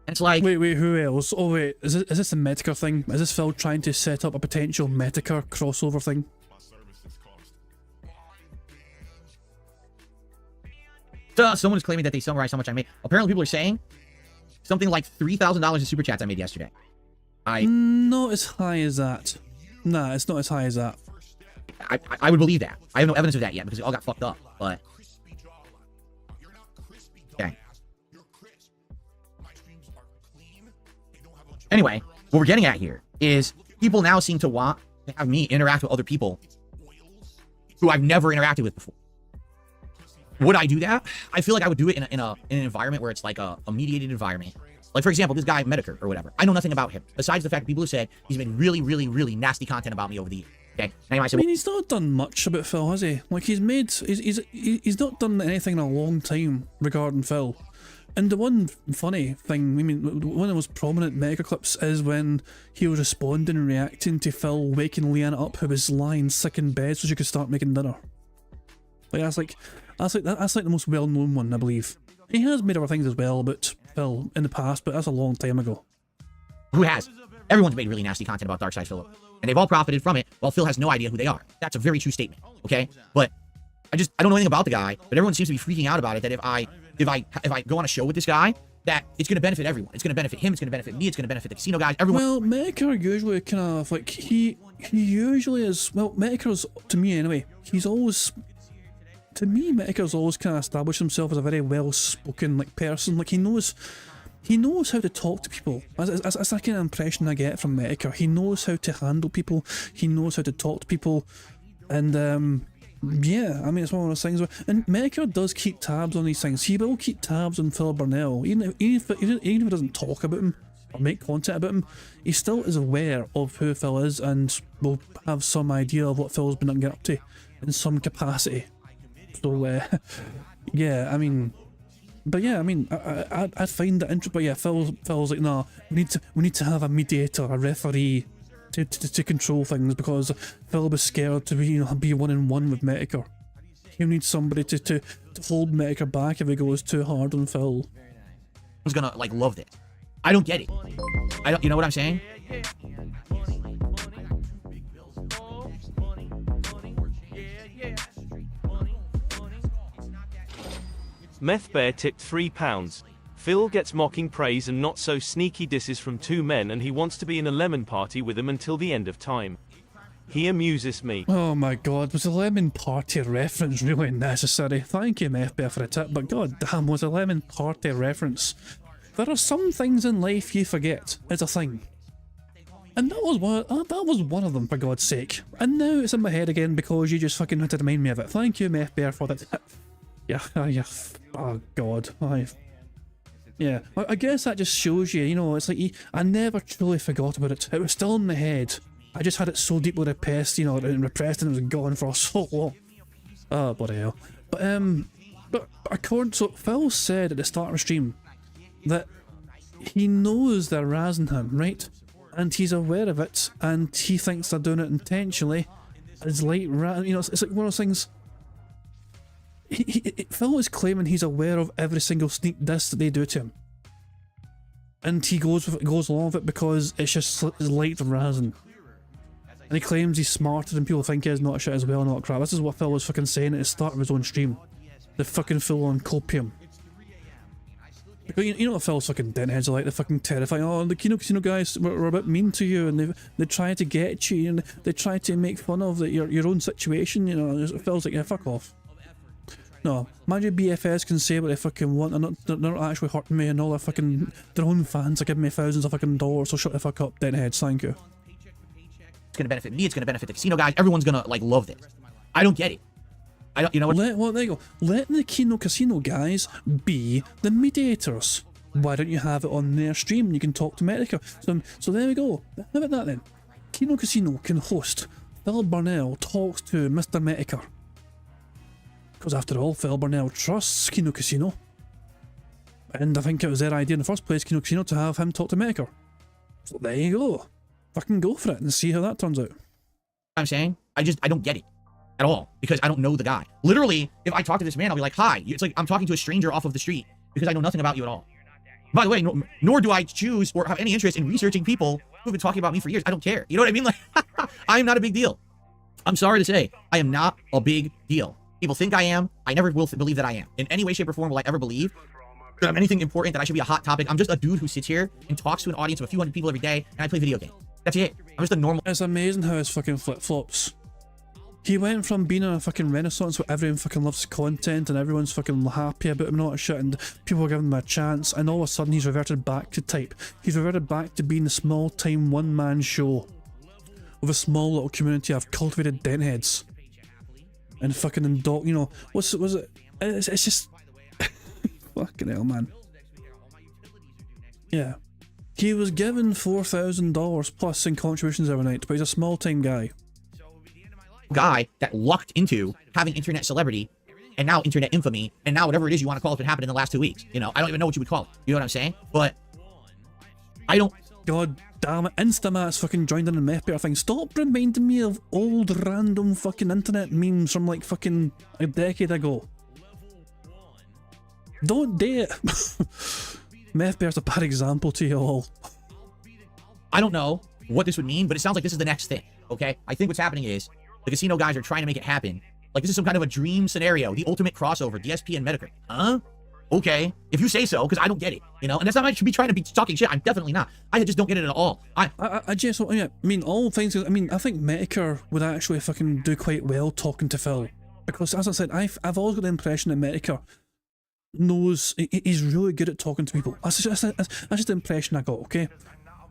And it's like, wait, who else? Oh wait, is this a Medicare thing? Is this Phil trying to set up a potential Medicare crossover thing? So someone is claiming that they summarized how much I made. Apparently, people are saying something like $3,000 in super chats I made yesterday. Not as high as that. Nah, it's not as high as that. I would believe that. I have no evidence of that yet because it all got fucked up. But okay. Anyway, what we're getting at here is people now seem to want to have me interact with other people who I've never interacted with before. Would I do that? I feel like I would do it in an environment where it's like a mediated environment. Like, for example, this guy, Medicare or whatever. I know nothing about him, besides the fact that people have said he's made really, really, really nasty content about me over the years. Okay. Anyway, I mean, he's not done much about Phil, has he? Like, he's not done anything in a long time regarding Phil. And the one funny thing, I mean, one of the most prominent mega clips is when he was responding and reacting to Phil waking Leanna up, who was lying sick in bed so she could start making dinner. Like, that's like the most well-known one, I believe. He has made other things as well about Phil in the past, but that's a long time ago. Who has? Everyone's made really nasty content about Darkseid Philip, and they've all profited from it, while Phil has no idea who they are. That's a very true statement, okay? But I don't know anything about the guy, but everyone seems to be freaking out about it, that if I go on a show with this guy, that it's going to benefit everyone. It's going to benefit him, it's going to benefit me, it's going to benefit the casino guys, everyone. Well, Medicare usually kind of, like, he usually is, well, Medicare's, to me anyway, he's always, to me, Medicare's always kind of established himself as a very well-spoken, like, person. Like, he knows how to talk to people. That's the kind of impression I get from Medicare. He knows how to handle people, he knows how to talk to people, and, yeah, I mean, it's one of those things where, and Medicare does keep tabs on these things. He will keep tabs on Phil Burnell, even if he doesn't talk about him or make content about him. He still is aware of who Phil is and will have some idea of what Phil's been getting up to in some capacity. So, yeah, I mean, but yeah, I mean, I find that interesting. But yeah, Phil's like, nah, we need to have a mediator, a referee, to control things, because Phil was scared to be 1-on-1 with Medicare. He needs somebody to hold Medicare back if he goes too hard on Phil. Who's gonna like love this? I don't get it. You know what I'm saying? Meth Bear tipped £3. Phil gets mocking praise and not so sneaky disses from two men, and he wants to be in a lemon party with him until the end of time. He amuses me. Oh my god, was the lemon party reference really necessary? Thank you, Meth Bear, for the tip, but god damn, was a lemon party reference? There are some things in life you forget is a thing. And that was one of them, for God's sake. And now it's in my head again because you just fucking had to remind me of it. Thank you, Meth Bear, for that tip. Yeah, oh god, yeah, I guess that just shows you, it's like, I never truly forgot about it. It was still in my head. I just had it so deeply repressed, and repressed, and it was gone for so long. Oh, bloody hell. But according to Phil said at the start of the stream that he knows they're razzing him, right? And he's aware of it, and he thinks they're doing it intentionally. It's like, it's like one of those things. Phil is claiming he's aware of every single sneak diss that they do to him, and he goes along with it because it's just light razzing. And he claims he's smarter than people think he is, not shit as well, not crap. This is what Phil was fucking saying at the start of his own stream. The fucking full on copium. Because you know what Phil's fucking dentheads are like, they're fucking terrifying. Oh, the Kino Casino guys were a bit mean to you, and they try to get you, and they try to make fun of your own situation, Phil's like, yeah, fuck off. No, imagine BFS can say what they fucking want and they're not actually hurting me, and all their own fans are giving me thousands of fucking dollars, so shut the fuck up, deadheads, thank you. It's gonna benefit me, it's gonna benefit the casino guys, everyone's gonna like love this. I don't get it. You know what? There you go. Let the Kino Casino guys be the mediators. Why don't you have it on their stream and you can talk to Medica? So there we go. How about that then? Kino Casino can host Phil Burnell talks to Mr. Medica. Because after all, Phil Burnell trusts Kino Casino. And I think it was their idea in the first place, Kino Casino, to have him talk to Medica. So there you go. Fucking go for it and see how that turns out. I'm saying, I don't get it at all, because I don't know the guy. Literally, if I talk to this man, I'll be like, hi. It's like I'm talking to a stranger off of the street because I know nothing about you at all. By the way, nor do I choose or have any interest in researching people who've been talking about me for years. I don't care. You know what I mean? Like, I am not a big deal. I'm sorry to say, I am not a big deal. People think I am. I never will believe that I am. In any way, shape, or form will I ever believe that I'm anything important, that I should be a hot topic. I'm just a dude who sits here and talks to an audience of a few hundred people every day, and I play video games. That's it. I'm just a normal... It's amazing how his fucking flip-flops. He went from being in a fucking renaissance where everyone fucking loves content and everyone's fucking happy about him and all that shit, and people are giving him a chance, and all of a sudden he's reverted back to type. He's reverted back to being a small-time one-man show with a small little community of cultivated dentheads. And fucking was it? It's just fucking hell, man. Yeah, he was given $4,000 plus in contributions every night, but he's a small time guy. guy that lucked into having internet celebrity and now internet infamy and now whatever it is you want to call it that happened in the last 2 weeks. You know, I don't even know what you would call it. You know what I'm saying? But I don't. God damn it, Instamat's fucking joined in the meth bear thing. Stop reminding me of old random fucking internet memes from like fucking a decade ago. Don't do it. Meth bear's a bad example to you all. I don't know what this would mean, but it sounds like this is the next thing, okay? I think what's happening is the casino guys are trying to make it happen. Like this is some kind of a dream scenario, the ultimate crossover, DSP and Medicare. Huh? Okay, if you say so, because I don't get it, you know? And that's not I should be trying to be talking shit. I'm definitely not. I just don't get it at all. I just, I mean, all things, I mean, I think Medicare would actually fucking do quite well talking to Phil. Because, as I said, I've always got the impression that Medicare knows, he's really good at talking to people. That's just the impression I got, okay?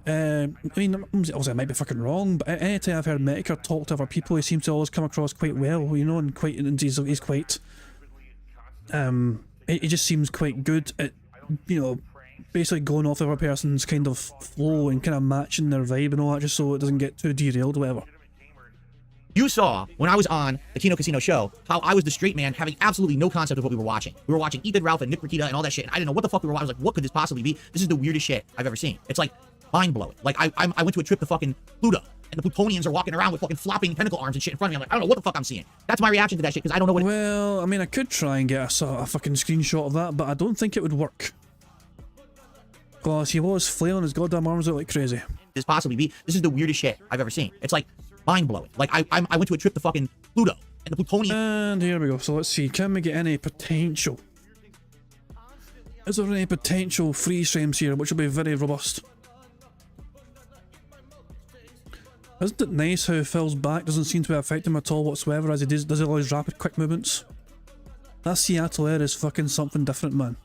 I mean, obviously I might be fucking wrong, but anytime I've heard Medicare talk to other people, he seems to always come across quite well, you know, and he's quite, he just seems quite good at, you know, basically going off the other person's kind of flow and kind of matching their vibe and all that, just so it doesn't get too derailed or whatever. You saw, when I was on the Kino Casino show, how I was the straight man having absolutely no concept of what we were watching. We were watching Ethan, Ralph, and Nick Rakita and all that shit, and I didn't know what the fuck we were watching. I was like, what could this possibly be? This is the weirdest shit I've ever seen. It's like mind-blowing. Like, I went to a trip to fucking Pluto, and the Plutonians are walking around with fucking flopping tentacle arms and shit in front of me. I'm like, I don't know what the fuck I'm seeing. That's my reaction to that shit, because I don't know what Well, I mean, I could try and get a fucking screenshot of that, but I don't think it would work. Because he was flailing his goddamn arms out like crazy. This possibly be. This is the weirdest shit I've ever seen. It's like mind-blowing. Like, I went to a trip to fucking Pluto, and the Plutonians... And here we go. So let's see, can we get any potential? Is there any potential freeze frames here, which will be very robust? Isn't it nice how Phil's back doesn't seem to affect him at all whatsoever, as he does all his rapid quick movements? That Seattle air is fucking something different, man.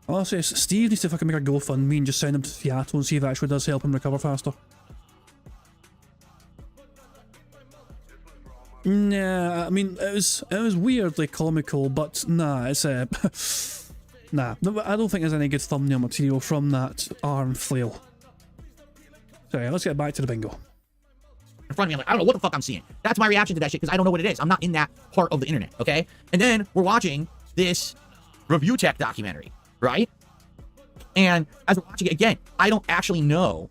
Honestly, Steve needs to fucking make a GoFundMe and just send him to Seattle and see if it actually does help him recover faster. Nah, I mean, it was weirdly comical, but nah, it's nah, I don't think there's any good thumbnail material from that arm flail. Sorry, let's get back to the bingo. In front of me, I'm like, I don't know what the fuck I'm seeing. That's my reaction to that shit, because I don't know what it is. I'm not in that part of the internet, okay? And then we're watching this review tech documentary, right? And as we're watching it again, I don't actually know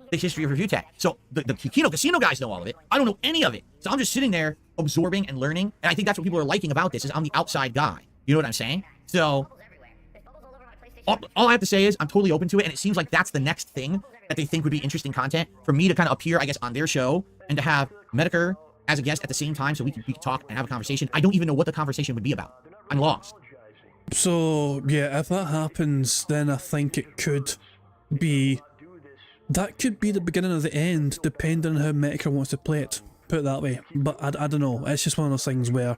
the history of review tech. So the Kino Casino guys know all of it. I don't know any of it. So I'm just sitting there absorbing and learning. And I think that's what people are liking about this, is I'm the outside guy. You know what I'm saying? So all I have to say is I'm totally open to it. And it seems like that's the next thing that they think would be interesting content for me to kind of appear, I guess, on their show and to have Medicare as a guest at the same time so we can talk and have a conversation. I don't even know what the conversation would be about. I'm lost. So, yeah, if that happens, then I think it could be... That could be the beginning of the end, depending on how Medicare wants to play it. Put it that way. But I don't know. It's just one of those things where...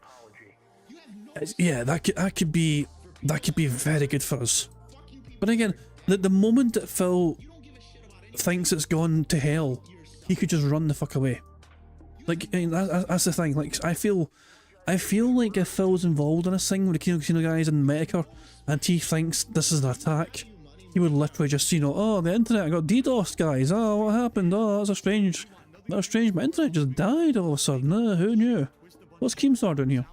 yeah, that could be very good for us. But again, the moment that Phil thinks it's gone to hell, he could just run the fuck away. Like, I mean, that's the thing. Like, I feel like if Phil's involved in this thing with the Kino Casino guys and Medicare, and he thinks this is an attack, he would literally just, you know, oh, the internet got DDoSed, guys. Oh, what happened? Oh, that's strange. My internet just died all of a sudden. Who knew? What's Keemstar doing here?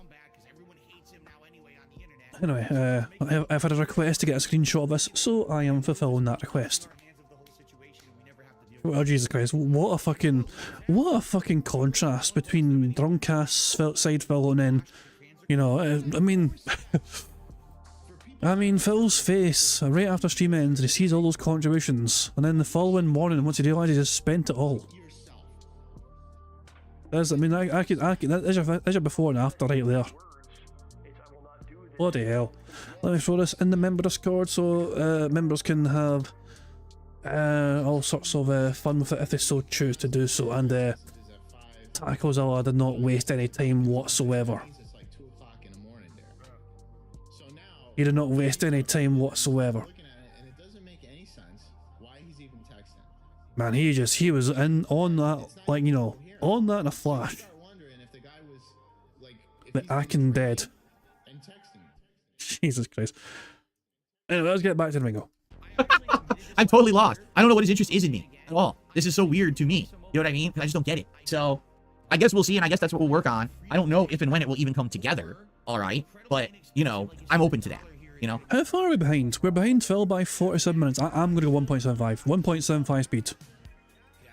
Anyway, I've had a request to get a screenshot of this, so I am fulfilling that request. Oh Jesus Christ! What a fucking contrast between drunk ass side Phil and then, you know, I mean, Phil's face right after stream ends, he sees all those contributions, and then the following morning, once he realises he's spent it all. There's your before and after right there. Bloody hell! Let me throw this in the member Discord so members can have all sorts of fun with it if they so choose to do so. And Tacozilla did not waste any time whatsoever. He did not waste any time whatsoever. Man, he was on that, like, you know, on that in a flash. Like acting dead. Jesus Christ. Anyway, let's get back to the bingo. I'm totally lost. I don't know what his interest is in me at all. This is so weird to me. You know what I mean? I just don't get it. So I guess we'll see, and I guess that's what we'll work on. I don't know if and when it will even come together, all right? But, you know, I'm open to that, you know? How far are we behind? We're behind Phil by 47 minutes. I'm going to go 1.75. 1.75 speed.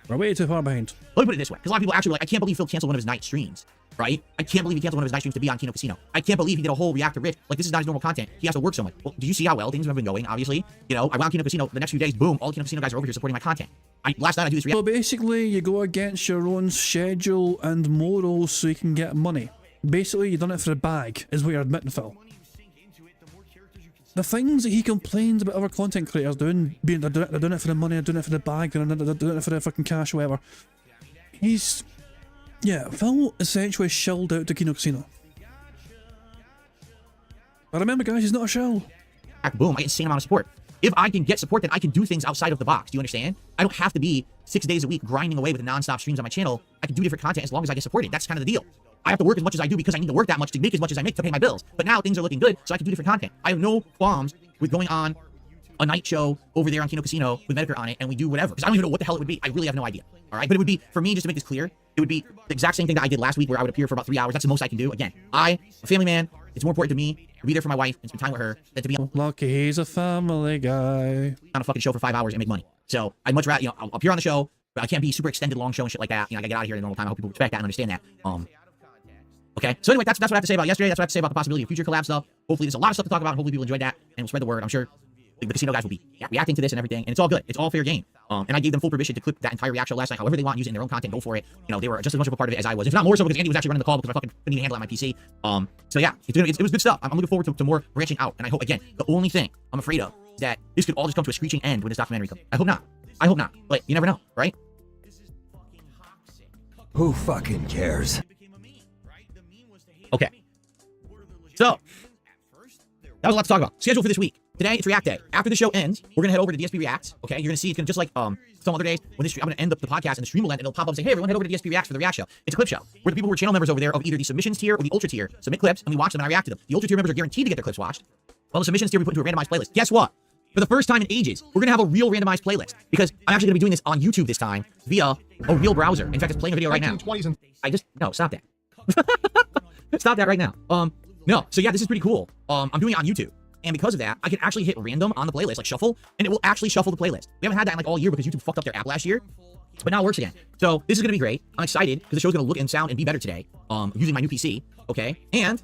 We're way too far behind. Let me put it this way, because a lot of people actually were like, I can't believe Phil canceled one of his night streams, right? I can't believe he canceled one of his night streams to be on Kino Casino. I can't believe he did a whole react to Rich. Like, this is not his normal content. He has to work so much. Well, do you see how well things have been going, obviously? You know, I went on Kino Casino, the next few days, boom, all the Kino Casino guys are over here supporting my content. Last night I do this react. So basically, you go against your own schedule and morals so you can get money. Basically, you've done it for the bag, is what you're admitting, Phil. The things that he complains about other content creators doing, being they're doing it for the money, they're doing it for the bag, they're doing it for the fucking cash or whatever. Yeah, Phil essentially shilled out to Kino Casino. But remember guys, he's not a shill. Boom, I get insane amount of support. If I can get support, then I can do things outside of the box. Do you understand? I don't have to be 6 days a week grinding away with non-stop streams on my channel. I can do different content as long as I get supported. That's kind of the deal. I have to work as much as I do because I need to work that much to make as much as I make to pay my bills. But now things are looking good, so I can do different content. I have no qualms with going on a night show over there on Kino Casino with Medicare on it, and we do whatever. Because I don't even know what the hell it would be. I really have no idea. All right, but it would be, for me, just to make this clear, it would be the exact same thing that I did last week where I would appear for about 3 hours. That's the most I can do. Again, I'm a family man. It's more important to me to be there for my wife and spend time with her than to be lucky he's a family guy on a fucking show for 5 hours and make money. So I'd much rather, you know, I'll appear on the show, but I can't be super extended long show and shit like that. You know, I gotta get out of here at a normal time. I hope people respect that and understand that. Okay, so anyway, that's what I have to say about yesterday. That's what I have to say about the possibility of future collab stuff. Hopefully there's a lot of stuff to talk about, and hopefully people enjoyed that, and we'll spread the word. I'm sure the casino guys will be reacting to this and everything, and it's all good. It's all fair game. And I gave them full permission to clip that entire reaction last night, however they want, use it in their own content, go for it. You know, they were just as much of a part of it as I was, if not more so, because Andy was actually running the call because I fucking couldn't even handle it on my PC. So yeah, it was good stuff. I'm looking forward to more branching out, and I hope, again, the only thing I'm afraid of is that this could all just come to a screeching end when this documentary comes. I hope not. I hope not. But you never know, right? Who fucking cares? Okay. So, that was a lot to talk about. Schedule for this week. Today, it's React Day. After the show ends, we're going to head over to DSP Reacts, okay? You're going to see it's going to just like some other days, when this, I'm going to end up the podcast and the stream will end and it'll pop up and say, hey, everyone head over to DSP Reacts for the React show. It's a clip show. Where the people who are channel members over there of either the submissions tier or the ultra tier submit clips and we watch them and I react to them. The ultra tier members are guaranteed to get their clips watched. While the submissions tier we put into a randomized playlist. Guess what? For the first time in ages, we're going to have a real randomized playlist because I'm actually going to be doing this on YouTube this time via a real browser. In fact, it's playing a video right now. No, stop that. Stop that right now. No, so yeah, this is pretty cool. I'm doing it on YouTube. And because of that, I can actually hit random on the playlist, like shuffle, and it will actually shuffle the playlist. We haven't had that in like all year because YouTube fucked up their app last year, but now it works again. So this is gonna be great. I'm excited because the show's gonna look and sound and be better today, using my new PC, okay? And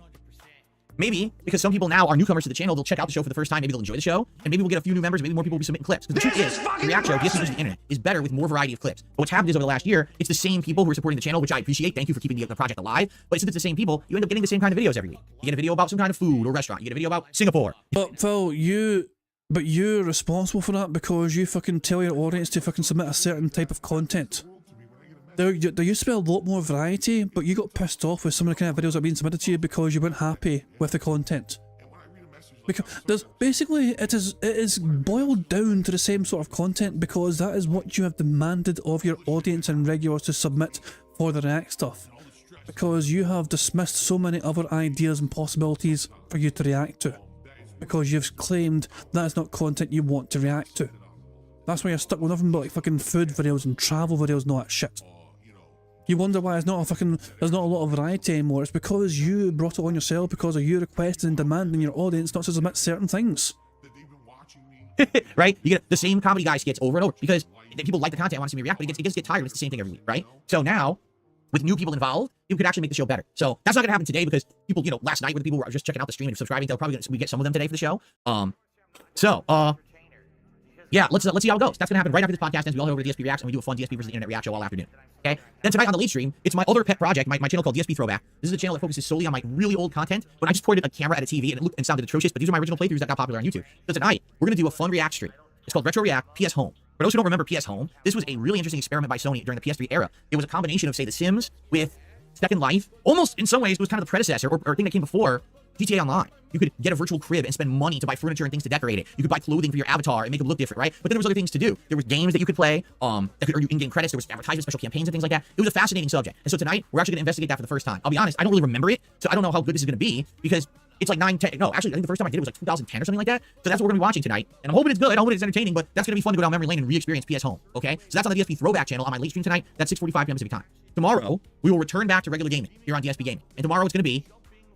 maybe, because some people now are newcomers to the channel, they'll check out the show for the first time, maybe they'll enjoy the show, and maybe we'll get a few new members, maybe more people will be submitting clips. Because the truth is, the React show, DSP versus the internet, is better with more variety of clips. But what's happened is over the last year, it's the same people who are supporting the channel, which I appreciate. Thank you for keeping the project alive. But since it's the same people, you end up getting the same kind of videos every week. You get a video about some kind of food or restaurant. You get a video about Singapore. But Phil, you're responsible for that because you fucking tell your audience to fucking submit a certain type of content. There used to be a lot more variety, but you got pissed off with some of the kind of videos that are being submitted to you because you weren't happy with the content. Because there's basically it is boiled down to the same sort of content because that is what you have demanded of your audience and regulars to submit for the React stuff. Because you have dismissed so many other ideas and possibilities for you to react to. Because you've claimed that is not content you want to react to. That's why you're stuck with nothing but like fucking food videos and travel videos and all that shit. You wonder why there's not a lot of variety anymore. It's because you brought it on yourself because of you requesting and demanding your audience not to submit certain things. Right? You get the same comedy guy skits over and over because people like the content and want to see me react, but it gets tired. It's the same thing every week, right? So now, with new people involved, it could actually make the show better. So that's not going to happen today because people, you know, last night when the people were just checking out the stream and subscribing, we get some of them today for the show. Yeah, let's see how it goes. That's gonna happen right after this podcast ends. We all head over to DSP Reacts and we do a fun DSP versus the internet react show all afternoon. Okay? Then tonight on the late stream, it's my other pet project, my channel called DSP Throwback. This is a channel that focuses solely on my really old content, but I just ported a camera at a TV and it looked and sounded atrocious, but these are my original playthroughs that got popular on YouTube. So tonight, we're gonna do a fun react stream. It's called Retro React PS Home. For those who don't remember PS Home, this was a really interesting experiment by Sony during the PS3 era. It was a combination of, say, The Sims with Second Life. Almost, in some ways, it was kind of the predecessor or thing that came before GTA Online. You could get a virtual crib and spend money to buy furniture and things to decorate it. You could buy clothing for your avatar and make it look different, right? But then there was other things to do. There was games that you could play that could earn you in-game credits. There was advertisements, special campaigns, and things like that. It was a fascinating subject. And so tonight, we're actually going to investigate that for the first time. I'll be honest, I don't really remember it, so I don't know how good this is going to be because it's like 10. No, actually, I think the first time I did it was like 2010 or something like that. So that's what we're going to be watching tonight. And I'm hoping it's good. I'm hoping it's entertaining, but that's going to be fun to go down memory lane and re-experience PS Home, okay? So that's on the DSP Throwback channel on my late stream tonight. That's 6:45 p.m. Pacific time. tomorrow we will return back to regular gaming here on DSP Gaming. And tomorrow it's going to be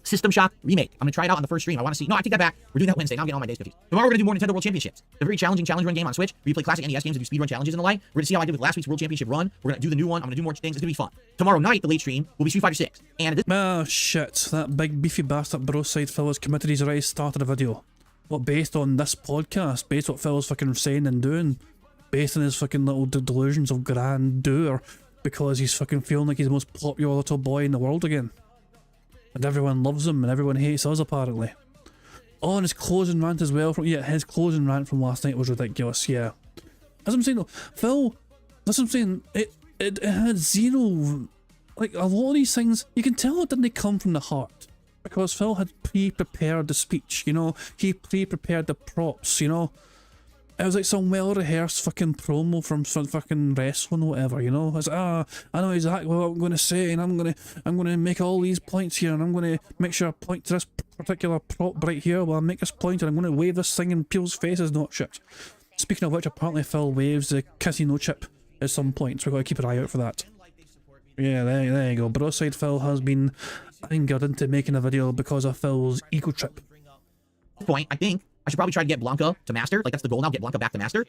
System Shock Remake. I'm going to try it out on the first stream. I want to see. No, I take that back. We're doing that Wednesday. Now I'm getting all my days confused. Tomorrow we're going to do more Nintendo World Championships. A very challenging challenge run game on Switch where you play classic NES games and do speedrun challenges and the like. We're going to see how I did with last week's World Championship run. We're going to do the new one. I'm going to do more things. It's going to be fun. Tomorrow night, the late stream, will be Street Fighter 6. And this oh shit, that big beefy bastard Broside Phil has committed. He's already started a video. What, based on this podcast? Based on what Phil's fucking saying and doing? Based on his fucking little delusions of grandeur? Because he's fucking feeling like he's the most popular little boy in the world again. And everyone loves him and everyone hates us apparently. Oh, and his closing rant as well. Yeah, his closing rant from last night was ridiculous, yeah. As I'm saying though, Phil, that's what I'm saying, it had zero, like a lot of these things, you can tell it didn't come from the heart. Because Phil had pre-prepared the speech, you know, he pre-prepared the props, you know. It was like some well-rehearsed fucking promo from some fucking wrestling or whatever, you know. It's I know exactly what I'm going to say, and I'm going to make all these points here, and I'm going to make sure I point to this particular prop right here while I make this point, and I'm going to wave this thing in people's faces, not shit. Speaking of which, apparently Phil waves the casino chip at some point, so we've got to keep an eye out for that. Yeah, there you go. Broside Phil has been angered into making a video because of Phil's ego trip. point, I think I should probably try to get Blanca to master. Like, that's the goal now, get Blanca back to master.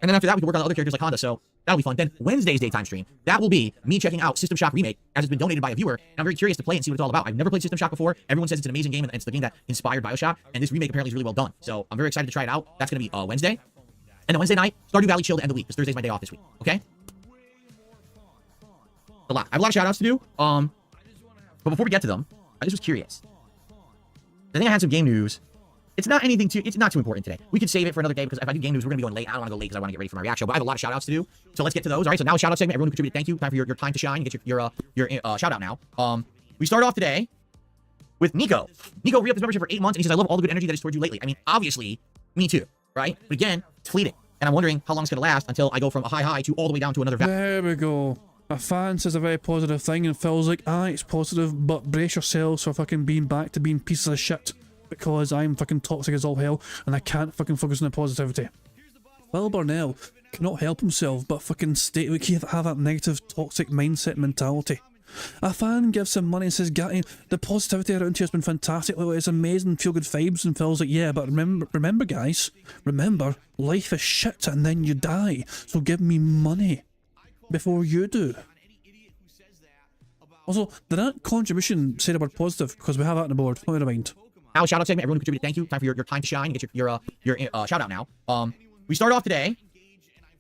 And then after that, we can work on other characters like Honda, so that'll be fun. Then Wednesday's daytime stream, that will be me checking out System Shock Remake, as it's been donated by a viewer, and I'm very curious to play and see what it's all about. I've never played System Shock before. Everyone says it's an amazing game, and it's the game that inspired Bioshock, and this remake apparently is really well done. So I'm very excited to try it out. That's going to be Wednesday. And then Wednesday night, Stardew Valley chill to end the week, because Thursday's my day off this week, okay? I have a lot of shout-outs to do, but before we get to them, I just was curious. I think I had some game news. It's not too important today. We could save it for another day, because if I do game news, we're going to be going late. I don't want to go late because I want to get ready for my reaction. But I have a lot of shout outs to do. So let's get to those. All right. So now shout out segment. Everyone who contributed, thank you. Time for your time to shine. You get your shout out now. We start off today with Nico. Nico re-upped his membership for 8 months, and he says, I love all the good energy that is towards you lately. I mean, obviously, me too, right? But again, it's fleeting. And I'm wondering how long it's going to last until I go from a high to all the way down to another valley. There we go. A fan says a very positive thing, and Phil's like, it's positive, but brace yourselves for fucking being back to being pieces of shit. Because I'm fucking toxic as all hell, and I can't fucking focus on the positivity. Phil Burnell cannot help himself but fucking have that negative, toxic mindset mentality. A fan gives him money and says, Gatty, the positivity around here has been fantastic, it's amazing, feel good vibes, and Phil's like, yeah, but remember guys, life is shit and then you die, so give me money before you do. Also, did that contribution say the word positive? Because we have that on the board, let me remind. Now, shout out segment. Everyone who contributed, thank you. Time for your time to shine. You get your shout out now. We start off today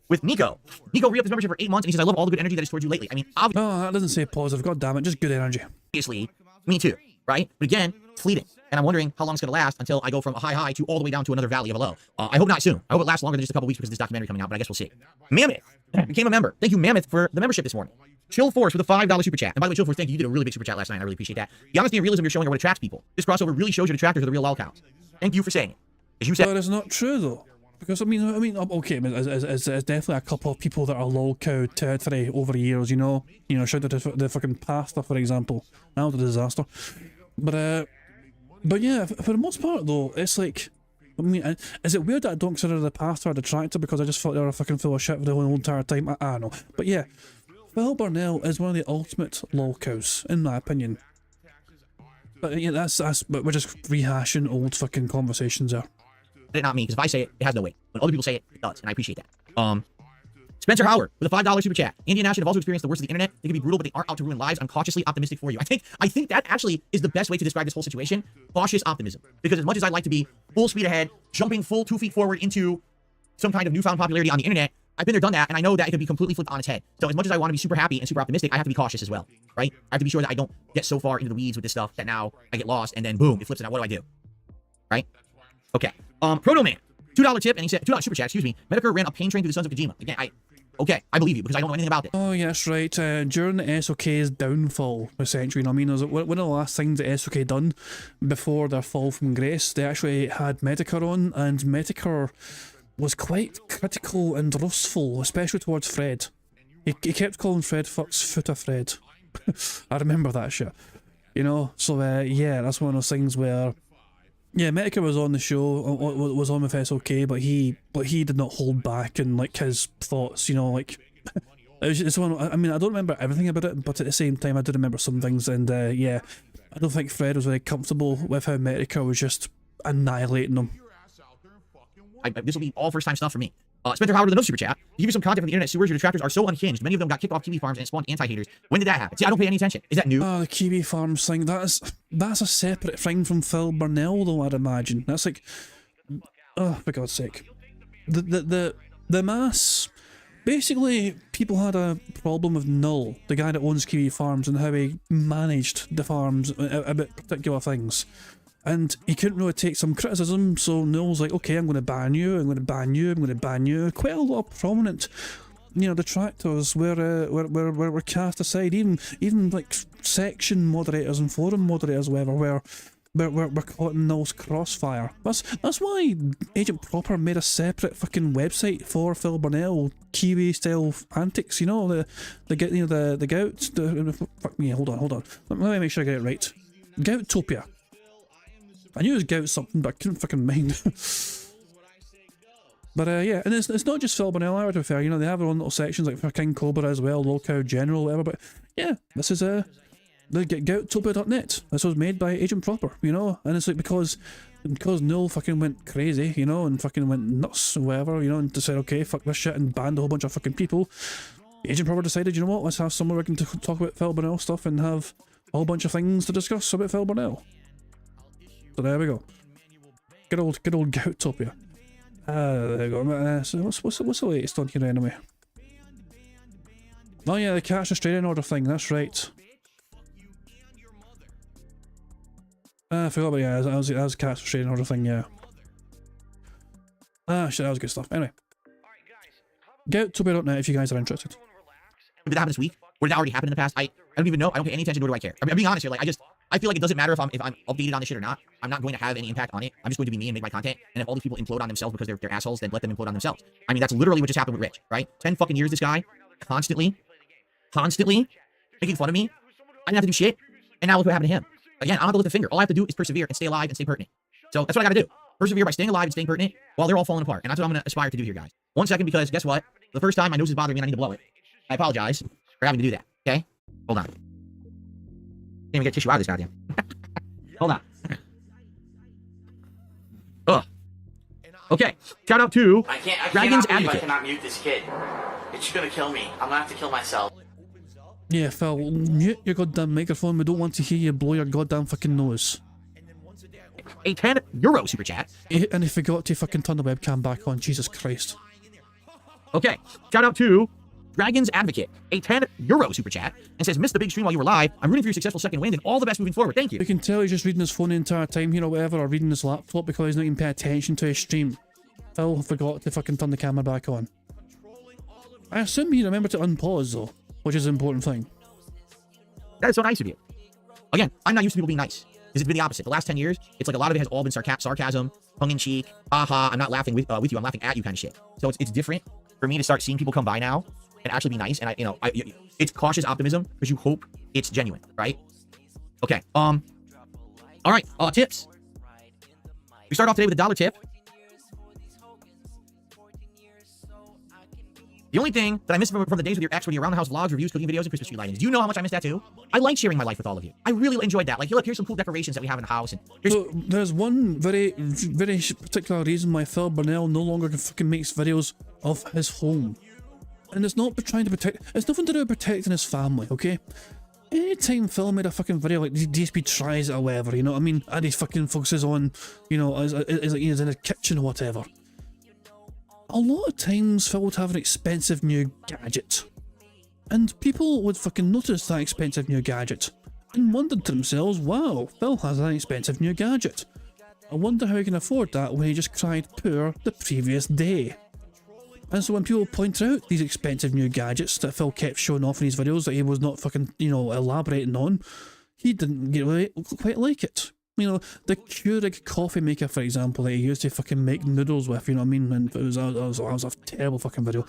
with Nico. Nico re-upped his membership for 8 months, and he says, I love all the good energy that is towards you lately. I mean, obviously. Oh, that doesn't say positive. God damn it, just good energy. Obviously, me too, right? But again, it's fleeting. And I'm wondering how long it's going to last until I go from a high to all the way down to another valley of a low. I hope not soon. I hope it lasts longer than just a couple weeks because of this documentary coming out, but I guess we'll see. Mammoth became a member. Thank you, Mammoth, for the membership this morning. Chill Force with a $5 super chat. And by the way, Chill Force, thank you. You did a really big super chat last night. I really appreciate that. The honesty and realism you're showing are what attracts people. This crossover really shows your detractors are the real lolcows. Thank you for saying it. As you said. But it's not true though. Because I mean, okay, it's definitely a couple of people that are lolcow territory over the years, you know. Shout out to the fucking pastor, for example. That was a disaster. But yeah, for the most part though, it's like, I mean, is it weird that I don't consider the pastor a detractor because I just thought they were fucking full of shit for the whole entire time? I don't know. But yeah, Phil Burnell is one of the ultimate lolcows, in my opinion. But yeah, that's but we're just rehashing old fucking conversations there. Not me, because if I say it, it has no weight. When other people say it, it does, and I appreciate that. Spencer Howard with a $5 super chat. Andy and Ash have also experienced the worst of the internet. They can be brutal, but they aren't out to ruin lives. I'm cautiously optimistic for you. I think that actually is the best way to describe this whole situation. Cautious optimism. Because as much as I'd like to be full speed ahead, jumping full 2 feet forward into some kind of newfound popularity on the internet, I've been there, done that, and I know that it could be completely flipped on its head. So as much as I want to be super happy and super optimistic, I have to be cautious as well, right? I have to be sure that I don't get so far into the weeds with this stuff that now I get lost, and then boom, it flips, and now what do I do? Right? Okay. Proto Man, $2 tip, and he said, $2 super chat, excuse me. Medicare ran a pain train through the Sons of Kojima. Again, okay, I believe you, because I don't know anything about it. Oh, yeah, that's right. During the SOK's downfall, essentially, you know what I mean? It was one of the last things that SOK done before their fall from grace. They actually had Medicare on, and Medicare was quite critical and lustful, especially towards Fred. He kept calling Fred fucks Footer Fred. I remember that shit. You know, so yeah, that's one of those things where, yeah, Medicare was on the show, was on with SOK, but he did not hold back in like his thoughts, you know, like It's one. I mean, I don't remember everything about it, but at the same time, I do remember some things. And yeah, I don't think Fred was very comfortable with how America was just annihilating them. This will be all first time stuff for me. Spencer Howard with another super chat. To give you some content from the internet sewers, your detractors are so unhinged. Many of them got kicked off TV farms and spawned anti-haters. When did that happen? See, I don't pay any attention. Is that new? Oh, the Kiwi Farms thing. That's a separate thing from Phil Burnell, though, I'd imagine. That's like, oh, for God's sake. The mass. Basically, people had a problem with Null, the guy that owns Kiwi Farms, and how he managed the farms about particular things. And he couldn't really take some criticism, so Null's like, okay, I'm going to ban you, I'm going to ban you, I'm going to ban you. Quite a lot of prominent, detractors were cast aside. Even like section moderators and forum moderators, whatever, were caught in Null's crossfire. That's why Agent Proper made a separate fucking website for Phil Burnell, Kiwi style antics. The gout. Fuck me. Hold on. Let me make sure I get it right. Goutopia. I knew it was gout something, but I couldn't fucking mind. But yeah, and it's not just Phil Burnell, to be fair. They have their own little sections like for King Cobra as well, Lolcow General, whatever. But yeah, this is the Goutopia.net. This was made by Agent Proper, and it's like because Null fucking went crazy, and fucking went nuts and whatever, and decided, okay, fuck this shit, and banned a whole bunch of fucking people. Agent Proper decided, you know what, let's have somewhere we can talk about Phil Burnell stuff and have a whole bunch of things to discuss about Phil Burnell. So there we go. Good old Goutopia. There we go. So what's the latest on here anyway? Oh yeah, the cash restraining order thing, that's right. I forgot about, yeah, that was the cash restraining order thing, yeah. Shit, that was good stuff. Anyway. Goutopia.net if you guys are interested. Did that happen this week? Or did that already happen in the past? I don't even know. I don't pay any attention, nor do I care. I'm being honest here, I feel like it doesn't matter if I'm updated on this shit or not. I'm not going to have any impact on it. I'm just going to be me and make my content. And if all these people implode on themselves because they're assholes, then let them implode on themselves. I mean, that's literally what just happened with Rich, right? 10 fucking years, this guy, constantly making fun of me. I didn't have to do shit. And now look what happened to him. Again, I don't have to lift a finger. All I have to do is persevere and stay alive and stay pertinent. So that's what I gotta do. Persevere by staying alive and staying pertinent while they're all falling apart. And that's what I'm gonna aspire to do here, guys. 1 second, because guess what? The first time my nose is bothering me and I need to blow it. I apologize for having to do that, okay? Hold on. Can't even get tissue out of this goddamn. Hold on. Ugh. Okay. Shout out to Dragon's Advocate. I cannot mute this kid. It's just gonna kill me. I'm gonna have to kill myself. Yeah, Phil, mute your goddamn microphone. We don't want to hear you blow your goddamn fucking nose. A €10 super chat. And he forgot to fucking turn the webcam back on. Jesus Christ. Okay. Shout out to Dragon's Advocate, a €10 super chat, and says, missed the big stream while you were live. I'm rooting for your successful second wind and all the best moving forward. Thank you. You can tell he's just reading his phone the entire time here or whatever, or reading his laptop because he's not even paying attention to his stream. Phil forgot to fucking turn the camera back on. I assume he remembered to unpause though, which is an important thing. That is so nice of you. Again, I'm not used to people being nice. Because it's been the opposite. The last 10 years, it's like a lot of it has all been sarcasm, tongue-in-cheek, haha, I'm not laughing with you, I'm laughing at you kind of shit. So it's different for me to start seeing people come by now and actually be nice. And it's cautious optimism because you hope it's genuine, right? Okay. All right. Tips. We start off today with a $1 tip. The only thing that I miss from the days with your ex were the around the house vlogs, reviews, cooking videos, and Christmas tree lightings. Do you know how much I miss that too? I like sharing my life with all of you. I really enjoyed that. Like, look, here's some cool decorations that we have in the house. And so there's one very particular reason why Phil Burnell no longer fucking makes videos of his home. And it's not trying to protect, it's nothing to do with protecting his family, okay? Anytime Phil made a fucking video like DSP tries it or whatever, you know what I mean? And he fucking focuses on, as he's in his kitchen or whatever. A lot of times Phil would have an expensive new gadget. And people would fucking notice that expensive new gadget. And wondered to themselves, wow, Phil has an expensive new gadget. I wonder how he can afford that when he just cried poor the previous day. And so when people point out these expensive new gadgets that Phil kept showing off in his videos that he was not fucking, elaborating on, he didn't really quite like it. The Keurig coffee maker, for example, that he used to fucking make noodles with, you know what I mean? And it was a terrible fucking video.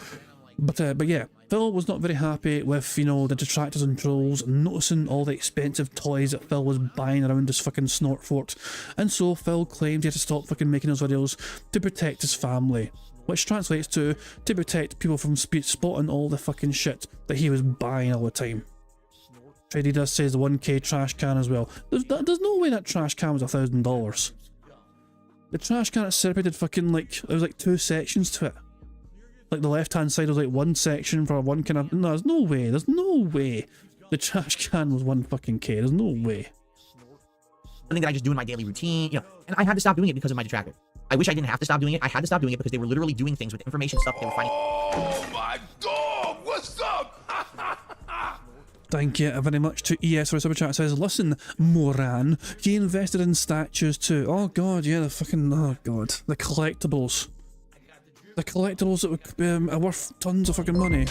But yeah, Phil was not very happy with, the detractors and trolls noticing all the expensive toys that Phil was buying around his fucking snort fort. And so Phil claimed he had to stop fucking making those videos to protect his family. which translates to protect people from spotting all the fucking shit that he was buying all the time. Trady does says the 1K trash can as well. There's no way that trash can was $1,000. The trash can is separated fucking like, there was like 2 sections to it. Like the left hand side was like 1 section for one kind of, no, there's no way the trash can was 1 fucking K, there's no way. Something that I just do in my daily routine, you know, and I had to stop doing it because of my detractors. I wish I didn't have to stop doing it. I had to stop doing it because they were literally doing things with information stuff they were finding. Oh my dog, what's up? Thank you very much to ES for a super chat. Says, listen, Moran, he invested in statues too. Oh god, yeah, the fucking, oh god, the collectibles. The collectibles that are worth tons of fucking money.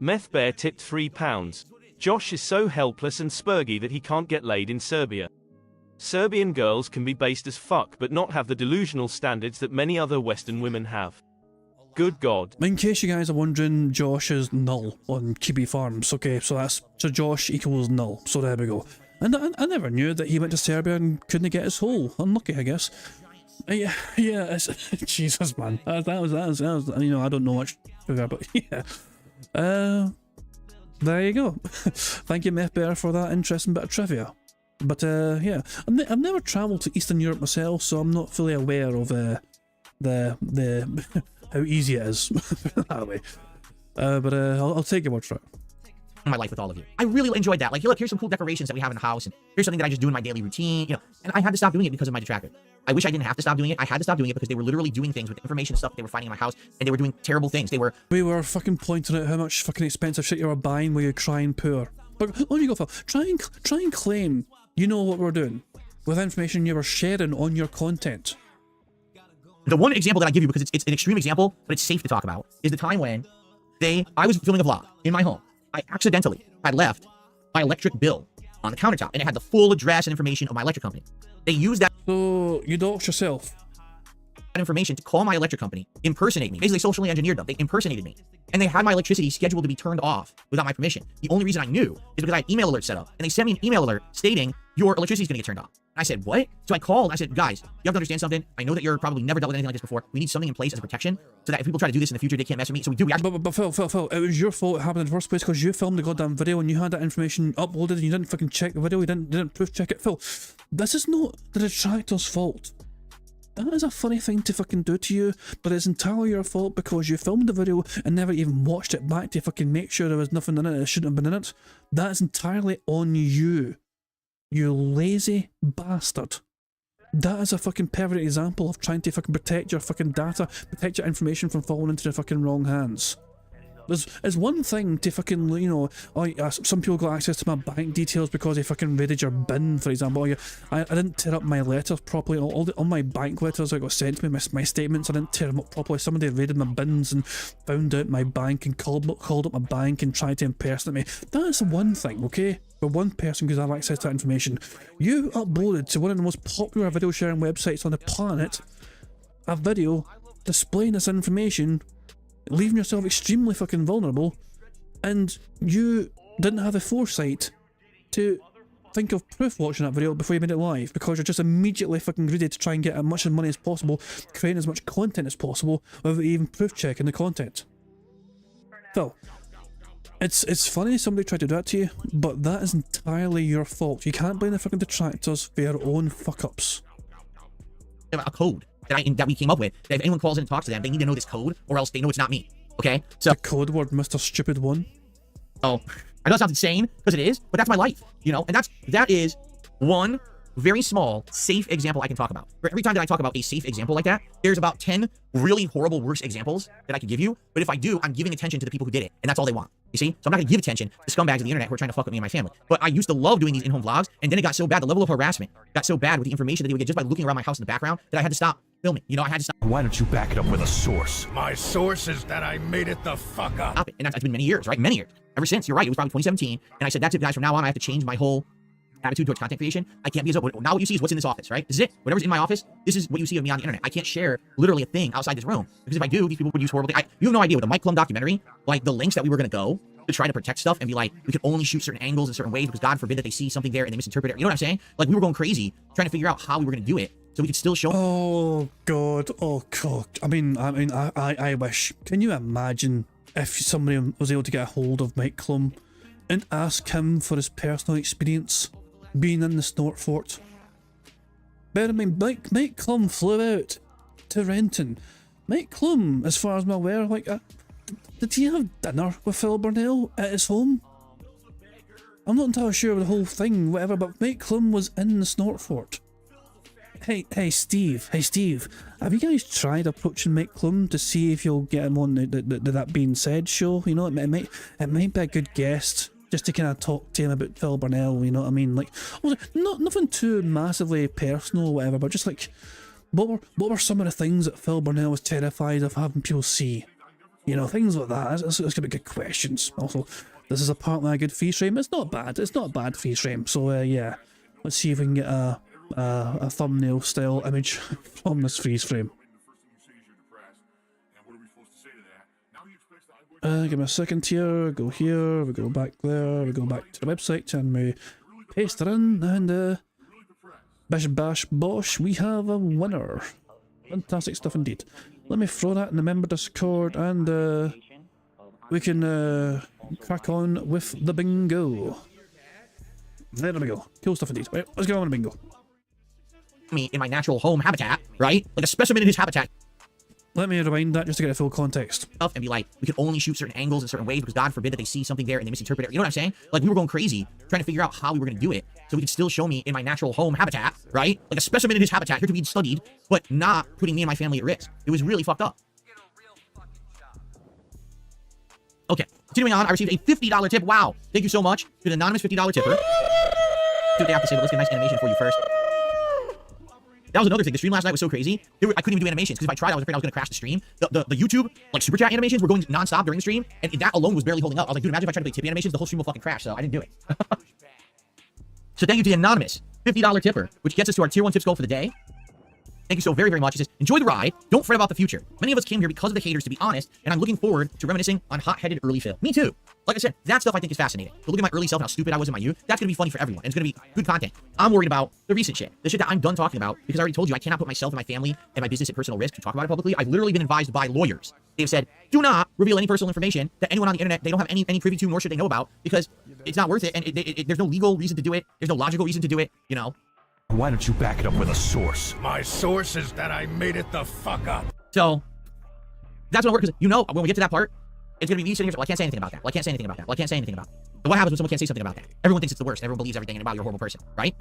Meth Bear tipped £3. Josh is so helpless and spurgy that he can't get laid in Serbia. Serbian girls can be based as fuck but not have the delusional standards that many other Western women have. Good God. In case you guys are wondering, Josh is null on Kibi Farms. Okay, so Josh equals null. So there we go. And I never knew that he went to Serbia and couldn't get his hole. Unlucky, I guess. Yeah, it's, Jesus, man. That was, you know, I don't know much about, but yeah. There you go. Thank you, Meth Bear, for that interesting bit of trivia. But yeah, I've never travelled to Eastern Europe myself, so I'm not fully aware of the how easy it is that way. But I'll take your word for it. My life with all of you. I really enjoyed that. Like, look, here's some cool decorations that we have in the house, and here's something that I just do in my daily routine, you know, and I had to stop doing it because of my detractors. I wish I didn't have to stop doing it. I had to stop doing it because they were literally doing things with information stuff they were finding in my house, and they were doing terrible things. We were fucking pointing out how much fucking expensive shit you were buying while you're crying poor. But on you go, Phil. Try and claim you know what we're doing with information you were sharing on your content. The one example that I give you, because it's an extreme example, but it's safe to talk about, is the time when I was filming a vlog in my home. I accidentally had left my electric bill on the countertop, and it had the full address and information of my electric company. They used that. So you doxed yourself. That information to call my electric company, impersonate me. Basically, they socially engineered them. They impersonated me, and they had my electricity scheduled to be turned off without my permission. The only reason I knew is because I had email alerts set up, and they sent me an email alert stating your electricity is going to get turned off. And I said, what? So I called. I said, guys, you have to understand something. I know that you're probably never dealt with anything like this before. We need something in place as a protection so that if people try to do this in the future, they can't mess with me. So we do. But Phil, it was your fault it happened in the first place because you filmed the goddamn video and you had that information uploaded and you didn't fucking check the video. You didn't proof check it. Phil, this is not the detractors' fault. That is a funny thing to fucking do to you, but it's entirely your fault because you filmed the video and never even watched it back to fucking make sure there was nothing in it that shouldn't have been in it. That is entirely on you. You lazy bastard. That is a fucking perfect example of trying to fucking protect your fucking data, protect your information from falling into the fucking wrong hands. It's one thing to fucking, you know, some people got access to my bank details because they fucking raided your bin, for example. I didn't tear up my letters properly. All my bank letters that got sent to me, my statements, I didn't tear them up properly. Somebody raided my bins and found out my bank and called up my bank and tried to impersonate me. That's one thing, okay? But one person could have access to that information. You uploaded to one of the most popular video sharing websites on the planet a video displaying this information, leaving yourself extremely fucking vulnerable, and you didn't have the foresight to think of proof watching that video before you made it live because you're just immediately fucking greedy to try and get as much money as possible, creating as much content as possible without even proof checking the content. Phil, it's funny somebody tried to do that to you, but that is entirely your fault. You can't blame the fucking detractors for your own fuck-ups. A code that we came up with, that if anyone calls in and talks to them, they need to know this code, or else they know it's not me. Okay? So the code word, Mr. Stupid One. Oh, I know it sounds insane, because it is, but that's my life, you know? And that is one very small, safe example I can talk about. For every time that I talk about a safe example like that, there's about 10 really horrible, worse examples that I could give you, but if I do, I'm giving attention to the people who did it, and that's all they want. You see? So I'm not gonna give attention to scumbags of the internet who are trying to fuck with me and my family. But I used to love doing these in-home vlogs, and then it got so bad, the level of harassment got so bad with the information that they would get just by looking around my house in the background, that I had to stop filming. You know, I had to stop. Why don't you back it up with a source? My source is that I made it the fuck up. Stop it. And that's been many years, right? Many years. Ever since, you're right, it was probably 2017, and I said, that's it, guys, from now on, I have to change my whole attitude towards content creation. I can't be as open. Now what you see is what's in this office, right? This is it. Whatever's in my office, this is what you see of me on the internet. I can't share literally a thing outside this room, because if I do, these people would use horrible things. You have no idea with the Mike Plum documentary, like the links that we were going to go to try to protect stuff and be like, we could only shoot certain angles in certain ways because God forbid that they see something there and they misinterpret it. You know what I'm saying? Like, we were going crazy trying to figure out how we were going to do it so we could still show. Oh God. I mean, I wish. Can you imagine if somebody was able to get a hold of Mike Klum and ask him for his personal experience being in the Snort Fort? Bear in mind, Mike Klum flew out to Renton. Mike Klum, as far as I'm aware, like, did he have dinner with Phil Burnell at his home? I'm not entirely sure of the whole thing, whatever, but Mike Klum was in the Snort Fort. Hey Steve, have you guys tried approaching Mike Klum to see if you'll get him on the That Being Said show? You know, it might be a good guest just to kind of talk to him about Phil Burnell, you know what I mean? Like, nothing too massively personal or whatever, but just like, what were some of the things that Phil Burnell was terrified of having people see? You know, things like that. It's gonna be good questions. Also, this is apparently a good freeze frame. It's not bad. It's not a bad freeze frame. So yeah, let's see if we can get a thumbnail style image from this freeze frame. Give me a second here. Go here. We go back there. We go back to the website and we paste it in. And bish bash bosh, we have a winner. Fantastic stuff indeed. Let me throw that in the member Discord and we can crack on with the bingo. There we go. Cool stuff indeed. Right, let's get on with the bingo. Me in my natural home habitat, right? Like a specimen in his habitat. Let me rewind that just to get a full context. And be like, we could only shoot certain angles in certain ways because God forbid that they see something there and they misinterpret it. You know what I'm saying? Like, we were going crazy trying to figure out how we were going to do it so we could still show me in my natural home habitat, right? Like a specimen in his habitat here to be studied, but not putting me and my family at risk. It was really fucked up. Okay, continuing on, I received a $50 tip. Wow. Thank you so much to the anonymous $50 tipper. See what they have to say, but let's get a nice animation for you first. That was another thing. The stream last night was so crazy. I couldn't even do animations because if I tried, I was afraid I was going to crash the stream. The YouTube, like, super chat animations were going nonstop during the stream, and that alone was barely holding up. I was like, dude, imagine if I tried to play tippy animations, the whole stream will fucking crash, so I didn't do it. So thank you to the anonymous $50 tipper, which gets us to our tier 1 tips goal for the day. Thank you so very, very much. He says, enjoy the ride. Don't fret about the future. Many of us came here because of the haters, to be honest, and I'm looking forward to reminiscing on hot-headed early Phil. Me too. Like I said, that stuff I think is fascinating. But look at my early self and how stupid I was in my youth. That's going to be funny for everyone. And it's going to be good content. I'm worried about the recent shit. The shit that I'm done talking about because I already told you I cannot put myself and my family and my business at personal risk to talk about it publicly. I've literally been advised by lawyers. They've said, do not reveal any personal information that anyone on the internet, they don't have any privy to, nor should they know about, because it's not worth it. And there's no legal reason to do it. There's no logical reason to do it, you know. Why don't you back it up with a source? My source is that I made it the fuck up. So, that's what I'm working, because, you know, when we get to that part, it's going to be me sitting here, well, I can't say anything about that. Well, I can't say anything about that. Well, I can't say anything about that. But what happens when someone can't say something about that? Everyone thinks it's the worst. Everyone believes everything about you're a horrible person, right?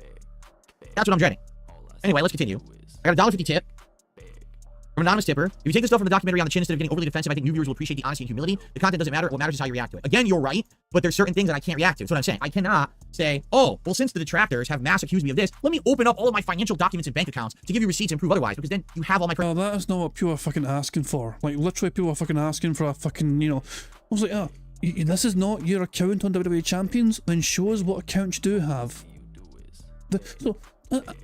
That's what I'm dreading. Anyway, let's continue. I got a $1.50 tip from an anonymous tipper. If you take the stuff from the documentary on the chin instead of getting overly defensive, I think new viewers will appreciate the honesty and humility. The content doesn't matter. What matters is how you react to it. Again, you're right, but there's certain things that I can't react to. That's what I'm saying. I cannot say, oh, well, since the detractors have mass accused me of this, let me open up all of my financial documents and bank accounts to give you receipts and prove otherwise, because then you have all my... Oh, that is not what people are fucking asking for. Like, literally, people are fucking asking for a fucking, you know... I was like, oh, this is not your account on WWE Champions, then show us what account you do have.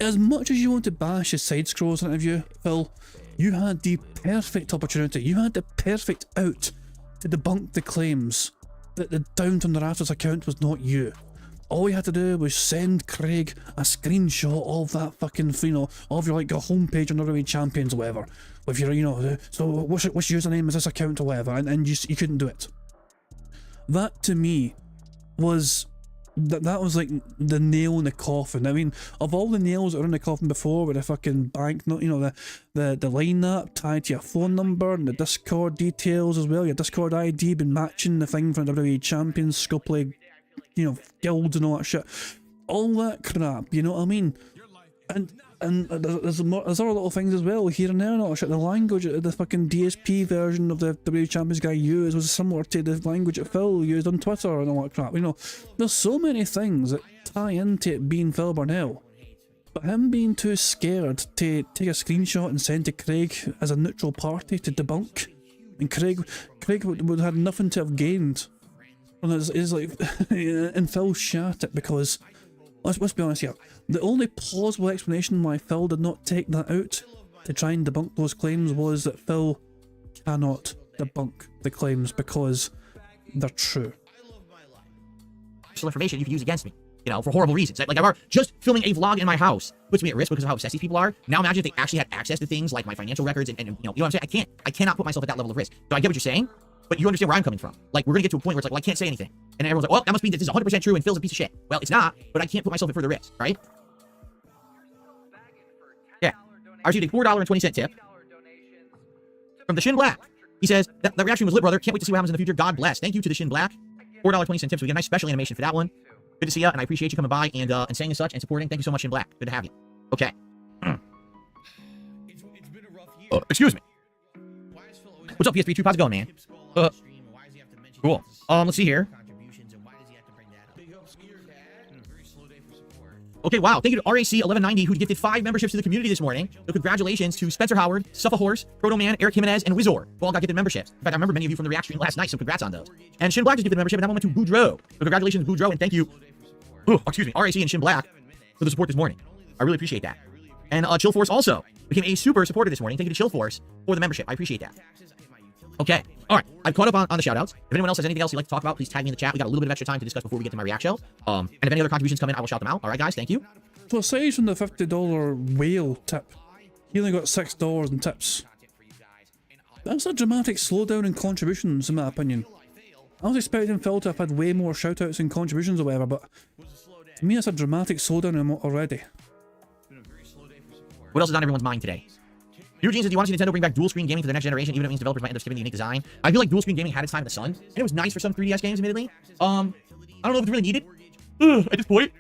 As much as you want to bash his side scrolls in an interview, Phil, you had the perfect opportunity. You had the perfect out to debunk the claims that the Downton the Rafters account was not you. All you had to do was send Craig a screenshot of that fucking, you know, of your, like, a homepage on WWE Champions or whatever. With your, you know, so what's username is this account or whatever, and you couldn't do it. That to me was that was like the nail in the coffin. I mean, of all the nails that were in the coffin before, with the fucking bank, you know, the line up tied to your phone number and the Discord details as well, your Discord ID been matching the thing from WWE Champions, Scoplay, you know, guilds and all that shit, all that crap. You know what I mean? And there's other little things as well here and there and all that shit. The language the fucking DSP version of the WWE Champions guy used was similar to the language that Phil used on Twitter and all that crap. You know, there's so many things that tie into it being Phil Burnell, but him being too scared to take a screenshot and send to Craig as a neutral party to debunk, and Craig would have nothing to have gained. And it's like, and Phil shat it because, let's be honest here, the only plausible explanation why Phil did not take that out to try and debunk those claims was that Phil cannot debunk the claims because they're true. personal information you can use against me, you know, for horrible reasons. Like just filming a vlog in my house puts me at risk because of how obsessed these people are. Now imagine if they actually had access to things like my financial records and you know what I'm saying? I cannot put myself at that level of risk. So I get what you're saying, but you understand where I'm coming from. Like, we're gonna get to a point where it's like, well, I can't say anything. And everyone's like, well, that must mean that this is 100% true and Phil's a piece of shit. Well, it's not, but I can't put myself at further risk, right? Yeah. I received a $4.20 tip from the Shin Black. He says, that reaction was lit, brother. Can't wait to see what happens in the future. God bless. Thank you to the Shin Black. $4.20 tip. So we get a nice special animation for that one. Good to see you, and I appreciate you coming by and saying as such and supporting. Thank you so much, Shin Black. Good to have you. Okay. Excuse me. What's up, PSP2? How's it going, man? Cool. Let's see here. Okay, wow. Thank you to RAC1190 who gifted 5 memberships to the community this morning. So congratulations to Spencer Howard, Suffa Horse, Proto Man, Eric Jimenez, and Wizor, who all got gifted memberships. In fact, I remember many of you from the React stream last night, so congrats on those. And Shin Black just gifted a membership, and that one went to Boudreaux. So congratulations, Boudreaux, and thank you, excuse me, RAC and Shin Black for the support this morning. I really appreciate that. And Chill Force also became a super supporter this morning. Thank you to Chill Force for the membership. I appreciate that. Okay. All right. I've caught up on the shoutouts. If anyone else has anything else you'd like to talk about, please tag me in the chat. We got a little bit of extra time to discuss before we get to my React show. And if any other contributions come in, I will shout them out. All right, guys. Thank you. So aside from the $50 whale tip, he only got $6 in tips. That's a dramatic slowdown in contributions, in my opinion. I was expecting Phil to have had way more shoutouts and contributions or whatever, but to me, that's a dramatic slowdown already. What else is on everyone's mind today? Eugene says, do you want to see Nintendo bring back dual-screen gaming for the next generation, even if it means developers might end up skipping the unique design? I feel like dual-screen gaming had its time in the sun, and it was nice for some 3DS games, admittedly. I don't know if it's really needed at this point.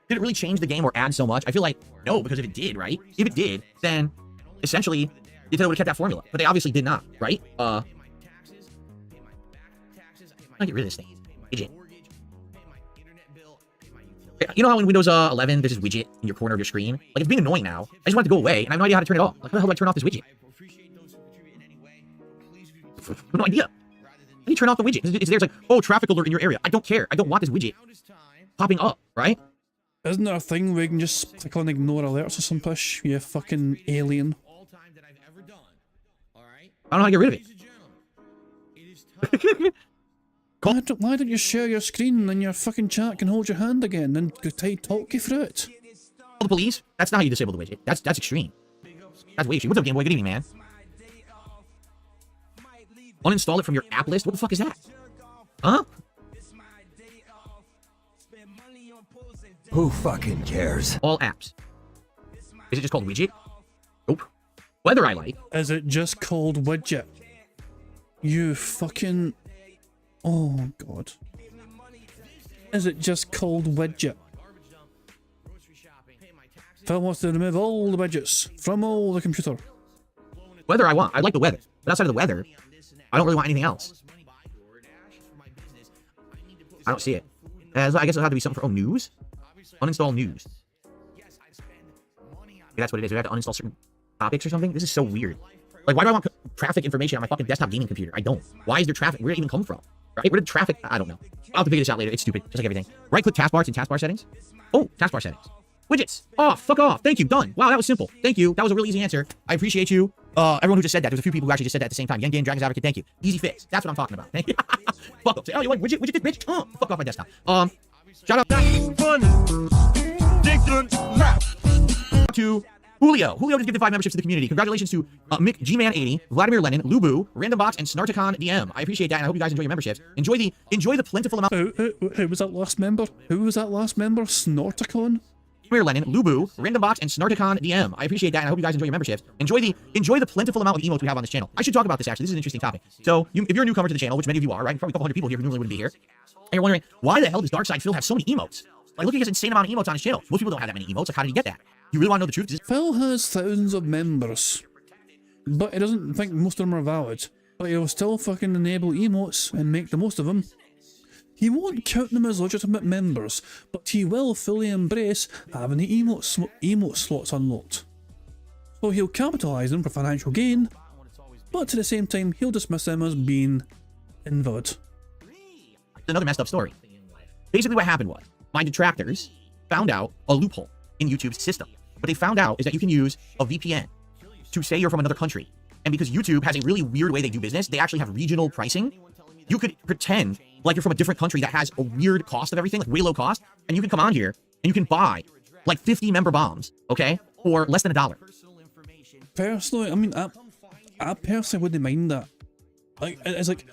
Did it really change the game or add so much? I feel like no, because if it did, right? If it did, then essentially Nintendo would have kept that formula, but they obviously did not, right? I get rid of this thing. Widget. You know how in Windows 11 there's this widget in your corner of your screen? Like, it's being annoying now. I just want it to go away, and I have no idea how to turn it off. Like, how the hell do I turn off this widget? I have no idea. How do you turn off the widget? It's there. It's like, oh, traffic alert in your area. I don't care. I don't want this widget popping up, right? Isn't there a thing where you can just click on ignore alerts or some push? You fucking alien. I don't know how to get rid of it. Why don't you share your screen and your fucking chat can hold your hand again and talk you through it? Call the police? That's not how you disable the widget. That's extreme. That's way extreme. What's up, Game Boy? Good evening, man. Uninstall it from your app list? What the fuck is that? Huh? Who fucking cares? All apps. Is it just called widget? Nope. Weather I like. Is it just called widget? You fucking... Oh, God. Is it just called widget? Phil wants to remove all the widgets from all the computer. Weather I want. I like the weather. But outside of the weather, I don't really want anything else. I don't see it. I guess it'll have to be something for... Oh, news? Uninstall news. Maybe that's what it is. We have to uninstall certain topics or something? This is so weird. Like, why do I want traffic information on my fucking desktop gaming computer? I don't. Why is there traffic? Where did it even come from? Right? Where did traffic... I don't know. I'll have to figure this out later. It's stupid. Just like everything. Right-click taskbars in taskbar settings. Oh, taskbar settings. Widgets. Oh, fuck off. Thank you. Done. Wow, that was simple. Thank you. That was a really easy answer. I appreciate you. Everyone who just said that. There's a few people who actually just said that at the same time. Young Game Dragon's Advocate, thank you. Easy fix. That's what I'm talking about. Thank you. Fuck up. Say, oh, you like widget this bitch? Fuck off my desktop. Shout out to Julio. Julio just gifted 5 memberships to the community. Congratulations to Mick G-Man80, Vladimir Lenin, Lubu, Randombox, and Snarticon DM. I appreciate that, and I hope you guys enjoy your memberships. Enjoy the plentiful amount. Who was that last member? Who was that last member? Snorticon? Vladimir Lenin, Lubu, Randombox, and Snarticon DM. I appreciate that, and I hope you guys enjoy your memberships. Enjoy the plentiful amount of emotes we have on this channel. I should talk about this actually. This is an interesting topic. So, if you're a newcomer to the channel, which many of you are, right? Probably a couple hundred people here who normally wouldn't be here, and you're wondering why the hell does Darkside Phil have so many emotes? Like, look at his insane amount of emotes on his channel. Most people don't have that many emotes. Like, how did he get that? You really want to know the truth? Phil has thousands of members, but he doesn't think most of them are valid. But he'll still fucking enable emotes and make the most of them. He won't count them as legitimate members, but he will fully embrace having the emote slots unlocked. So he'll capitalise them for financial gain, but at the same time he'll dismiss them as being invalid. Another messed up story. Basically what happened was, my detractors found out a loophole in YouTube's system. What they found out is that you can use a VPN to say you're from another country. And because YouTube has a really weird way they do business, they actually have regional pricing. You could pretend like you're from a different country that has a weird cost of everything, like way low cost, and you can come on here and you can buy like 50 member bombs, okay, for less than $1. Personally, I mean, I personally wouldn't mind that. Like, it's like,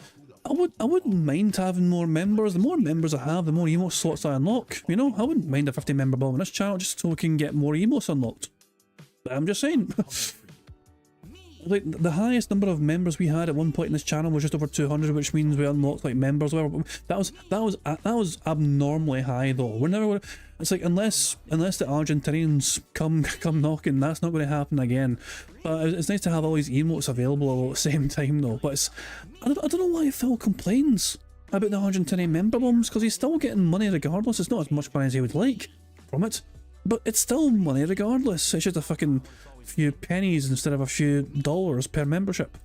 I wouldn't mind having more members. The more members I have, the more emote slots I unlock. You know, I wouldn't mind a 50 member bomb on this channel just so we can get more emotes unlocked. I'm just saying. Like, the highest number of members we had at one point in this channel was just over 200, which means we unlocked like members. Whatever. That was abnormally high though. We're never. It's like unless the Argentinians come knocking, that's not going to happen again. But it's nice to have all these emotes available all at the same time though. But I don't know why Phil complains about the Argentinian member bombs, because he's still getting money regardless. It's not as much money as he would like from it, but it's still money regardless. It's just a fucking few pennies instead of a few dollars per membership.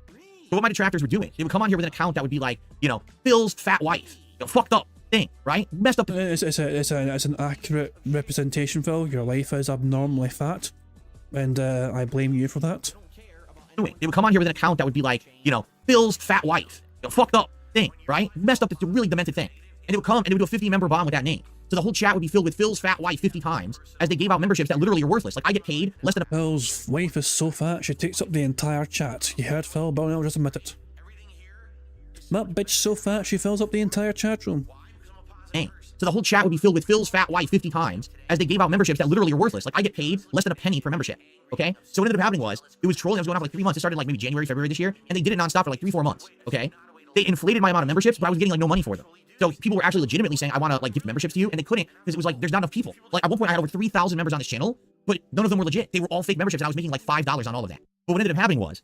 So what my detractors were doing, they would come on here with an account that would be like, you know, Phil's fat wife, you know, fucked up thing, right? Messed up. It's an accurate representation, Phil. Your wife is abnormally fat, and I blame you for that. They would come on here with an account that would be like, you know, Phil's fat wife, you know, fucked up thing, right? Messed up. It's a really demented thing. And they would come and they would do a 50 member bomb with that name. So the whole chat would be filled with Phil's fat wife 50 times as they gave out memberships that literally are worthless. Like, I get paid less than a... Phil's wife is so fat, she takes up the entire chat. You heard Phil, but I'll just admit it. That bitch so fat, she fills up the entire chat room. Dang. So the whole chat would be filled with Phil's fat wife 50 times as they gave out memberships that literally are worthless. Like, I get paid less than a penny per membership. Okay? So what ended up happening was, it was trolling. It was going on for like 3 months. It started like maybe January, February this year, and they did it nonstop for like 3-4 months. Okay? They inflated my amount of memberships, but I was getting like no money for them. So people were actually legitimately saying, I want to like gift memberships to you, and they couldn't because it was like there's not enough people. Like, at one point I had over 3,000 members on this channel, but none of them were legit. They were all fake memberships, and I was making like $5 on all of that. But what ended up happening was,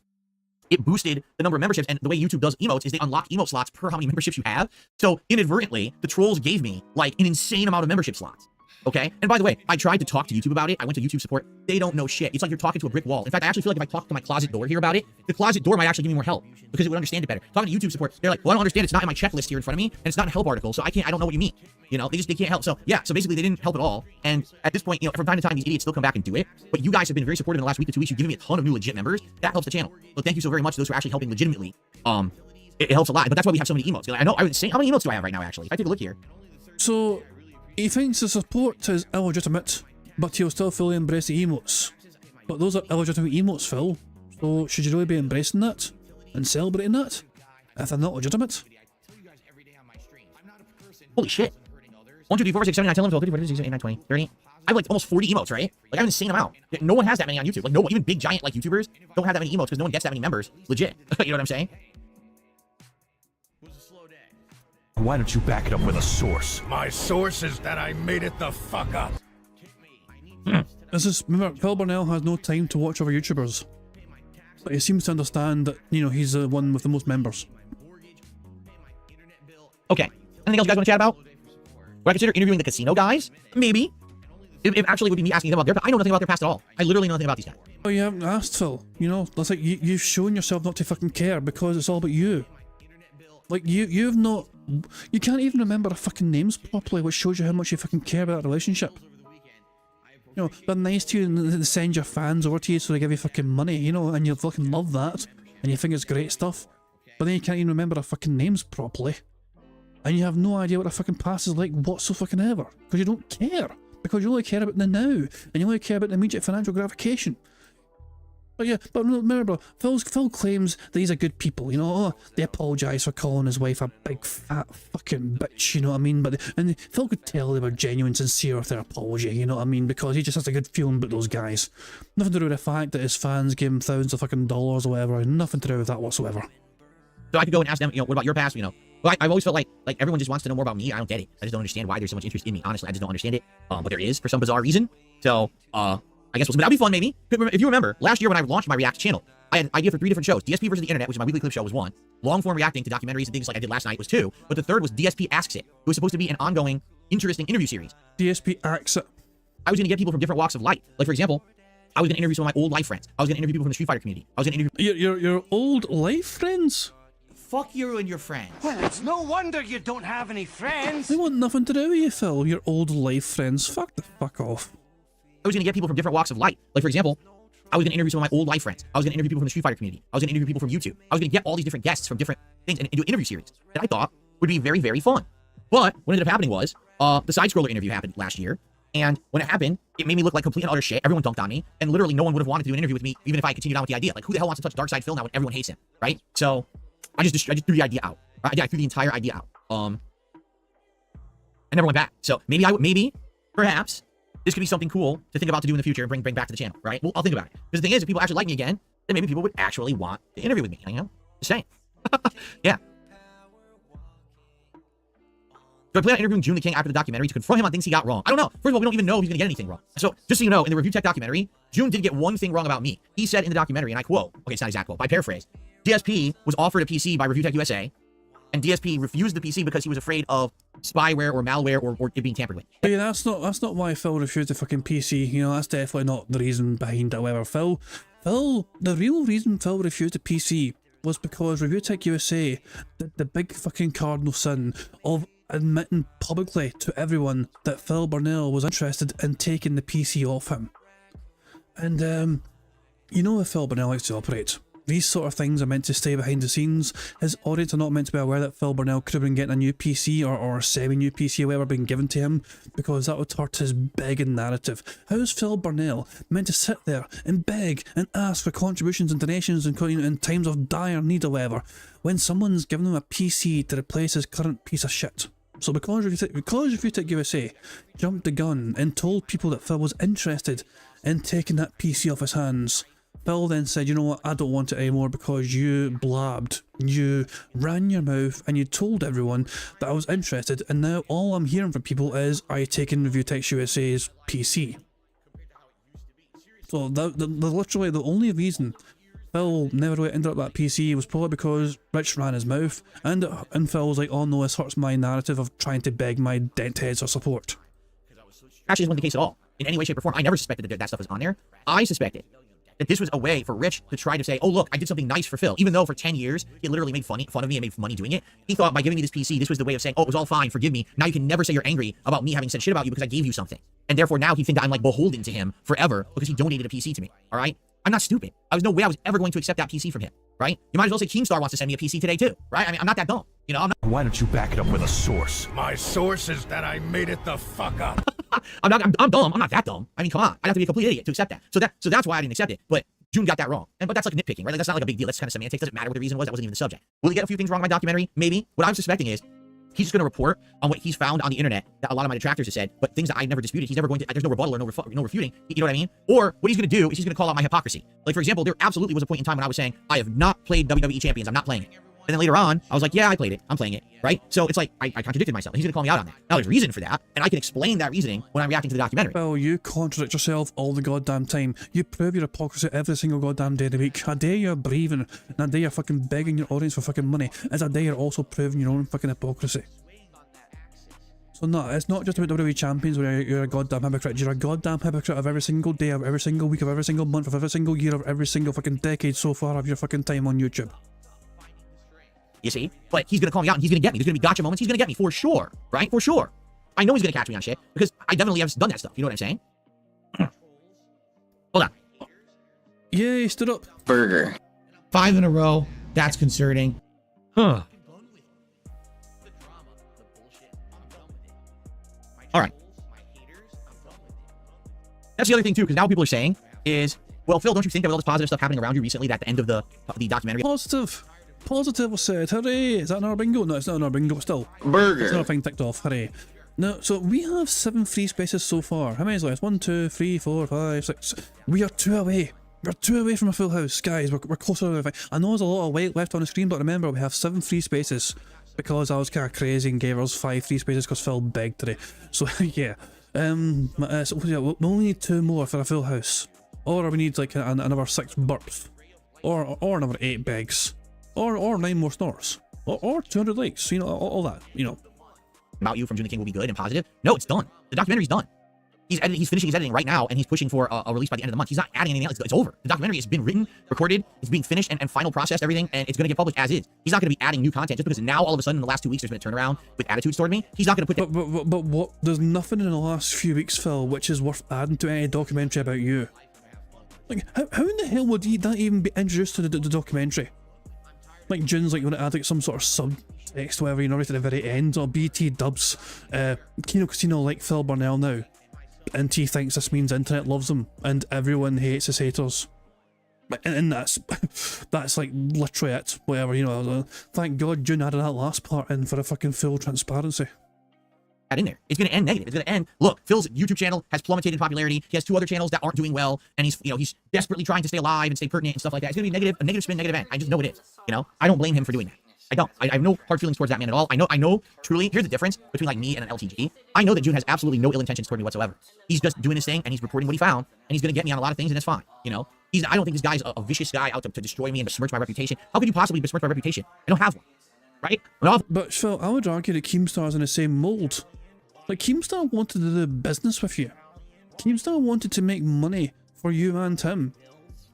it boosted the number of memberships, and the way YouTube does emotes is they unlock emote slots per how many memberships you have. So inadvertently, the trolls gave me like an insane amount of membership slots. Okay? And by the way, I tried to talk to YouTube about it. I went to YouTube support. They don't know shit. It's like you're talking to a brick wall. In fact, I actually feel like if I talk to my closet door here about it, the closet door might actually give me more help because it would understand it better. Talking to YouTube support, they're like, well, I don't understand. It's not in my checklist here in front of me, and it's not in a help article, so I don't know what you mean. You know, they can't help. So yeah, so basically they didn't help at all. And at this point, you know, from time to time, these idiots still come back and do it. But you guys have been very supportive in the last week to 2 weeks. You've given me a ton of new legit members. That helps the channel. So thank you so very much to those who are actually helping legitimately. It helps a lot. But that's why we have so many emotes. I know I would say, how many emotes do I have right now, actually? If I take a look here. So he thinks the support is illegitimate, but he'll still fully embrace the emotes. But those are illegitimate emotes, Phil. So should you really be embracing that and celebrating that if they're not legitimate? Holy shit. 1, 2, 3, 4, 5, 6, 7, 8, 9, 10, 11, 12, 13, 14, 15, 16, 17, 18, 19, 20, 30. I have like almost 40 emotes, right? Like, I have an insane amount. No one has that many on YouTube. Like, no one, even big giant like YouTubers don't have that many emotes because no one gets that many members. Legit. You know what I'm saying? Why don't you back it up with a source? My source is that I made it the fuck up. Remember, Phil Burnell has no time to watch other YouTubers. But he seems to understand that, you know, he's the one with the most members. Okay. Anything else you guys want to chat about? Would I consider interviewing the casino guys? Maybe. It actually would be me asking them about their past. I know nothing about their past at all. I literally know nothing about these guys. Oh, you haven't asked, Phil. You know, that's like, you've shown yourself not to fucking care because it's all about you. Like, you've not... You can't even remember their fucking names properly, which shows you how much you fucking care about that relationship. You know, they're nice to you and they send your fans over to you so they give you fucking money, you know, and you fucking love that, and you think it's great stuff. But then you can't even remember their fucking names properly. And you have no idea what their fucking past is like whatsoever ever. Because you don't care. Because you only care about the now. And you only care about the immediate financial gratification. But yeah, but remember, Phil claims that he's a good people, you know. Oh, they apologise for calling his wife a big fat fucking bitch, you know what I mean? And Phil could tell they were genuine, sincere with their apology, you know what I mean? Because he just has a good feeling about those guys. Nothing to do with the fact that his fans gave him thousands of fucking dollars or whatever. Nothing to do with that whatsoever. So I could go and ask them, you know, what about your past, you know? Well, I've always felt like everyone just wants to know more about me. I don't get it. I just don't understand why there's so much interest in me. Honestly, I just don't understand it. But there is for some bizarre reason. So, I guess we'll see. But that'll be fun, maybe. If you remember, last year when I launched my React channel, I had an idea for 3 different shows. DSP versus the Internet, which is my weekly clip show, was 1. Long-form reacting to documentaries and things like I did last night was 2. But the third was DSP Asks It. It was supposed to be an ongoing, interesting interview series. DSP Asks It. I was going to get people from different walks of life. Like, for example, I was going to interview some of my old life friends. I was going to interview people from the Street Fighter community. I was going to interview... Your old life friends? Fuck you and your friends. Well, it's no wonder you don't have any friends. They want nothing to do with you, Phil. Your old life friends. Fuck the fuck off. I was going to get people from different walks of life. Like, for example, I was going to interview some of my old life friends. I was going to interview people from the Street Fighter community. I was going to interview people from YouTube. I was going to get all these different guests from different things and do an interview series. And I thought would be very, very fun. But what ended up happening was, the side-scroller interview happened last year, and when it happened, it made me look like complete and utter shit. Everyone dunked on me, and literally no one would have wanted to do an interview with me, even if I continued on with the idea. Like, who the hell wants to touch Dark Side Phil now when everyone hates him, right? So, I just threw the idea out. I threw the entire idea out. I never went back. So maybe, perhaps, this could be something cool to think about to do in the future and bring back to the channel, right? Well, I'll think about it. Because the thing is, if people actually like me again, then maybe people would actually want to interview with me, you know? Just saying. Yeah. Do I plan on interviewing June the King after the documentary to confront him on things he got wrong? I don't know. First of all, we don't even know if he's going to get anything wrong. So, just so you know, in the Review Tech documentary, June did get one thing wrong about me. He said in the documentary, and I quote, okay, it's not exact quote, but I paraphrase, DSP was offered a PC by Review Tech USA, and DSP refused the PC because he was afraid of spyware or malware or it being tampered with. Yeah, that's not why Phil refused the fucking PC. You know, that's definitely not the reason behind it. However, the real reason Phil refused the PC was because Review Tech USA did the big fucking cardinal sin of admitting publicly to everyone that Phil Burnell was interested in taking the PC off him. And you know how Phil Burnell likes to operate. These sort of things are meant to stay behind the scenes. His audience are not meant to be aware that Phil Burnell could have been getting a new PC or a semi-new PC or whatever being given to him, because that would hurt his begging narrative. How is Phil Burnell meant to sit there and beg and ask for contributions and donations in times of dire need or whatever, when someone's given him a PC to replace his current piece of shit? So because Review Tech USA jumped the gun and told people that Phil was interested in taking that PC off his hands, Phil then said, you know what, I don't want it anymore because you blabbed, you ran your mouth and you told everyone that I was interested, and now all I'm hearing from people is, are you taking Review Tech USA's PC? So literally the only reason Phil never ended up that PC was probably because Rich ran his mouth, and Phil was like, oh no, this hurts my narrative of trying to beg my dent heads for support. Actually, this wasn't the case at all. In any way, shape, or form. I never suspected that stuff was on there. I suspected that this was a way for Rich to try to say, oh look, I did something nice for Phil. Even though for 10 years, he literally made fun of me and made money doing it. He thought by giving me this PC, this was the way of saying, oh, it was all fine, forgive me. Now you can never say you're angry about me having said shit about you because I gave you something. And therefore now he thinks that I'm like beholden to him forever because he donated a PC to me, all right? I'm not stupid. There's no way I was ever going to accept that PC from him, right? You might as well say Keemstar wants to send me a PC today too, right? I mean, I'm not that dumb, you know? Why don't you back it up with a source? My source is that I made it the fuck up. I'm dumb. I'm not that dumb. I mean, come on. I'd have to be a complete idiot to accept that. So that's why I didn't accept it. But June got that wrong. But that's like nitpicking, right? Like, that's not like a big deal. That's kind of semantics. Doesn't matter what the reason was. That wasn't even the subject. Will he get a few things wrong in my documentary? Maybe. What I'm suspecting is he's just going to report on what he's found on the internet that a lot of my detractors have said, but things that I never disputed. He's never going to, there's no rebuttal or no refuting. You know what I mean? Or what he's going to do is he's going to call out my hypocrisy. Like, for example, there absolutely was a point in time when I was saying, I have not played WWE Champions. I'm not playing it. And then later on, I was like, yeah, I played it. I'm playing it, right? So it's like, I contradicted myself. He's going to call me out on that. Now, there's reason for that, and I can explain that reasoning when I'm reacting to the documentary. Well, you contradict yourself all the goddamn time. You prove your hypocrisy every single goddamn day of the week. A day you're breathing, and a day you're fucking begging your audience for fucking money, is a day you're also proving your own fucking hypocrisy. So no, it's not just about WWE Champions where you're a goddamn hypocrite. You're a goddamn hypocrite of every single day, of every single week, of every single month, of every single year, of every single fucking decade so far of your fucking time on YouTube. You see? But he's going to call me out and he's going to get me. There's going to be gotcha moments. He's going to get me for sure, right? For sure. I know he's going to catch me on shit because I definitely have done that stuff. You know what I'm saying? Hold on. Yeah, he stood up. Burger. 5 in a row. That's concerning. Huh. All right. That's the other thing too, because now people are saying is, well, Phil, don't you think that with all this positive stuff happening around you recently, that at the end of the documentary? Positive was said. Hooray! Is that another bingo? No, it's not another bingo. Still. Burger. It's another thing ticked off. Hooray! No, so we have 7 free spaces so far. How many is left? 1, 2, 3, 4, 5, 6. We are 2 away. We're 2 away from a full house, guys. We're closer to I know there's a lot of weight left on the screen, but remember we have 7 free spaces because I was kind of crazy and gave us 5 free spaces because Phil begged today. So yeah, so yeah, we only need 2 more for a full house, or we need like another 6 burps, or another 8 begs, or 9 more snores, or 200 likes. You know, all that. You know. About you from June the King will be good and positive. No, it's done. The documentary's done. He's finishing his editing right now, and he's pushing for a release by the end of the month. He's not adding anything else. It's over. The documentary has been written, recorded, it's being finished, and final processed, everything, and it's going to get published as is. He's not going to be adding new content just because now all of a sudden in the last 2 weeks there's been a turnaround with attitudes toward me. He's not going to put. But what? There's nothing in the last few weeks, Phil, which is worth adding to any documentary about you. Like, how in the hell would that even be introduced to the documentary? Like June's like going to add like some sort of text, whatever, you know, right at the very end, or BT dubs, Kino Casino like Phil Burnell now, and he thinks this means internet loves him, and everyone hates his haters. And that's like literally it, whatever, you know. Thank God June added that last part in for a fucking full transparency. In there. It's going to end negative. It's going to end. Look, Phil's YouTube channel has plummeted in popularity. He has 2 other channels that aren't doing well, and he's desperately trying to stay alive and stay pertinent and stuff like that. It's going to be negative, a negative spin, negative end. I just know it is. You know, I don't blame him for doing that. I don't. I have no hard feelings towards that man at all. I know. Truly, here's the difference between like me and an LTG. I know that June has absolutely no ill intentions toward me whatsoever. He's just doing his thing and he's reporting what he found, and he's going to get me on a lot of things, and it's fine. You know, I don't think this guy's a vicious guy out to destroy me and besmirch my reputation. How could you possibly besmirch my reputation? I don't have one, right? But Phil, I would argue that Keemstar's in the same mold. Like, Keemstar wanted to do business with you. Keemstar wanted to make money for you and him,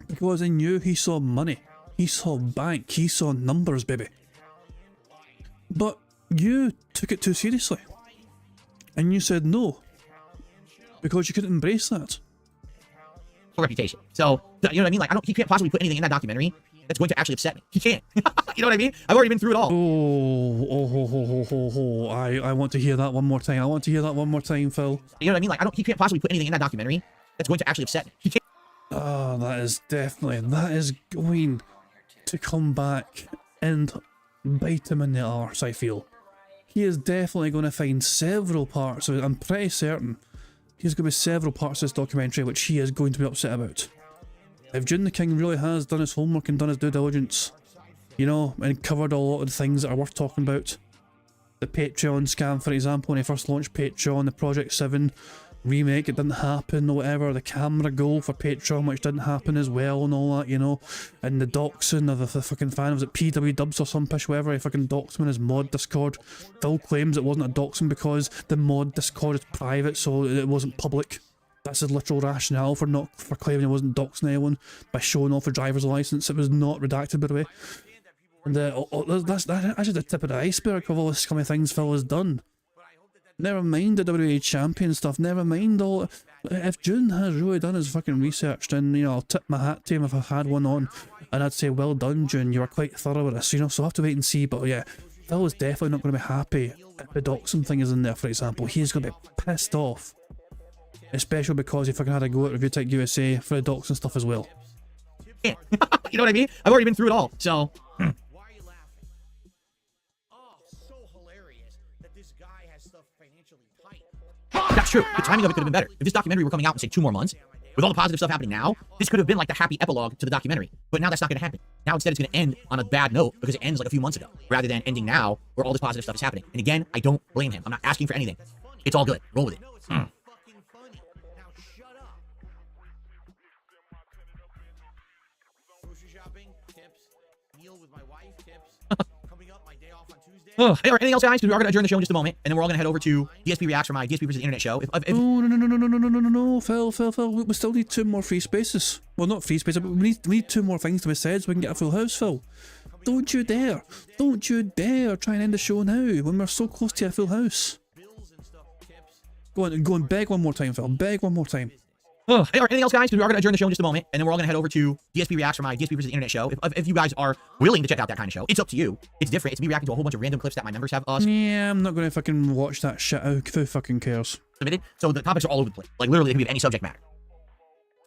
because in you he saw money, he saw bank, he saw numbers, baby. But you took it too seriously, and you said no, because you couldn't embrace that. Reputation. So, you know what I mean? Like, he can't possibly put anything in that documentary that's going to actually upset me. He can't. You know what I mean? I've already been through it all. I want to hear that one more time. I want to hear that one more time, Phil. You know what I mean? Like, he can't possibly put anything in that documentary that's going to actually upset me. He can't. Oh, that is going to come back and bite him in the arse, I feel. He is definitely going to find several parts of it. I'm pretty certain there's going to be several parts of this documentary which he is going to be upset about. If June the King really has done his homework and done his due diligence, you know, and covered a lot of the things that are worth talking about, the Patreon scam, for example, when he first launched Patreon, the Project 7 remake, it didn't happen, or whatever, the camera goal for Patreon, which didn't happen as well, and all that, you know, and the doxing of the fucking fan, was it PW Dubs or some pish, whatever, he fucking doxed him in his mod Discord. Phil claims it wasn't a doxing because the mod Discord is private, so it wasn't public. That's his literal rationale for claiming he wasn't doxing anyone by showing off a driver's license. It was not redacted, by the way. And that's actually the tip of the iceberg of all the scummy things Phil has done. Never mind the WWE champion stuff, never mind all. If June has really done his fucking research, then, you know, I'll tip my hat to him if I've had one on, and I'd say, well done, June, you were quite thorough with this, you know, so I'll have to wait and see. But yeah, Phil is definitely not going to be happy if the doxing thing is in there, for example. He's going to be pissed off. Especially because he fucking had a go at Review Tech USA for the doxing stuff as well. You know what I mean? I've already been through it all, so. That's true. The timing of it could have been better. If this documentary were coming out in, say, 2 more months, with all the positive stuff happening now, this could have been like the happy epilogue to the documentary. But now that's not going to happen. Now instead it's going to end on a bad note because it ends like a few months ago, rather than ending now where all this positive stuff is happening. And again, I don't blame him. I'm not asking for anything. It's all good. Roll with it. Anything else, guys? Because we are going to adjourn the show in just a moment, and then we're all going to head over to DSP Reacts for my DSP versus Internet show. No, Phil, we still need 2 more free spaces. Well, not free spaces, but we need 2 more things to be said so we can get a full house, Phil. Don't you dare try and end the show now when we're so close to a full house. Go on, beg one more time, Phil. Beg one more time. Anything else, guys? Because we are going to adjourn the show in just a moment, and then we're all going to head over to DSP Reacts for my DSP versus Internet show. If you guys are willing to check out that kind of show, it's up to you. It's different. It's me reacting to a whole bunch of random clips that my members have Yeah, I'm not going to fucking watch that shit. Who fucking cares? Submitted. So the topics are all over the place. Like, literally, it can be of any subject matter.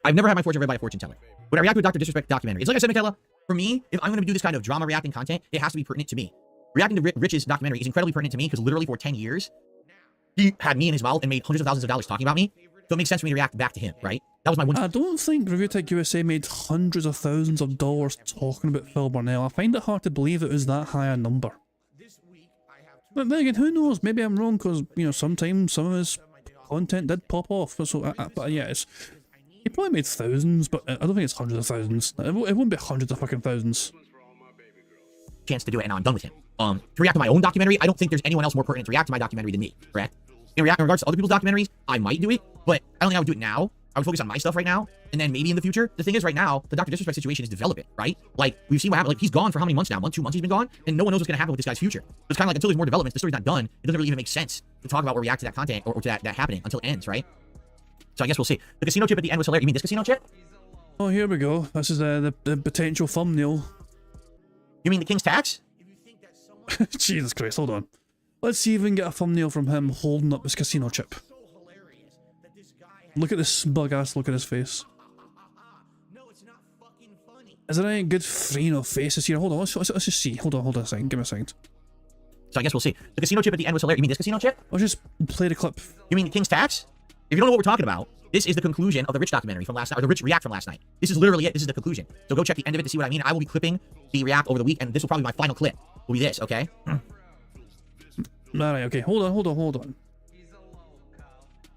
I've never had my fortune read by a fortune teller. Would I react to a Dr. Disrespect documentary? It's like I said, Michaela, for me, if I'm going to do this kind of drama reacting content, it has to be pertinent to me. Reacting to Rich's documentary is incredibly pertinent to me because literally for 10 years, he had me in his mouth and made hundreds of thousands of dollars talking about me. So it makes sense for me to react back to him, right? That was my one. I don't think Review Tech USA made hundreds of thousands of dollars talking about Phil Burnell. I find it hard to believe it was that high a number. But then again, who knows? Maybe I'm wrong because, you know, sometimes some of his content did pop off. So, but yeah, he probably made thousands, but I don't think it's hundreds of thousands. It won't be hundreds of fucking thousands. Chance to do it, and now I'm done with him. To react to my own documentary, I don't think there's anyone else more pertinent to react to my documentary than me, correct? In regards to other people's documentaries, I might do it, but I don't think I would do it now. I would focus on my stuff right now, and then maybe in the future. The thing is, right now, the Dr. Disrespect situation is developing, right? Like, we've seen what happened. Like, he's gone for how many months now? 2 months he's been gone, and no one knows what's going to happen with this guy's future. So it's kind of like, until there's more developments, the story's not done, it doesn't really even make sense to talk about or react to that content or to that happening until it ends, right? So I guess we'll see. The casino chip at the end was hilarious. You mean this casino chip? Oh, here we go. This is the potential thumbnail. You mean the King's Tax? Jesus Christ, hold on. Let's see if we can get a thumbnail from him holding up this casino chip. Look at this smug ass look at his face. Is there any good faces here? Hold on, let's just see. Hold on a second. Give me a second. So I guess we'll see. The casino chip at the end was hilarious. You mean this casino chip? I'll just play the clip. You mean King's Tax? If you don't know what we're talking about, this is the conclusion of the Rich documentary from last night, or the Rich React from last night. This is literally it. This is the conclusion. So go check the end of it to see what I mean. I will be clipping the React over the week, and this will probably be my final clip. Will be this, okay? Alright, okay. Hold on.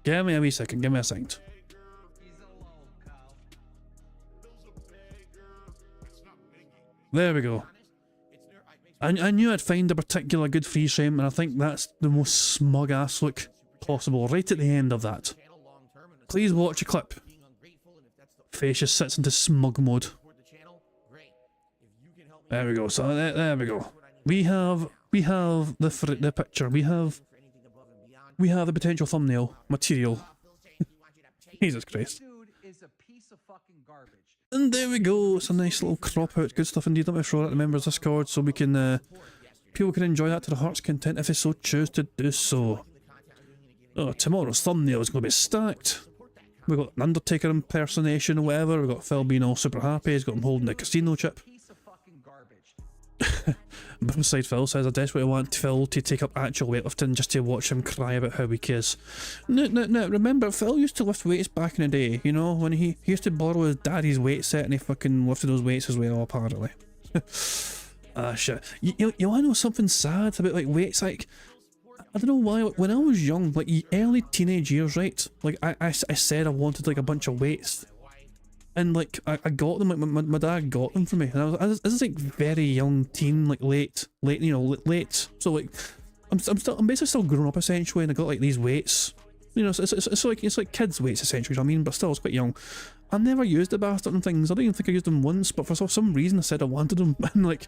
Give me a wee second. Give me a second. There we go. I knew I'd find a particular good freeze frame, and I think that's the most smug ass look possible, right at the end of that. Please watch a clip. Face just sits into smug mode. There we go. So there we go. We have the picture. We have the potential thumbnail material. Jesus Christ. And there we go. It's a nice little crop out. Good stuff indeed. Let me throw that to the members Discord so we can people can enjoy that to their heart's content if they so choose to do so. Oh, tomorrow's thumbnail is going to be stacked. We've got an Undertaker impersonation or whatever. We've got Phil being all super happy. He's got him holding the casino chip. Bumside Phil says, I desperately want Phil to take up actual weightlifting just to watch him cry about how weak he is. No, remember, Phil used to lift weights back in the day, you know, when he used to borrow his daddy's weight set and he fucking lifted those weights as well, apparently. Shit. You want to know something sad about, like, weights? Like, I don't know why, when I was young, like, early teenage years, right, like, I said I wanted, like, a bunch of weights. And like I got them, like my dad got them for me, and I was like very young teen, like late, you know, late. So like I'm basically still growing up essentially, and I got like these weights, you know. So it's like kids weights essentially. You know what I mean? But still, I was quite young. I never used the bastard and things. I don't even think I used them once. But for some reason, I said I wanted them, and like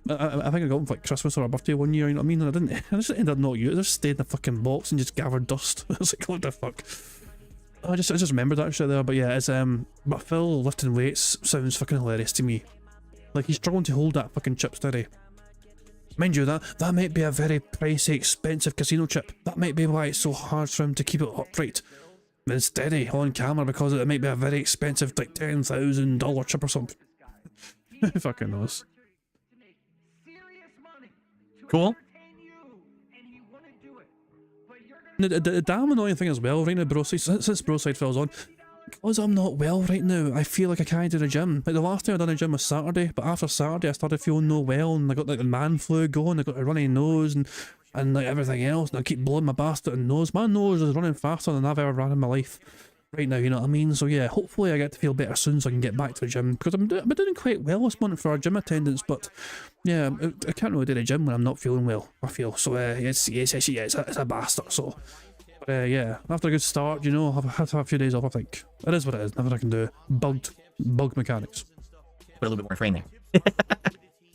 I think I got them for like Christmas or a birthday one year. You know what I mean? And I didn't. I just ended up not using it. I just stayed in the fucking box and just gathered dust. I was like, what the fuck. I just remembered that shit there, but yeah, it's but Phil lifting weights sounds fucking hilarious to me. Like he's struggling to hold that fucking chip steady. Mind you, that might be a very pricey, expensive casino chip. That might be why it's so hard for him to keep it upright and steady on camera, because it might be a very expensive, like $10,000 chip or something. Who fucking knows? Cool. The damn annoying thing as well, right now, since Broside Phil's on, because I'm not well right now, I feel like I can't do the gym. Like the last time I done the gym was Saturday, but after Saturday I started feeling no well, and I got like the man flu going, I got a runny nose and like everything else, and I keep blowing my bastard nose. My nose is running faster than I've ever run in my life right now, you know what I mean? So yeah, hopefully I get to feel better soon so I can get back to the gym, because I've been doing quite well this month for our gym attendance, but yeah, I can't really do the gym when I'm not feeling well, I feel. So it's a bastard, so yeah, after a good start, you know, I've had to have a few days off, I think. It is what it is, nothing I can do. Bug mechanics. Put a little bit more frame there.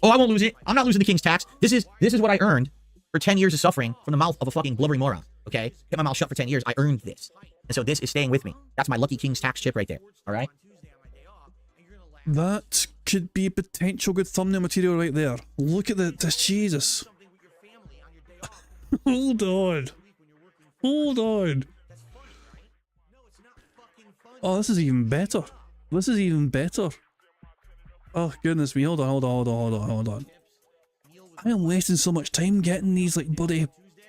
Oh, I won't lose it. I'm not losing the King's Tax. This is what I earned for 10 years of suffering from the mouth of a fucking blubbering moron, okay? Kept my mouth shut for 10 years. I earned this. And so this is staying with me. That's my lucky King's Tax chip right there, all right? That could be potential good thumbnail material right there. Look at this, Jesus. Hold on. Hold on. Oh, this is even better. This is even better. Oh, goodness me. Hold on. I am wasting so much time getting these, like, bloody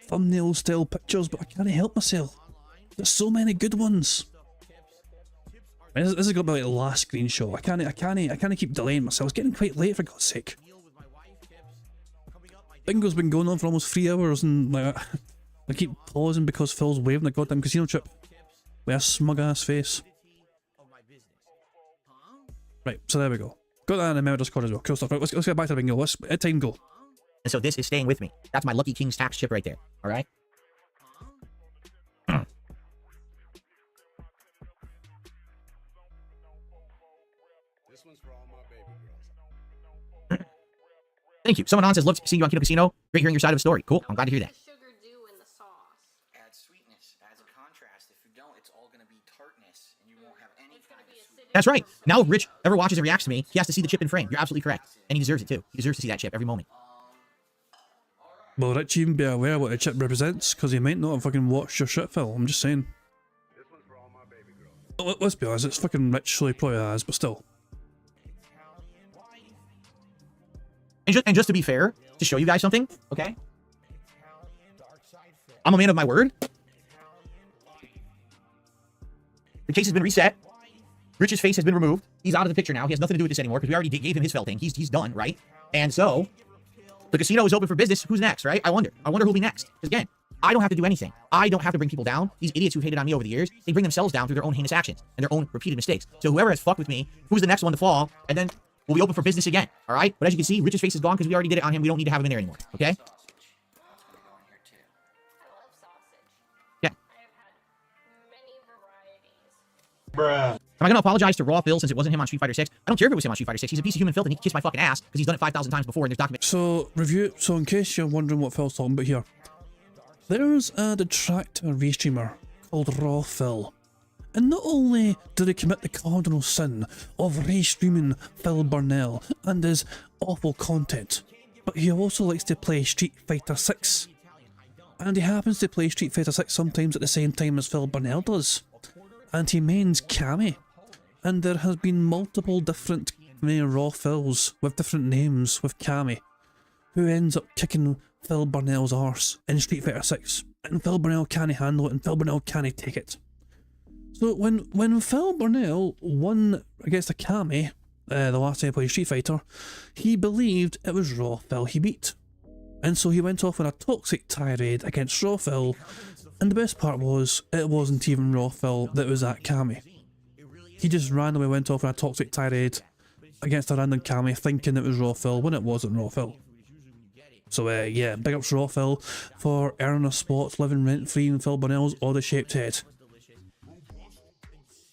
thumbnail style pictures, but I can't help myself. There's so many good ones. This has got to be like the last screenshot. I can't keep delaying myself. It's getting quite late, for God's sake. Bingo's been going on for almost 3 hours, and like I keep pausing because Phil's waving a goddamn casino chip with a smug ass face. Right, so there we go. Got that in the member Discord as well. Cool stuff. Right, let's get back to the bingo. Let's let time go. And so this is staying with me. That's my lucky King's Tax chip right there. All right. This one's for all my baby girls. Thank you. Someone on says, love seeing you on Kino Casino. Great hearing your side of the story. Cool. I'm glad to hear that. That's right. Now if Rich ever watches and reacts to me, he has to see the chip in frame. You're absolutely correct. And he deserves it too. He deserves to see that chip every moment. Well, Rich, even be aware what a chip represents, because he might not have fucking watched your shit, Phil. I'm just saying. Let's be honest, it's fucking Rich, so he probably has, but still. And just to be fair, to show you guys something, okay? I'm a man of my word. The case has been reset. Rich's face has been removed. He's out of the picture now. He has nothing to do with this anymore because we already gave him his fell thing. He's done, right? And so, the casino is open for business. Who's next, right? I wonder who'll be next. Because again, I don't have to do anything. I don't have to bring people down. These idiots who've hated on me over the years, they bring themselves down through their own heinous actions and their own repeated mistakes. So whoever has fucked with me, who's the next one to fall, and then we'll be open for business again, all right? But as you can see, Rich's face is gone because we already did it on him. We don't need to have him in there anymore, okay? Yeah. Bruh. Am I going to apologize to Raw Phil since it wasn't him on Street Fighter 6? I don't care if it was him on Street Fighter 6. He's a piece of human filth and he can kiss my fucking ass because he's done it 5,000 times before and there's documents. So, in case you're wondering what Phil's talking about here, there's a Detractor restreamer called Raw Phil. And not only did he commit the cardinal sin of restreaming Phil Burnell and his awful content, but he also likes to play Street Fighter 6. And he happens to play Street Fighter 6 sometimes at the same time as Phil Burnell does. And he mains Cammy. And there has been multiple different Raw Phils with different names with Cammy, who ends up kicking Phil Burnell's arse in Street Fighter 6. And Phil Burnell can't handle it and Phil Burnell can't take it. So when Phil Burnell won against a Cammy, the last time he played Street Fighter, he believed it was Raw Phil he beat. And so he went off on a toxic tirade against Raw Phil, and the best part was, it wasn't even Raw Phil that was at Cammy. He just randomly went off on a toxic tirade against a random Cammy thinking it was Raw Phil when it wasn't Raw Phil. So yeah, big ups Raw Phil for earning a spot, living rent-free in Phil Burnell's oddly-shaped head.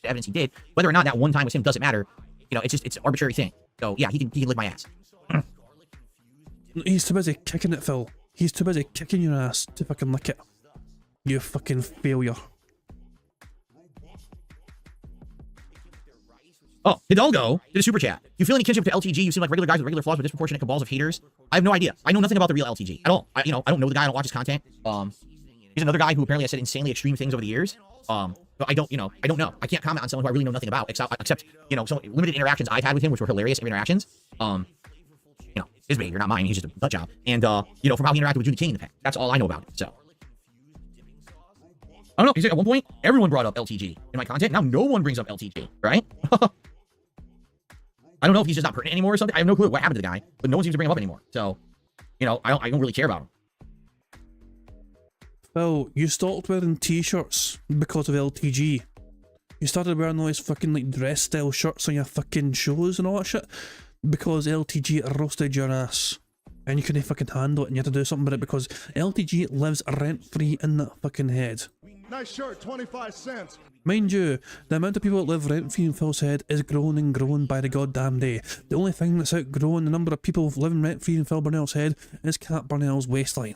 Evidence he did, whether or not that one time was him doesn't matter. You know, it's an arbitrary thing. So yeah, he can lick my ass. He's too busy kicking it, Phil. He's too busy kicking your ass to fucking lick it. You fucking failure. Oh, Hidalgo did a super chat. You feel any kinship to LTG? You seem like regular guys with regular flaws with disproportionate cabals of haters. I have no idea. I know nothing about the real LTG at all. I don't know the guy. I don't watch his content. He's another guy who apparently has said insanely extreme things over the years. But I don't know. I can't comment on someone who I really know nothing about, except some limited interactions I've had with him, which were hilarious interactions. His behavior, not mine. He's just a nut job. And from how he interacted with Judy King in the past. That's all I know about it. So I don't know. He's like, at one point, everyone brought up LTG in my content. Now no one brings up LTG, right? I don't know if he's just not pertinent anymore or something. I have no clue what happened to the guy, but no one seems to bring him up anymore. So, I don't really care about him. Phil, you stopped wearing t-shirts because of LTG. You started wearing all these fucking like dress style shirts on your fucking shows and all that shit because LTG roasted your ass. And you couldn't fucking handle it and you had to do something about it because LTG lives rent-free in that fucking head. Nice shirt, 25 cents. Mind you, the amount of people that live rent-free in Phil's head is growing and growing by the goddamn day. The only thing that's outgrowing the number of people living rent-free in Phil Burnell's head is Cat Burnell's waistline.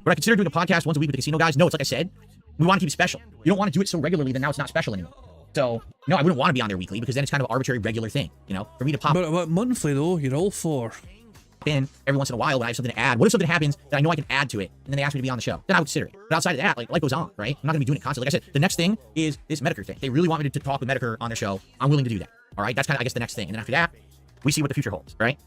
Would I consider doing a podcast once a week with the casino guys? No, it's like I said, we want to keep it special. You don't want to do it so regularly that now it's not special anymore. So, no, I wouldn't want to be on there weekly because then it's kind of an arbitrary regular thing, for me to pop. But monthly though, you're all for. In every once in a while when I have something to add. What if something happens that I know I can add to it and then they ask me to be on the show? Then I would consider it. But outside of that, life goes on, right? I'm not gonna be doing it constantly. Like I said, the next thing is this Medicare thing. They really want me to talk with Medicare on their show. I'm willing to do that. All right, that's kind of, I guess, the next thing. And then after that, we see what the future holds, right?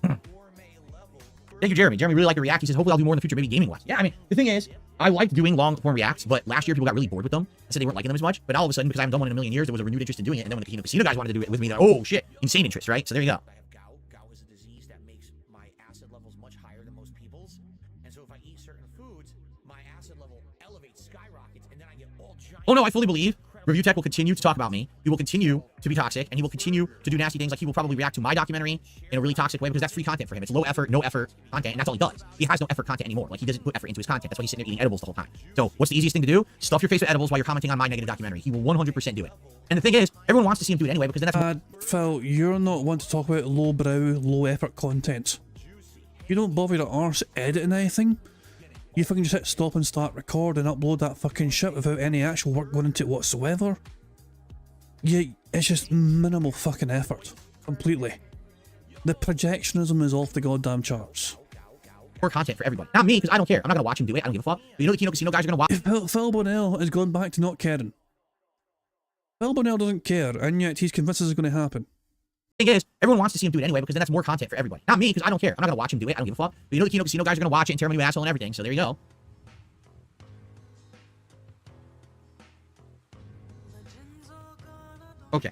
Thank you, Jeremy. Jeremy really liked the react. He says, hopefully I'll do more in the future, maybe gaming-wise. Yeah, I mean, the thing is, I liked doing long-form reacts, but last year people got really bored with them and said they weren't liking them as much. But all of a sudden, because I haven't done one in a million years, there was a renewed interest in doing it. And then when the Kino Casino guys wanted to do it with me, they're, oh shit, insane interest, right? So there you go. Gout is a disease that makes my acid levels much higher than most people's. And so if I eat certain foods, my acid level elevates, skyrockets, and then I get all giant. Oh no, I fully believe Review Tech will continue to talk about me. He will continue to be toxic, and he will continue to do nasty things. Like he will probably react to my documentary in a really toxic way because that's free content for him. It's low effort, no effort content, and that's all he does. He has no effort content anymore. Like he doesn't put effort into his content. That's why he's sitting there eating edibles the whole time. So what's the easiest thing to do? Stuff your face with edibles while you're commenting on my negative documentary. He will 100% do it. And the thing is, everyone wants to see him do it anyway because then that's Phil, you're not one to talk about low-brow, low-effort content. You don't bother your arse editing anything. You fucking just hit stop and start record and upload that fucking shit without any actual work going into it whatsoever. Yeah, it's just minimal fucking effort. Completely. The projectionism is off the goddamn charts. More content for everybody. Not me, because I don't care. I'm not gonna watch him do it. I don't give a fuck. But you know the Kino Casino guys are gonna watch. Phil Bonnell has gone back to not caring. Phil Bonnell doesn't care, and yet he's convinced this is going to happen. The thing is, everyone wants to see him do it anyway, because then that's more content for everybody. Not me, because I don't care. I'm not gonna watch him do it. I don't give a fuck. But you know the Kino Casino guys are gonna watch it and tear him a new asshole and everything. So there you go. Okay.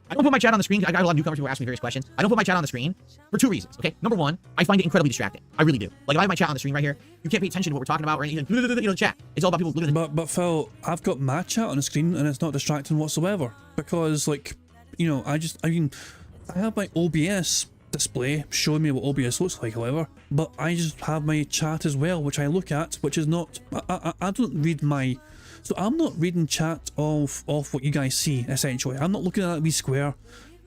I don't put my chat on the screen. I got a lot of newcomers who ask me various questions. I don't put my chat on the screen for 2 reasons, okay? Number 1, I find it incredibly distracting. I really do. Like, if I have my chat on the screen right here, you can't pay attention to what we're talking about or anything. You know, the chat. It's all about people looking at But Phil, I've got my chat on the screen and it's not distracting whatsoever. Because, like, you know, I have my OBS display showing me what OBS looks like, however. But I just have my chat as well, which I look at, which is not... I don't read my... So I'm not reading chat of what you guys see, essentially. I'm not looking at that wee square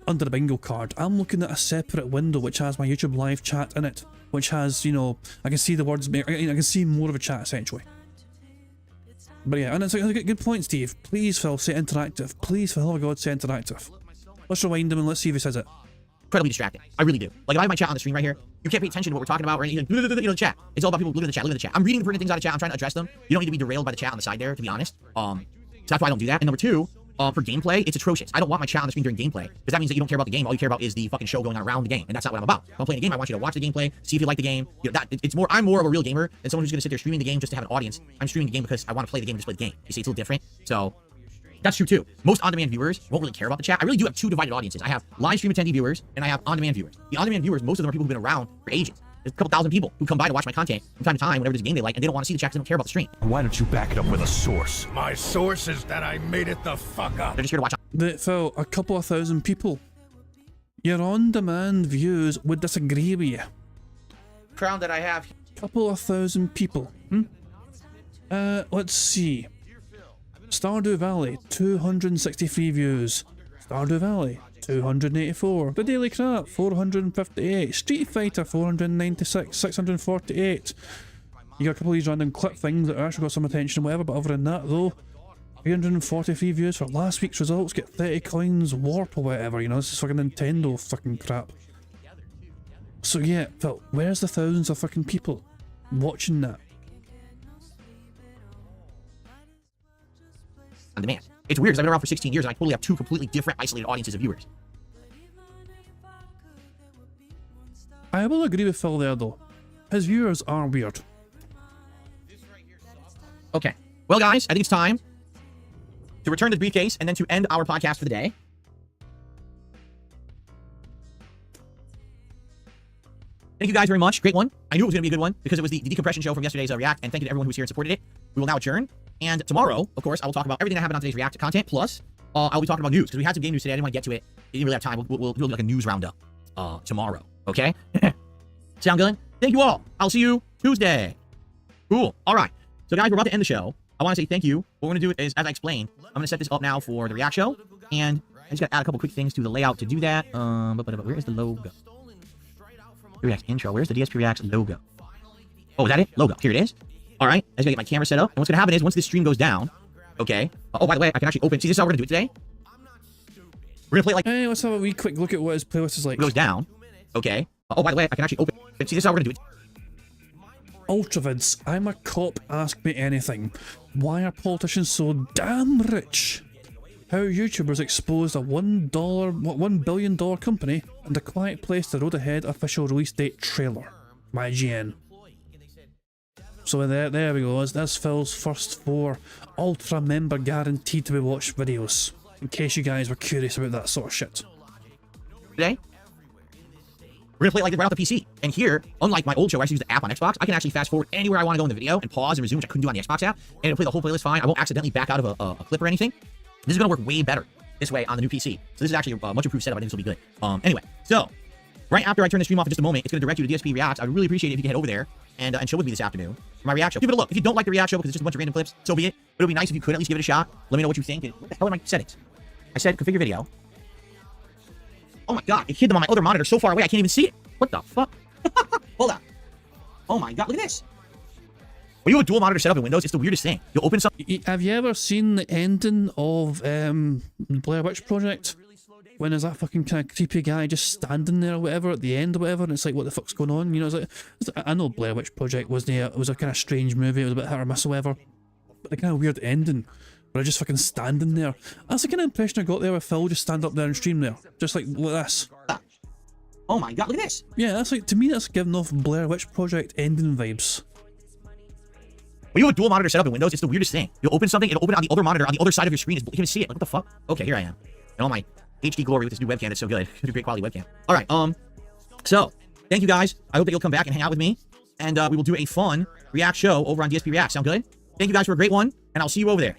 under the bingo card. I'm looking at a separate window which has my YouTube live chat in it, which has, you know, I can see the words, I can see more of a chat, essentially. But yeah, and it's a good point, Steve. Please, Phil, say interactive. Please, for the love of God, say interactive. Let's rewind him and let's see if he says it. Incredibly distracting. I really do. Like, if I have my chat on the screen right here, you can't pay attention to what we're talking about or anything. You know, the chat. It's all about people looking at the chat, looking at the chat. I'm reading the pertinent things out of chat. I'm trying to address them. You don't need to be derailed by the chat on the side there, to be honest. So that's why I don't do that. And number 2, for gameplay, it's atrocious. I don't want my chat on the screen during gameplay, because that means that you don't care about the game. All you care about is the fucking show going on around the game, and that's not what I'm about. If I'm playing a game, I want you to watch the gameplay, see if you like the game. You know, it's more. I'm more of a real gamer than someone who's gonna sit there streaming the game just to have an audience. I'm streaming the game because I want to play the game and just play the game. You see, it's a little different. So that's true too. Most on-demand viewers won't really care about the chat. I really do have 2 divided audiences. I have live stream attendee viewers, and I have on-demand viewers. The on-demand viewers, most of them are people who've been around for ages. There's a couple thousand people who come by to watch my content from time to time whenever there's a game they like, and they don't want to see the chat because they don't care about the stream. Why don't you back it up with a source? My source is that I made it the fuck up. They're just here to watch. Phil, a couple of thousand people. Your on-demand views would disagree with you. Crown that I have. Couple of thousand people. Let's see. Stardew Valley, 263 views. Stardew Valley, 284. The Daily Crap, 458. Street Fighter, 496. 648. You got a couple of these random clip things that actually got some attention and whatever, but other than that though, 343 views for last week's results, get 30 coins warp or whatever, you know, this is fucking Nintendo fucking crap. So yeah, Phil, where's the thousands of fucking people watching that? On demand. It's weird because I've been around for 16 years and I totally have 2 completely different isolated audiences of viewers. I will agree with Phil there though. His viewers are weird. Okay. Well guys, I think it's time to return to the briefcase and then to end our podcast for the day. Thank you guys very much. Great one. I knew it was going to be a good one because it was the decompression show from yesterday's React, and thank you to everyone who was here and supported it. We will now adjourn. And tomorrow, of course, I will talk about everything that happened on today's React content, plus I'll be talking about news, because we had some game news today. I didn't want to get to it. I didn't really have time. We'll do like a news roundup tomorrow, okay? Sound good? Thank you all. I'll see you Tuesday. Cool. All right. So guys, we're about to end the show. I want to say thank you. What we're going to do is, as I explained, I'm going to set this up now for the React show, and I just got to add a couple quick things to the layout to do that. But where is the logo? React intro. Where's the DSP React's logo? Oh, is that it? Logo. Here it is. All right. I just got to get my camera set up. And what's going to happen is, once this stream goes down, okay. Oh, by the way, I can actually open. See, this is how we're going to do it today. We're going to play it like... Hey, let's have a wee quick look at what his playlist is like. It goes down. Okay. Oh, by the way, I can actually open. See, this is how we're going to do it. Ultravids, I'm a cop, ask me anything. Why are politicians so damn rich? How YouTubers exposed a $1 billion company, and A Quiet Place: The Road Ahead official release date trailer. My IGN. So there we go. That's Phil's first 4 Ultra member guaranteed to be watched videos. In case you guys were curious about that sort of shit. Today, we're going to play it like this right off the PC. And here, unlike my old show where I used to use the app on Xbox, I can actually fast forward anywhere I want to go in the video and pause and resume, which I couldn't do on the Xbox app. And it'll play the whole playlist fine. I won't accidentally back out of a clip or anything. This is going to work way better this way on the new PC. So this is actually a much improved setup. I think this will be good. Anyway, so right after I turn the stream off in just a moment, it's going to direct you to DSP Reacts. I would really appreciate it if you could head over there and chill with me this afternoon for my React show. Give it a look. If you don't like the React show because it's just a bunch of random clips, so be it. But it would be nice if you could at least give it a shot. Let me know what you think. What the hell are my settings? I said configure video. Oh my god, it hid them on my other monitor so far away I can't even see it. What the fuck? Hold on. Oh my god, look at this. When you have a dual monitor setup in Windows, it's the weirdest thing. You'll open something. Have you ever seen the ending of Blair Witch Project? when there's that fucking kind of creepy guy just standing there or whatever at the end or whatever, and it's like, what the fuck's going on? You know, I know Blair Witch Project it was a kind of strange movie, it was a bit hit or miss or whatever, but the kind of weird ending where I just fucking standing there. That's the kind of impression I got there with Phil just stand up there and stream there, just like this. Oh my god, look at this. Yeah, that's like, to me that's giving off Blair Witch Project ending vibes. When you have a dual monitor setup in Windows, it's the weirdest thing. You'll open something, it'll open on the other monitor on the other side of your screen. You can see it. Like, what the fuck? Okay, here I am. And all my HD glory with this new webcam. It's so good. It's a great quality webcam. All right. So thank you guys. I hope that you'll come back and hang out with me, and we will do a fun React show over on DSP React. Sound good? Thank you guys for a great one, and I'll see you over there.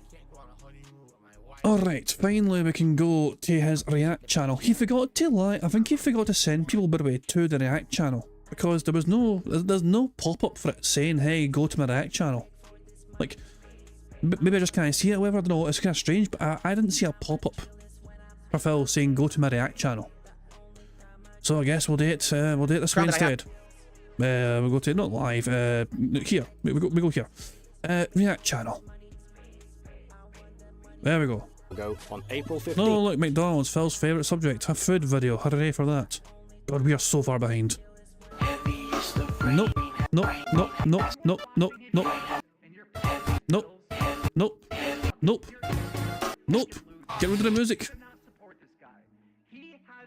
Alright, finally we can go to his React channel. He forgot to I think he forgot to send people, by the way, to the React channel, because there's no pop-up for it saying, hey, go to my React channel. Like, maybe I just can't see it or whatever, I don't know, it's kind of strange, but I didn't see a pop-up for Phil saying go to my React channel. So I guess we'll do it this way instead. We'll go to, not live, here, we go here. React channel. There we go. On April 15th. No, look, McDonald's, Phil's favourite subject. A food video, hooray for that. God, we are so far behind. Nope, nope, nope, nope, nope, nope, nope. Nope, nope, nope, nope. Get rid of the music.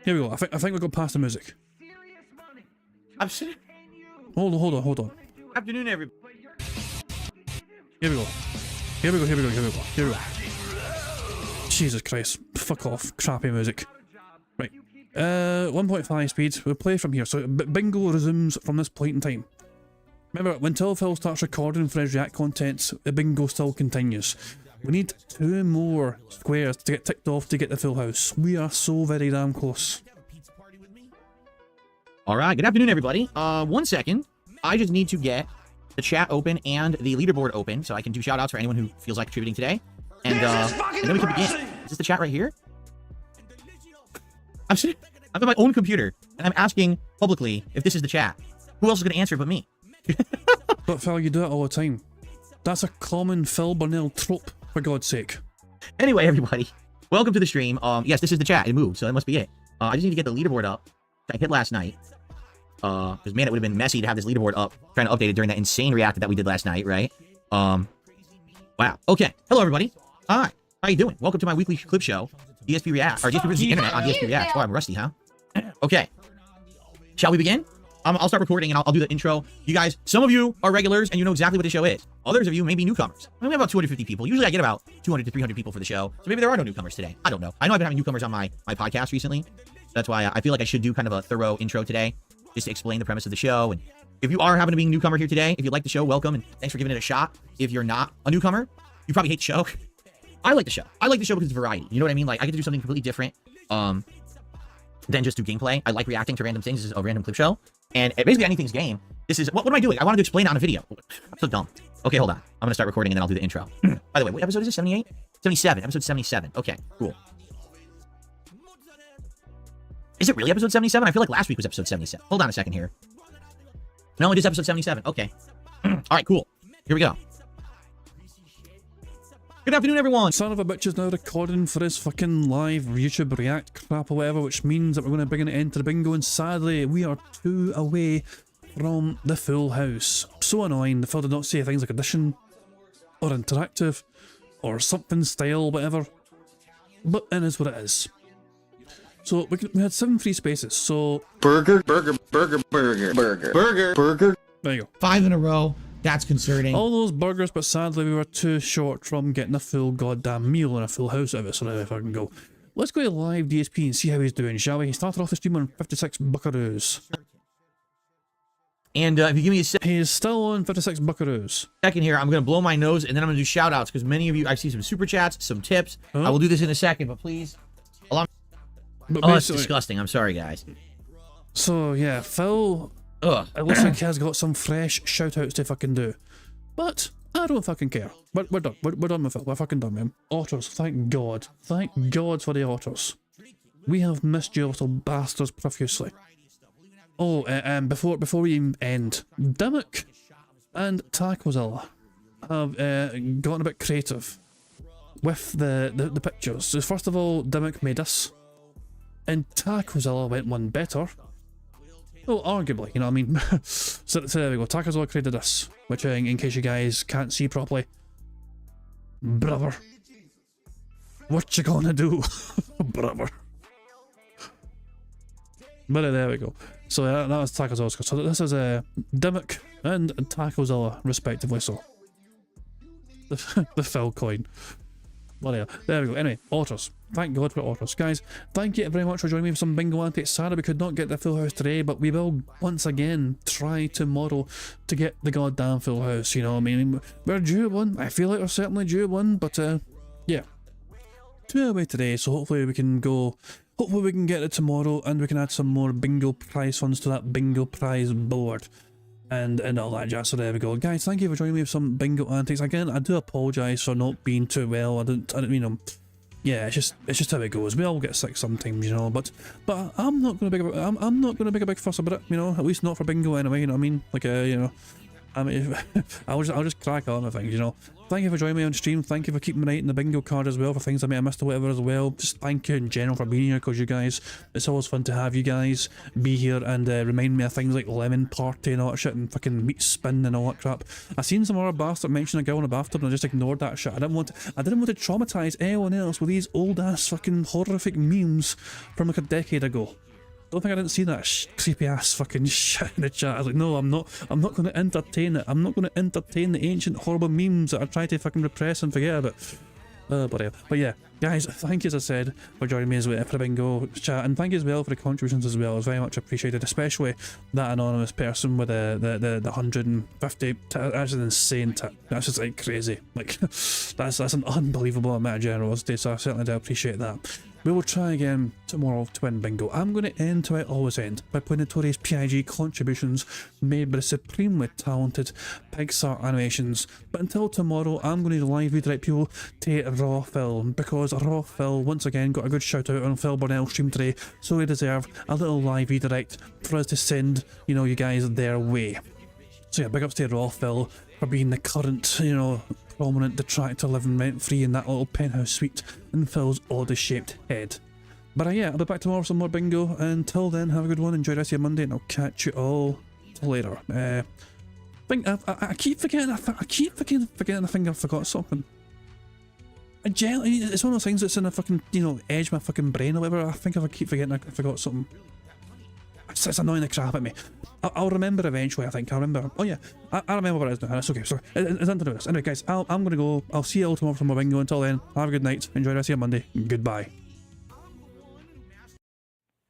Here we go, I think we got past the music. I'm sitting. Hold on. Afternoon, everybody. Here we go. Here we go. Jesus Christ. Fuck off. Crappy music. Right. 1.5 speed. We'll play from here. So Bingo resumes from this point in time. Remember, until Phil starts recording for his React content, the Bingo still continues. We need 2 more squares to get ticked off to get the full house. We are so very damn close. Alright, good afternoon, everybody. 1 second. I just need to get the chat open and the leaderboard open so I can do shout outs for anyone who feels like contributing today. And then we can begin. Is this the chat right here? I'm at my own computer and I'm asking publicly if this is the chat. Who else is going to answer but me? But Phil, you do it all the time. That's a common Phil Burnell trope, for God's sake. Anyway, everybody, welcome to the stream. Yes, this is the chat. It moved, so that must be it. I just need to get the leaderboard up. I hit last night. Because man, it would have been messy to have this leaderboard up, trying to update it during that insane react that we did last night, right? Wow. Okay. Hello, everybody. Hi. How you doing? Welcome to my weekly clip show, DSP React, or DSP versus the Internet on DSP React. Oh, I'm rusty, huh? Okay. Shall we begin? I'll start recording and I'll do the intro. You guys, some of you are regulars and you know exactly what the show is. Others of you may be newcomers. We have about 250 people. Usually I get about 200 to 300 people for the show. So maybe there are no newcomers today. I don't know. I know I've been having newcomers on my podcast recently. That's why I feel like I should do kind of a thorough intro today, just to explain the premise of the show. And if you are happen to be a newcomer here today, if you like the show, welcome and thanks for giving it a shot. If you're not a newcomer, you probably hate the show. I like the show. I like the show because it's variety. You know what I mean? Like I get to do something completely different than just do gameplay. I like reacting to random things. This is a random clip show. And basically anything's game. This is, what am I doing? I wanted to explain it on a video. I'm so dumb. Okay, hold on. I'm going to start recording and then I'll do the intro. By the way, what episode is this? 78? 77. Episode 77. Okay, cool. Is it really episode 77? I feel like last week was episode 77. Hold on a second here. No, it is episode 77. Okay. All right, cool. Here we go. Good afternoon, everyone. Son of a bitch is now recording for his fucking live YouTube React crap or whatever, which means that we're going to bring an end to the bingo, and sadly, we are 2 away from the full house. So annoying. The Phil did not say things like addition, or interactive, or something style, whatever. But it is what it is. So we had 7 free spaces, so... Burger. There you go. 5 in a row. That's concerning. All those burgers, but sadly we were too short from getting a full goddamn meal and a full house out of it, so now if I can go. Let's go to live DSP and see how he's doing, shall we? He started off the stream on 56 buckaroos. And if you give me a second. He is still on 56 buckaroos. Second here, I'm going to blow my nose and then I'm going to do shout outs because many of you, I see some super chats, some tips. Huh? I will do this in a second, but please allow me. Oh, that's disgusting. I'm sorry, guys. So, yeah, Phil... Ugh. It looks like he has got some fresh shout-outs to fucking do. But I don't fucking care. We're done. We're done with it. We're fucking done, man. Otters, thank God. Thank God for the otters. We have missed you little bastards profusely. Oh, and before we even end, Dimmock and Taquazilla have gotten a bit creative with the pictures. So first of all, Dimmock made us and Tacozilla went one better. Well, arguably, you know what I mean? so there we go. Tacozilla created this, which in case you guys can't see properly, brother, what you gonna do, brother? But there we go. So that was Tacozilla's. So this is Dimmock and Tacozilla, respectively. So the Phil coin. Whatever. There we go. Anyway, otters. Thank God for otters. Guys, thank you very much for joining me for some bingo antics. Sorry we could not get the full house today, but we will once again try tomorrow to get the goddamn full house, you know what I mean? We're due one. I feel like we're certainly due one, but yeah. 2 away today, so hopefully we can go... Hopefully we can get it tomorrow and we can add some more bingo prize funds to that bingo prize board. And all that jazz. So there we go. Guys, thank you for joining me with some bingo antics. Again, I do apologise for not being too well. I didn't you know, yeah, it's just how it goes. We all get sick sometimes, you know, but I'm not gonna make a big fuss about it, you know, at least not for bingo anyway, you know what I mean? Like you know, I mean, I'll just crack on with things, you know. Thank you for joining me on stream. Thank you for keeping me right in the bingo card as well for things I may have missed or whatever as well. Just thank you in general for being here, because you guys, it's always fun to have you guys be here and remind me of things like lemon party and all that shit and fucking meat spin and all that crap. I seen some other bastard mention a girl in a bathtub and I just ignored that shit. I didn't want to traumatise anyone else with these old ass fucking horrific memes from like a decade ago. Don't think I didn't see that creepy ass fucking shit in the chat. I was like, no, I'm not going to entertain it. I'm not going to entertain the ancient horrible memes that I try to fucking repress and forget about. But yeah, guys, thank you as I said for joining me as well for the bingo chat, and thank you as well for the contributions as well. It's very much appreciated, especially that anonymous person with the 150. That's an insane tip. That's just like crazy. Like that's an unbelievable amount of generosity. So I certainly do appreciate that. We will try again tomorrow to win bingo. I'm going to end how I always end, by putting notorious PIG contributions made by the supremely talented Pixar Animations. But until tomorrow, I'm going to live redirect people to Raw Phil, because Raw Phil once again got a good shout out on Phil Burnell's stream today, so they deserve a little live redirect for us to send, you know, you guys their way. So yeah, big ups to Raw Phil for being the current, you know, prominent detractor living rent-free in that little penthouse suite in Phil's oddest shaped head. But yeah, I'll be back tomorrow for some more bingo. Until then, have a good one, enjoy the rest of your Monday, and I'll catch you all later. I keep forgetting, I think I forgot something. It's one of those things that's in a fucking, you know, edge of my fucking brain or whatever. I think if I keep forgetting I forgot something. It's annoying the crap at me. I'll remember eventually, I think. I'll remember. Oh yeah, I remember what it is now. That's okay, sorry. It's nothing to do with this. Anyway, guys, I'm going to go. I'll see you all tomorrow for more bingo. Until then, have a good night. Enjoy the rest of your Monday. Goodbye.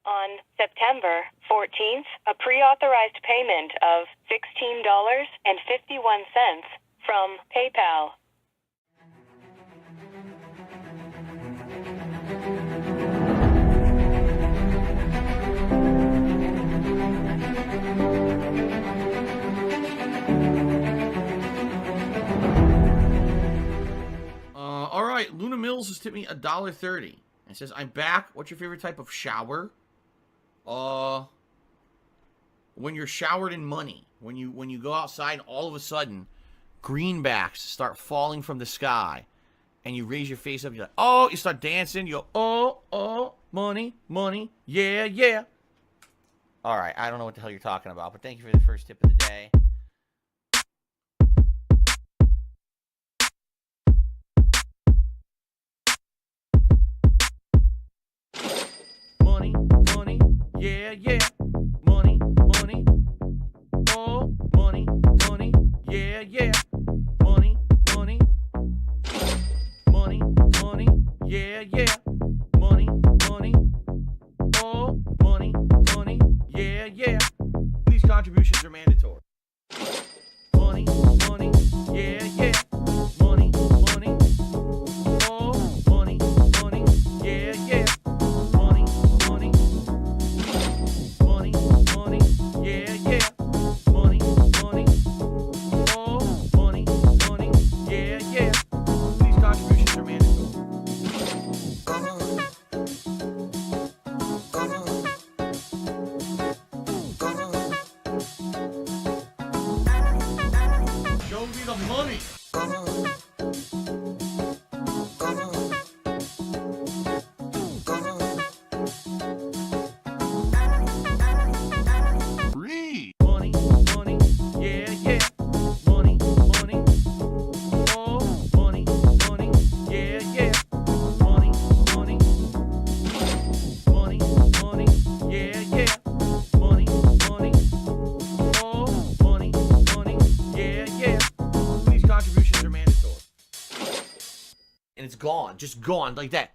On September 14th, a pre-authorized payment of $16.51 from PayPal. All right, Luna Mills has tipped me $1.30. It says, "I'm back. What's your favorite type of shower?" When you're showered in money. When you go outside and all of a sudden greenbacks start falling from the sky, and you raise your face up. You're like, oh, you start dancing. You go, oh, money, money, yeah, yeah. All right, I don't know what the hell you're talking about, but thank you for the first tip of the day. Money, money, yeah, yeah. Money, money, oh, money, money, yeah, yeah. Money, money, money, money, yeah, yeah. Money, money, oh, money, money, yeah, yeah. These contributions are mandatory. Money, money, yeah, yeah. Money, money, oh, money, money, yeah, yeah. Money, money, money, money, yeah, yeah. Money, money, oh, money, money, yeah, yeah. These contributions are mandatory. Show me the money. it's gone, just gone like that.